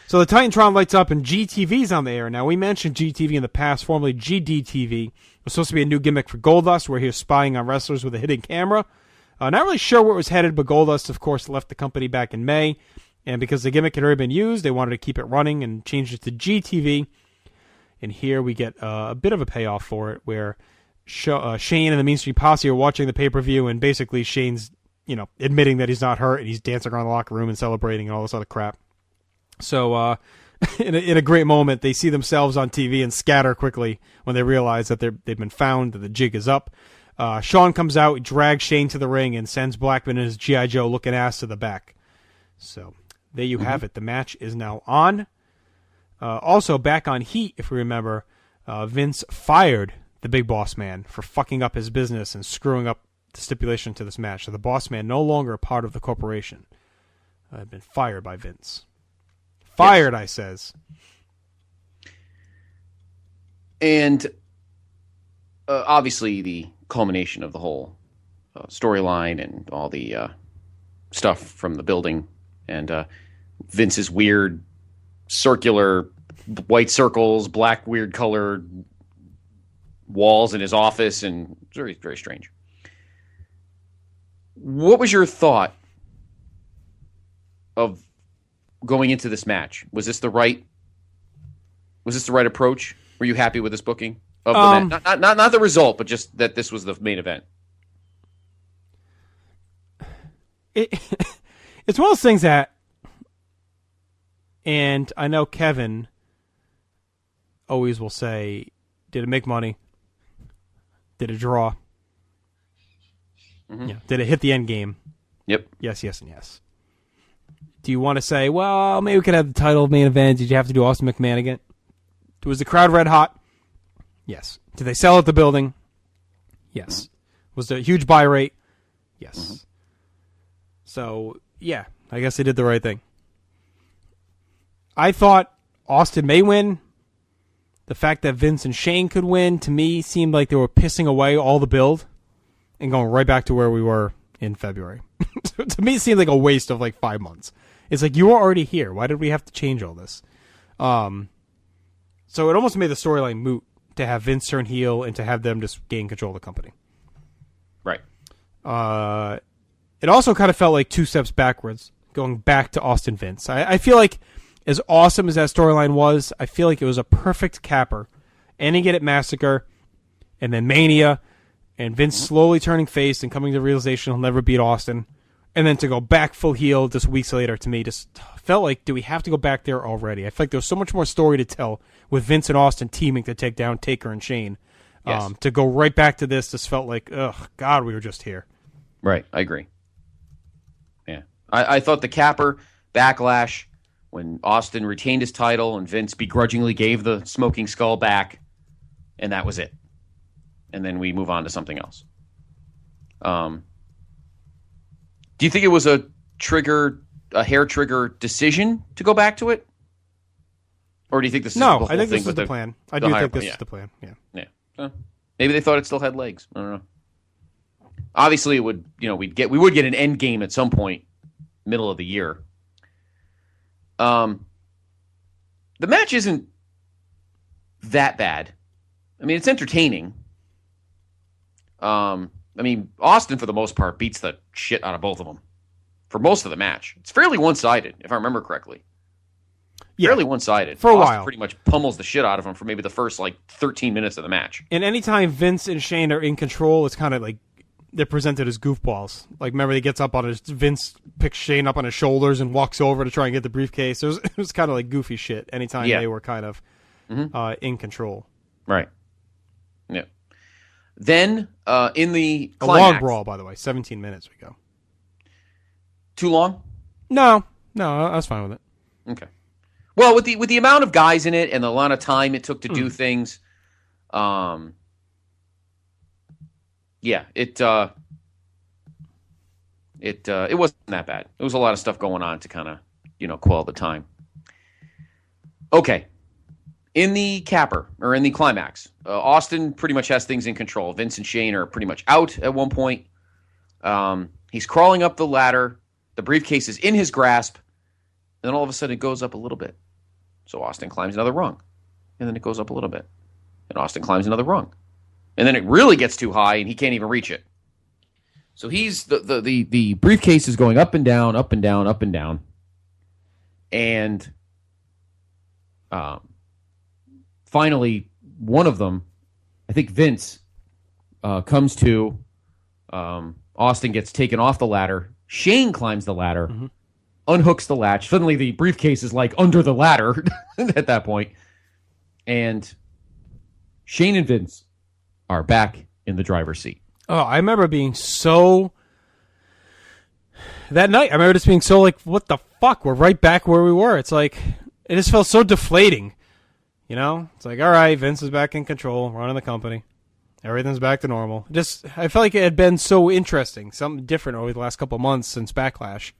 So the Titantron lights up and GTV's on the air. Now, we mentioned GTV in the past, formerly GDTV. It was supposed to be a new gimmick for Goldust where he was spying on wrestlers with a hidden camera. Not really sure where it was headed, but Goldust, of course, left the company back in May. And because the gimmick had already been used, they wanted to keep it running and changed it to GTV. And here we get a bit of a payoff for it where Shane and the Mean Street Posse are watching the pay-per-view, and basically Shane's, admitting that he's not hurt, and he's dancing around the locker room and celebrating and all this other crap. So, in a great moment, they see themselves on TV and scatter quickly when they realize that they've been found, that the jig is up. Sean comes out, drags Shane to the ring, and sends Blackman and his G.I. Joe looking ass to the back. So, there you have it. The match is now on. Also, back on Heat, if we remember, Vince fired the Big Boss Man for fucking up his business and screwing up the stipulation to this match. So the Boss Man no longer a part of the corporation. Had been fired by Vince. Fired, yes. I says. And obviously the culmination of the whole storyline and all the stuff from the building and Vince's weird circular white circles, black weird colored walls in his office, and very, very strange. What was your thought of going into this match? Was this the right approach? Were you happy with this booking of the match? Not the result, but just that this was the main event. It's one of those things that, and I know Kevin always will say, did it make money? Did it draw? Mm-hmm. Yeah. Did it hit the end game? Yep. Yes, yes, and yes. Do you want to say, well, maybe we could have the title main event? Did you have to do Austin McMahon again? Was the crowd red hot? Yes. Did they sell at the building? Yes. Mm-hmm. Was there a huge buy rate? Yes. Mm-hmm. So, yeah, I guess they did the right thing. I thought Austin may win. The fact that Vince and Shane could win, to me, seemed like they were pissing away all the build and going right back to where we were in February. So to me, it seemed like a waste of 5 months. It's like, you were already here. Why did we have to change all this? So it almost made the storyline moot to have Vince turn heel and to have them just gain control of the company. Right. It also kind of felt like 2 steps backwards, going back to Austin Vince. I feel like, as awesome as that storyline was, I feel like it was a perfect capper. Ending it at Massacre, and then Mania, and Vince slowly turning face and coming to the realization he'll never beat Austin, and then to go back full heel just weeks later, to me, just felt like, do we have to go back there already? I feel like there was so much more story to tell with Vince and Austin teaming to take down Taker and Shane. Yes. To go right back to this just felt like, ugh, God, we were just here. Right, I agree. Yeah. I thought the capper, Backlash, when Austin retained his title and Vince begrudgingly gave the smoking skull back, and that was it. And then we move on to something else. Do you think it was a hair trigger decision to go back to it? Or do you think this is the whole I think thing this is the plan. I do think this is the plan. Yeah. Yeah. Maybe they thought it still had legs. I don't know. Obviously, it would. We would get an end game at some point, middle of the year. The match isn't that bad. I mean, it's entertaining. Austin, for the most part, beats the shit out of both of them for most of the match. It's fairly one-sided, if I remember correctly. Yeah. Fairly one-sided. For a Austin while. pretty much pummels the shit out of him for maybe the first, 13 minutes of the match. And anytime Vince and Shane are in control, it's kind of like they're presented as goofballs. Like, remember, he gets up on Vince picks Shane up on his shoulders and walks over to try and get the briefcase. It was kind of like goofy shit anytime they were kind of in control. Right. Yeah. Then, in the climax. A long brawl, by the way. 17 minutes we go. Too long? No, I was fine with it. Okay. Well, with the amount of guys in it and the amount of time it took to do things, it wasn't that bad. There was a lot of stuff going on to kind of, quell the time. Okay. In the capper, or in the climax, Austin pretty much has things in control. Vince and Shane are pretty much out at one point. He's crawling up the ladder. The briefcase is in his grasp. Then all of a sudden it goes up a little bit. So Austin climbs another rung. And then it goes up a little bit. And Austin climbs another rung. And then it really gets too high and he can't even reach it. So he's the briefcase is going up and down, up and down, up and down. And finally, one of them, I think Vince, comes to. Austin gets taken off the ladder. Shane climbs the ladder, unhooks the latch. Suddenly the briefcase is under the ladder at that point. And Shane and Vince are back in the driver's seat. Oh, I remember being so... That night, I remember just being so what the fuck? We're right back where we were. It's it just felt so deflating. It's all right, Vince is back in control, running the company. Everything's back to normal. I felt like it had been so interesting, something different over the last couple of months since Backlash.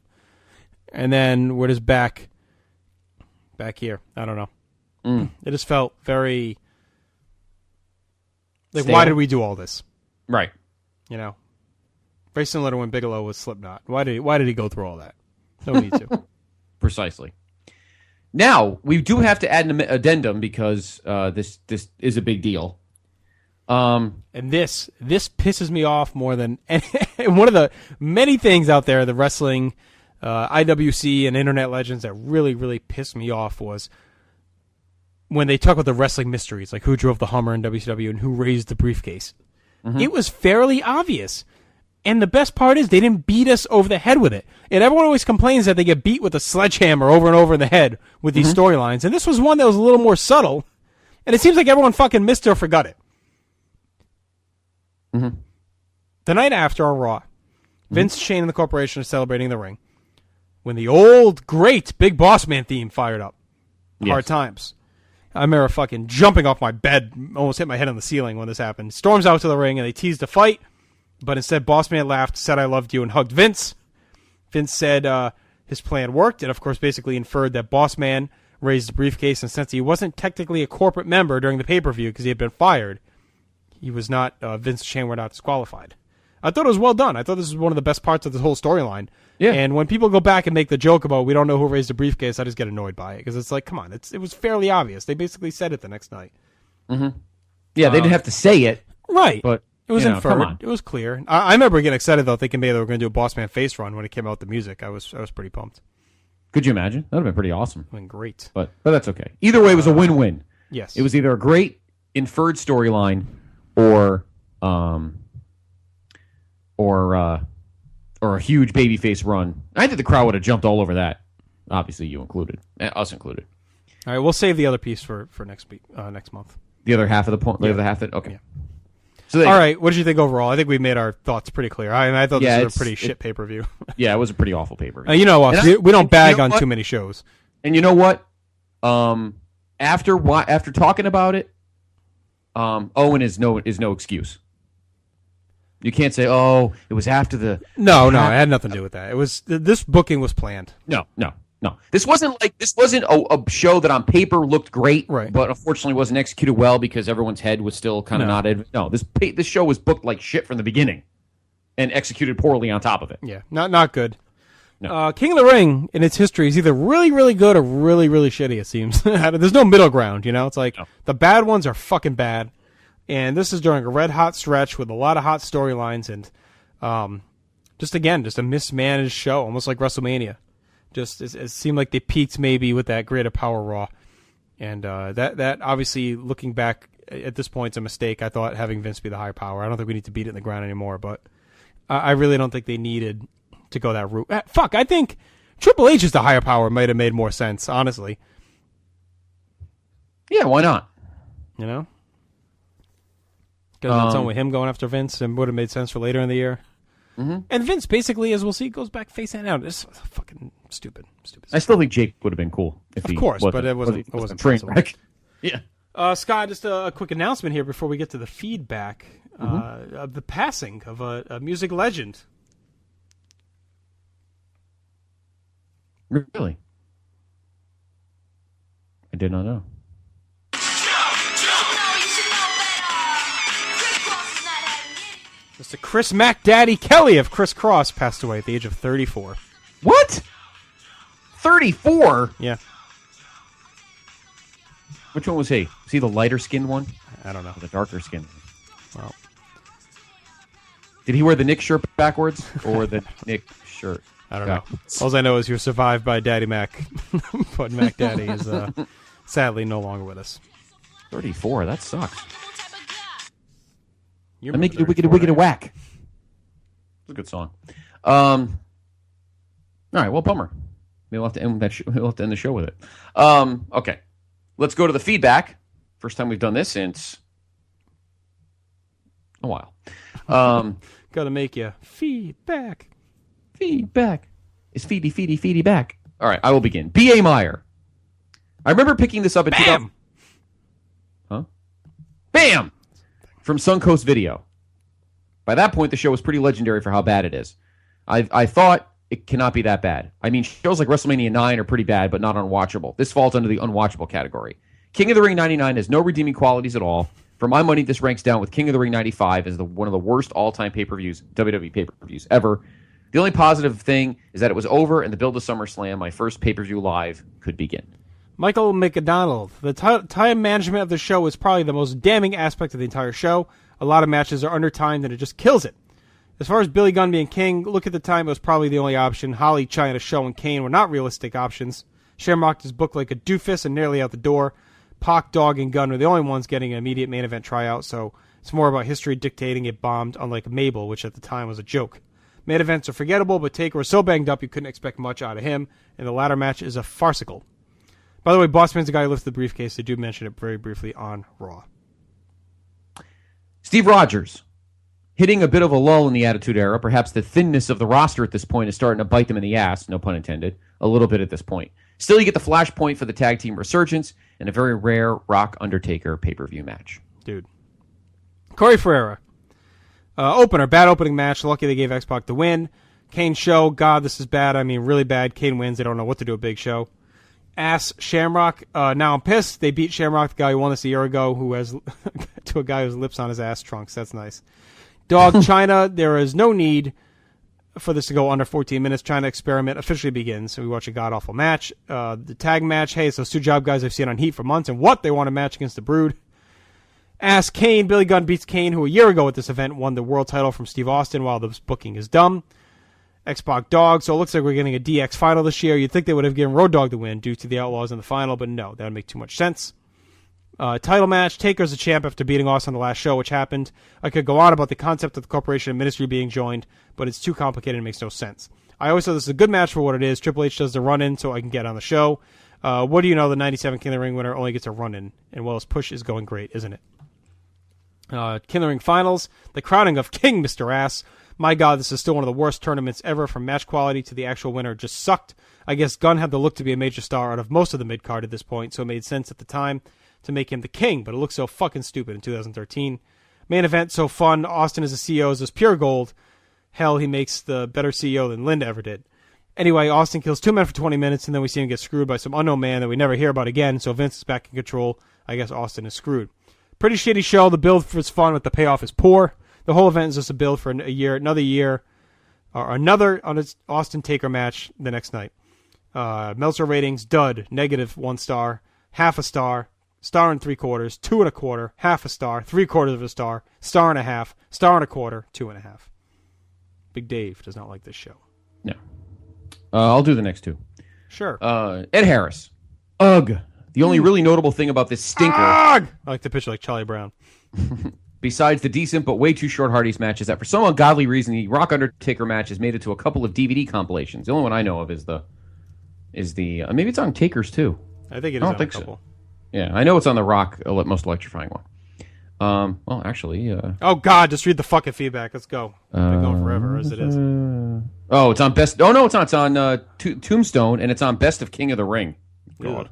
And then we're just back here. I don't know. It just felt very... why did we do all this? Right. Very similar to when Bigelow was Slipknot. Why did he go through all that? No need to. Precisely. Now, we do have to add an addendum because this is a big deal. And this pisses me off more than one of the many things out there, the wrestling, IWC, and internet legends that really, really pissed me off was when they talk about the wrestling mysteries, like who drove the Hummer in WCW and who raised the briefcase. It was fairly obvious. And the best part is they didn't beat us over the head with it. And everyone always complains that they get beat with a sledgehammer over and over in the head with these storylines. And this was one that was a little more subtle. And it seems like everyone fucking missed it or forgot it. The night after our Raw, Vince, Shane, and the corporation are celebrating the ring. When the old, great Big Boss Man theme fired up. Hard times. I remember fucking jumping off my bed, almost hit my head on the ceiling when this happened. Storms out to the ring, and they teased a fight. But instead, Boss Man laughed, said I loved you, and hugged Vince. Vince said his plan worked, and of course basically inferred that Boss Man raised the briefcase, and since he wasn't technically a corporate member during the pay-per-view because he had been fired, he was not, Vince and Shane were not disqualified. I thought it was well done. I thought this was one of the best parts of this whole storyline. Yeah. And when people go back and make the joke about we don't know who raised the briefcase, I just get annoyed by it because it's come on, it was fairly obvious. They basically said it the next night. Yeah, they didn't have to say it. Right. But it was inferred. Come on. It was clear. I remember getting excited, though, thinking maybe they were going to do a Boss Man face run when it came out with the music. I was pretty pumped. Could you imagine? That would have been pretty awesome. It would have been great. But that's okay. Either way, it was a win-win. Yes. It was either a great inferred storyline or a huge babyface run. I think the crowd would have jumped all over that. Obviously, you included. Us included. All right, we'll save the other piece for next week, next month. The other half of the point? The other half of it? Okay. Yeah. So all right, what did you think overall? I think we made our thoughts pretty clear. I thought this was a pretty shit pay-per-view. Yeah, it was a pretty awful pay-per-view. You know us. We don't bag on too many shows. And you know what? After talking about it, Owen is no excuse. You can't say, "Oh, it was after the." No, it had nothing to do with that. It was this booking was planned. No. This wasn't a show that on paper looked great, right? But unfortunately wasn't executed well because everyone's head was still kind of nodded. No, this show was booked like shit from the beginning, and executed poorly on top of it. Yeah, not good. No. King of the Ring in its history is either really, really good or really, really shitty, it seems. There's no middle ground, It's like the bad ones are fucking bad. And this is during a red-hot stretch with a lot of hot storylines and just a mismanaged show, almost like WrestleMania. Just it seemed like they peaked maybe with that Greater Power Raw. And that obviously, looking back at this point, is a mistake. I thought having Vince be the higher power. I don't think we need to beat it in the ground anymore, but I really don't think they needed to go that route. I think Triple H is the higher power might have made more sense, honestly. Yeah, why not? Because that's on with him going after Vince and would have made sense for later in the year. Mm-hmm. And Vince, basically, as we'll see, goes back face and out. It's fucking stupid. I still think Jake would have been cool. Of course, but it wasn't possible. Yeah. Scott, just a quick announcement here before we get to the feedback of the passing of a music legend. Really? I did not know. Mr. Chris Mac Daddy Kelly of Criss Cross passed away at the age of 34. What? 34? Yeah. Which one was he? Was he the lighter skinned one? I don't know. Or the darker skinned one? Well. Did he wear the Nick shirt backwards or the Nick shirt? I don't know. All I know is he was survived by Daddy Mac. But Mac Daddy is sadly no longer with us. 34, that sucks. You're make it a wicked whack. It's a good song. All right, well, bummer. We'll have to end the show with it. Okay, let's go to the feedback. First time we've done this since a while. Got to make you feedback. Feedback. It's feedy back. All right, I will begin. B.A. Meyer. I remember picking this up in 2000. Huh? Bam! From Suncoast Video. By that point, the show was pretty legendary for how bad it is. I thought it cannot be that bad. I mean, shows like WrestleMania 9 are pretty bad, but not unwatchable. This falls under the unwatchable category. King of the Ring 99 has no redeeming qualities at all. For my money, this ranks down with King of the Ring 95 as one of the worst all-time pay-per-views, WWE pay-per-views ever. The only positive thing is that it was over and the build to SummerSlam, my first pay-per-view live, could begin. Michael McDonald. The time management of the show is probably the most damning aspect of the entire show. A lot of matches are undertimed and it just kills it. As far as Billy Gunn being king, look at the time, it was probably the only option. Holly, China, Show, and Kane were not realistic options. Shamrock is booked like a doofus and nearly out the door. Pac, Dog, and Gunn were the only ones getting an immediate main event tryout, so it's more about history dictating it bombed, unlike Mabel, which at the time was a joke. Main events are forgettable, but Taker was so banged up you couldn't expect much out of him, and the latter match is a farcical. By the way, Bossman's the guy who lifted the briefcase. They do mention it very briefly on Raw. Steve Rogers. Hitting a bit of a lull in the Attitude Era. Perhaps the thinness of the roster at this point is starting to bite them in the ass, no pun intended, a little bit at this point. Still, you get the flashpoint for the tag team resurgence and a very rare Rock Undertaker pay-per-view match. Dude. Corey Ferreira. Opener, bad opening match. Lucky they gave X-Pac the win. Kane Show, God, this is bad. I mean, really bad. Kane wins. They don't know what to do a Big Show. Ass Shamrock. Now I'm pissed. They beat Shamrock, the guy who won this a year ago, who has to a guy whose lips on his ass trunks. That's nice. Dog China. There is no need for this to go under 14 minutes. China experiment officially begins. So we watch a god-awful match. The tag match. Hey, it's those two job guys I've seen on Heat for months. And what? They want a match against the Brood. Ask Kane. Billy Gunn beats Kane, who a year ago at this event won the world title from Steve Austin while the booking is dumb. X-Pac Dog. So it looks like we're getting a DX final this year. You'd think they would have given Road Dogg the win due to the Outlaws in the final, but no, that would make too much sense. Title match. Taker's a champ after beating Austin on the last show, which happened. I could go on about the concept of the corporation and ministry being joined, but it's too complicated and makes no sense. I always thought this is a good match for what it is. Triple H does the run-in so I can get on the show. What do you know? The 97 King of the Ring winner only gets a run-in, and well, his push is going great, isn't it? King of the Ring finals. The crowning of King Mr. Ass. My God, this is still one of the worst tournaments ever from match quality to the actual winner. Just sucked. I guess Gunn had the look to be a major star out of most of the mid-card at this point, so it made sense at the time to make him the king, but it looks so fucking stupid in 2013. Main event, so fun. Austin as a CEO is just pure gold. Hell, he makes the better CEO than Linda ever did. Anyway, Austin kills 2 men for 20 minutes, and then we see him get screwed by some unknown man that we never hear about again, so Vince is back in control. I guess Austin is screwed. Pretty shitty show. The build was fun, but the payoff is poor. The whole event is just a build for another year, or another on its Austin Taker match the next night. Meltzer ratings, dud, -1 star, half a star, star and 3/4, 2 1/4, half a star, 3/4 of a star, star and a half, star and a quarter, 2.5. Big Dave does not like this show. No. I'll do the next two. Sure. Ed Harris. Ugh. The only really notable thing about this stinker... Ugh! I like the picture like Charlie Brown. Besides the decent but way too short Hardy's match is that for some ungodly reason, the Rock Undertaker match has made it to a couple of DVD compilations. The only one I know of is the maybe it's on Takers too. I think it is I don't on think a couple. So. Yeah, I know it's on the Rock Most Electrifying one. Well, actually... oh, God, just read the fucking feedback. Let's go. I've been going forever, as it is. Oh, it's on Best... Oh, no, it's not. It's on Tombstone, and it's on Best of King of the Ring. God.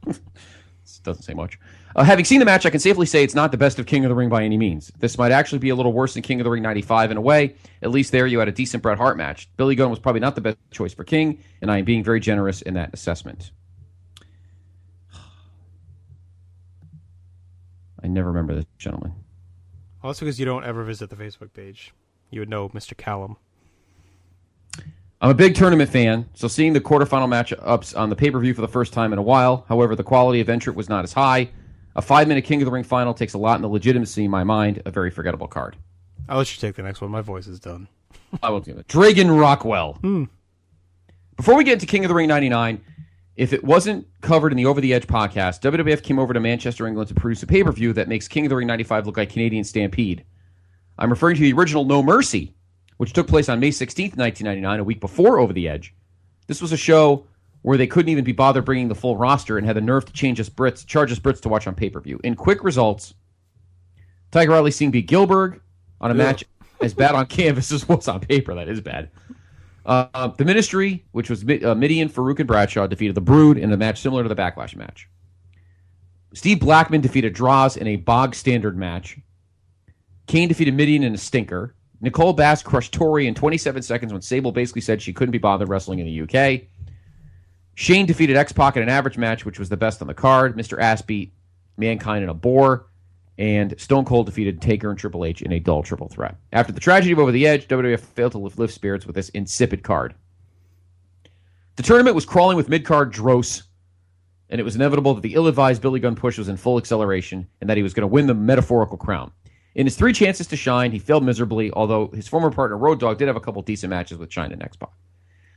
This doesn't say much. Having seen the match, I can safely say it's not the Best of King of the Ring by any means. This might actually be a little worse than King of the Ring 95 in a way. At least there you had a decent Bret Hart match. Billy Gunn was probably not the best choice for King, and I am being very generous in that assessment. I never remember this gentleman. Well, that's because you don't ever visit the Facebook page. You would know Mr. Callum. I'm a big tournament fan, so seeing the quarterfinal matchups on the pay-per-view for the first time in a while. However, the quality of entrant was not as high. A 5-minute King of the Ring final takes a lot in the legitimacy in my mind. A very forgettable card. I'll let you take the next one. My voice is done. I will do it. Dragon Rockwell. Before we get into King of the Ring 99, if it wasn't covered in the Over the Edge podcast, WWF came over to Manchester, England to produce a pay-per-view that makes King of the Ring 95 look like Canadian Stampede. I'm referring to the original No Mercy, which took place on May 16th, 1999, a week before Over the Edge. This was a show where they couldn't even be bothered bringing the full roster and had the nerve to charge us Brits to watch on pay-per-view. In quick results, Tiger Ali Singh beat Gilbert on a match as bad on canvas as was on paper. That is bad. The Ministry, which was Midian, Farouk, and Bradshaw, defeated the Brood in a match similar to the Backlash match. Steve Blackman defeated Droz in a bog-standard match. Kane defeated Midian in a stinker. Nicole Bass crushed Tori in 27 seconds when Sable basically said she couldn't be bothered wrestling in the UK. Shane defeated X-Pac in an average match, which was the best on the card. Mr. Ass beat Mankind in a bore. And Stone Cold defeated Taker and Triple H in a dull triple threat. After the tragedy of Over the Edge, WWF failed to lift spirits with this insipid card. The tournament was crawling with mid-card dross, and it was inevitable that the ill-advised Billy Gunn push was in full acceleration and that he was going to win the metaphorical crown. In his 3 chances to shine, he failed miserably, although his former partner Road Dogg did have a couple decent matches with China and X-Pac.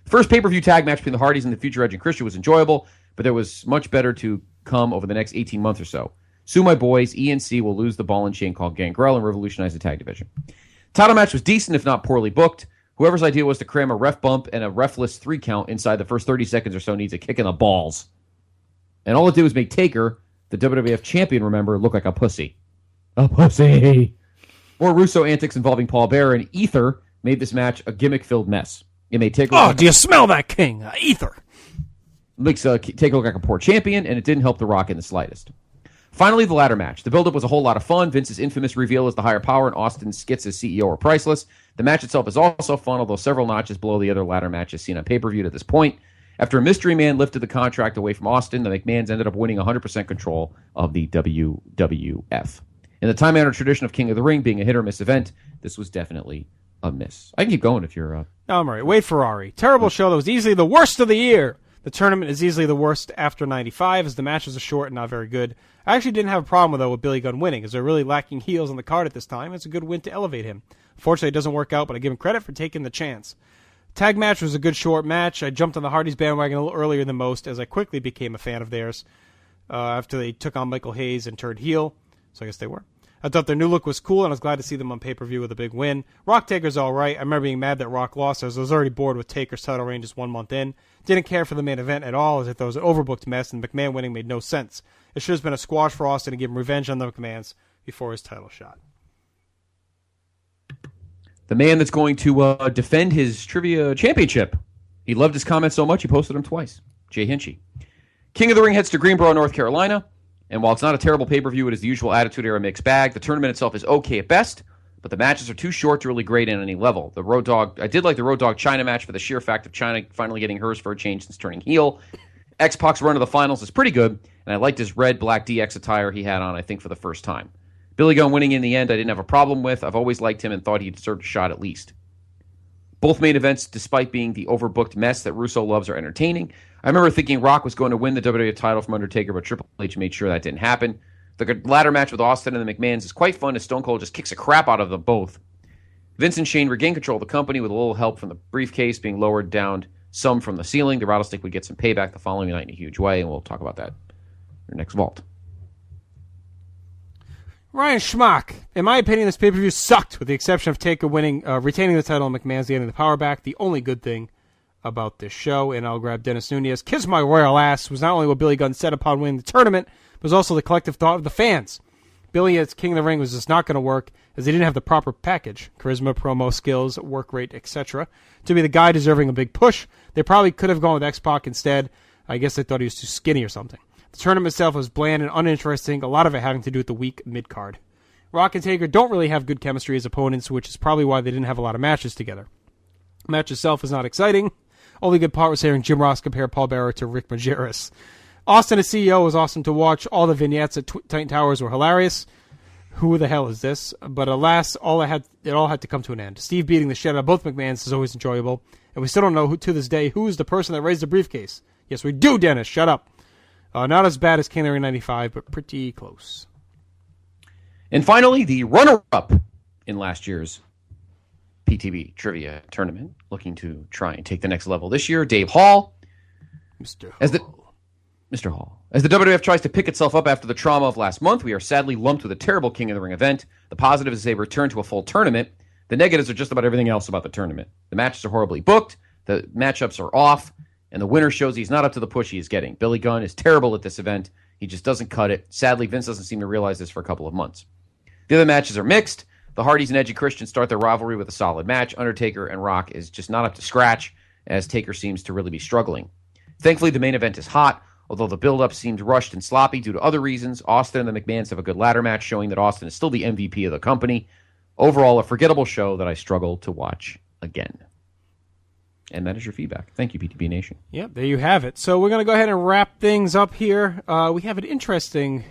The first pay-per-view tag match between the Hardys and the Future Edge and Christian was enjoyable, but there was much better to come over the next 18 months or so. Sue My Boys, ENC will lose the ball and chain called Gangrel and revolutionize the tag division. Title match was decent, if not poorly booked. Whoever's idea was to cram a ref bump and a refless 3 count inside the first 30 seconds or so needs a kick in the balls. And all it did was make Taker, the WWF champion, remember, look like a pussy. A pussy! More Russo antics involving Paul Bearer and Ether made this match a gimmick-filled mess. It made Taker... Oh, do you smell that, King? Ether! Makes Taker look like a poor champion, and it didn't help The Rock in the slightest. Finally, the ladder match. The build-up was a whole lot of fun. Vince's infamous reveal as the higher power and Austin's skits as CEO are priceless. The match itself is also fun, although several notches below the other ladder matches seen on pay-per-view at this point. After a mystery man lifted the contract away from Austin, the McMahons ended up winning 100% control of the WWF. In the time-honored tradition of King of the Ring being a hit-or-miss event, this was definitely a miss. I can keep going if you're... No, I'm all right. Wade Ferrari. Terrible show that was easily the worst of the year. The tournament is easily the worst after 95, as the matches are short and not very good. I actually didn't have a problem, though, with Billy Gunn winning, as they're really lacking heels on the card at this time. It's a good win to elevate him. Fortunately, it doesn't work out, but I give him credit for taking the chance. Tag match was a good short match. I jumped on the Hardys bandwagon a little earlier than most, as I quickly became a fan of theirs after they took on Michael Hayes and turned heel, so I guess they were. I thought their new look was cool, and I was glad to see them on pay-per-view with a big win. Rock Taker's all right. I remember being mad that Rock lost, as I was already bored with Taker's title reign just 1 month in. Didn't care for the main event at all, as I thought it was an overbooked mess, and McMahon winning made no sense. It should have been a squash for Austin to give him revenge on the McMahons before his title shot. The man that's going to defend his trivia championship. He loved his comments so much, he posted them twice. Jay Hinchy. King of the Ring heads to Greenboro, North Carolina, And while it's not a terrible pay-per-view, it is the usual Attitude Era mixed bag. The tournament itself is okay at best, but the matches are too short to really grade in any level. I did like the Road Dogg China match for the sheer fact of China finally getting hers for a change since turning heel. X-Pac's run to the finals is pretty good, and I liked his red Black DX attire he had on, I think, for the first time. Billy Gunn winning in the end I didn't have a problem with. I've always liked him and thought he deserved a shot at least. Both main events, despite being the overbooked mess that Russo loves, are entertaining. I remember thinking Rock was going to win the WWE title from Undertaker, but Triple H made sure that didn't happen. The ladder match with Austin and the McMahons is quite fun as Stone Cold just kicks the crap out of them both. Vince and Shane regain control of the company with a little help from the briefcase being lowered down some from the ceiling. The Rattlesnake would get some payback the following night in a huge way, and we'll talk about that in our next Vault. Ryan Schmack. In my opinion, this pay-per-view sucked, with the exception of Taker retaining the title and McMahon's getting the power back. The only good thing about this show, and I'll grab Dennis Nunez, kiss my royal ass, was not only what Billy Gunn said upon winning the tournament, but was also the collective thought of the fans. Billy as King of the Ring was just not going to work, as they didn't have the proper package, charisma, promo skills, work rate, etc. To be the guy deserving a big push, they probably could have gone with X-Pac instead. I guess they thought he was too skinny or something. The tournament itself was bland and uninteresting, a lot of it having to do with the weak mid-card. Rock and Taker don't really have good chemistry as opponents, which is probably why they didn't have a lot of matches together. The match itself is not exciting. Only good part was hearing Jim Ross compare Paul Bearer to Rick Majerus. Austin as CEO was awesome to watch. All the vignettes at Titan Towers were hilarious. Who the hell is this? But alas, it all had to come to an end. Steve beating the shit out of both McMahons is always enjoyable. And we still don't know to this day who is the person that raised the briefcase. Yes, we do, Dennis. Shut up. Not as bad as King of the Ring 95, but pretty close. And finally, the runner-up in last year's PTB Trivia Tournament, looking to try and take the next level this year, Dave Hall. Mr. Hall. As the WWF tries to pick itself up after the trauma of last month, we are sadly lumped with a terrible King of the Ring event. The positive is they return to a full tournament. The negatives are just about everything else about the tournament. The matches are horribly booked, the matchups are off, and the winner shows he's not up to the push he is getting. Billy Gunn is terrible at this event. He just doesn't cut it. Sadly, Vince doesn't seem to realize this for a couple of months. The other matches are mixed. The Hardys and Edgy Christian start their rivalry with a solid match. Undertaker and Rock is just not up to scratch, as Taker seems to really be struggling. Thankfully, the main event is hot, although the build-up seemed rushed and sloppy due to other reasons. Austin and the McMahons have a good ladder match, showing that Austin is still the MVP of the company. Overall, a forgettable show that I struggle to watch again. And that is your feedback. Thank you, PTB Nation. Yep, there you have it. So we're going to go ahead and wrap things up here. We have an interesting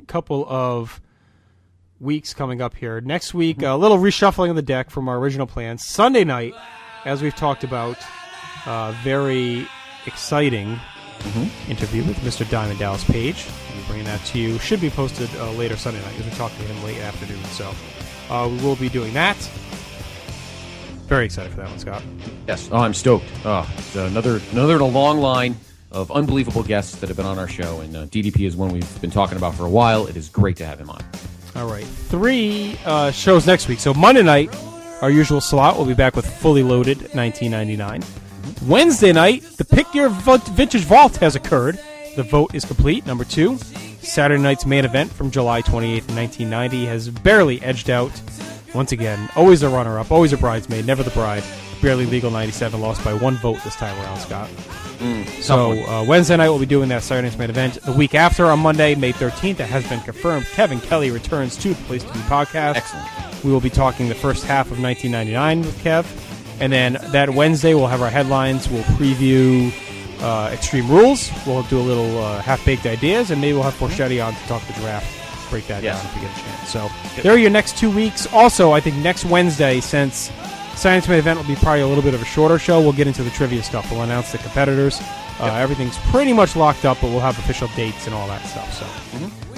couple of weeks coming up here. Next week, a little reshuffling of the deck from our original plans. Sunday night, as we've talked about, very exciting interview with Mr. Diamond Dallas Page. We'll be bringing that to you. Should be posted later Sunday night, because we talked to him late afternoon. So we will be doing that. Very excited for that one, Scott. Yes. Oh, I'm stoked. It's another in a long line of unbelievable guests that have been on our show, and DDP is one we've been talking about for a while. It is great to have him on. All right. 3 shows next week. So Monday night, our usual slot, we'll be back with Fully Loaded 1999. Wednesday night, the Pick Your Vintage Vault has occurred. The vote is complete. Number 2. Saturday night's main event from July 28th, 1990 has barely edged out. Once again, always a runner-up, always a bridesmaid, never the bride. Barely Legal 97, lost by 1 vote this time around, Scott. So Wednesday night, we'll be doing that Saturday night's main event. The week after, on Monday, May 13th, it has been confirmed, Kevin Kelly returns to the Place to Be podcast. Excellent. We will be talking the first half of 1999 with Kev. And then that Wednesday, we'll have our headlines. We'll preview Extreme Rules. We'll do a little half-baked ideas, and maybe we'll have Porchetti on to talk the draft. Break that down if we get a chance. So there are your next 2 weeks. Also, I think next Wednesday, since Science Main Event will be probably a little bit of a shorter show, we'll get into the trivia stuff. We'll announce the competitors. Everything's pretty much locked up, but we'll have official dates and all that stuff. So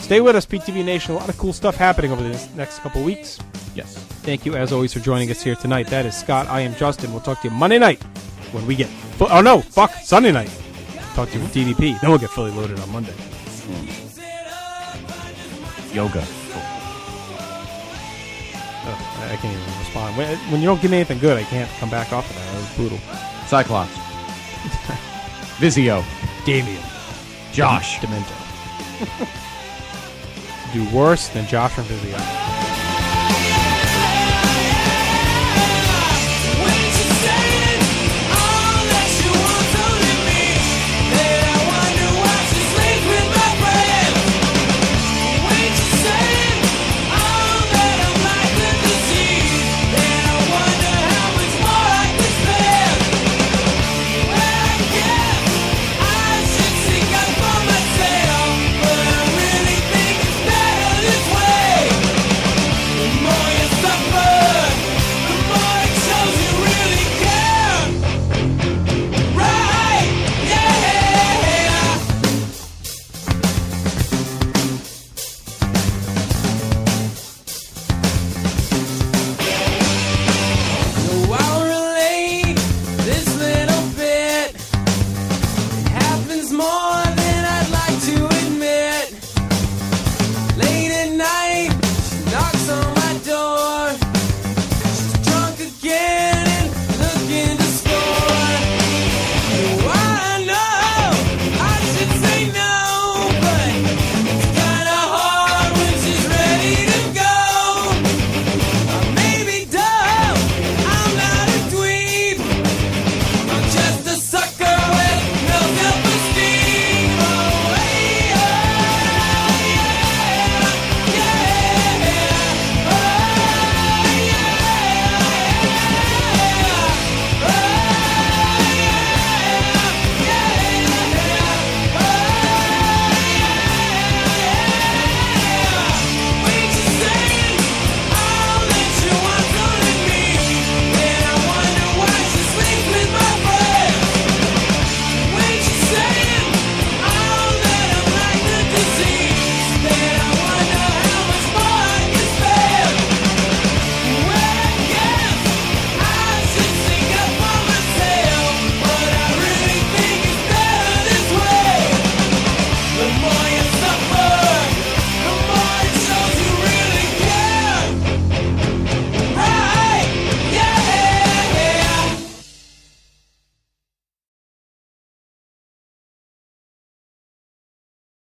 stay with us, PTB Nation. A lot of cool stuff happening over the next couple weeks. Yes. Thank you, as always, for joining us here tonight. That is Scott. I am Justin. We'll talk to you Monday night when we get... Sunday night. Talk to you with DDP. Then we'll get fully loaded on Monday. Yoga. I can't even respond. When you don't give me anything good, I can't come back off of that. That was brutal. Cyclops. Vizio. Damien. Josh. Demento. Do worse than Josh from Vizio.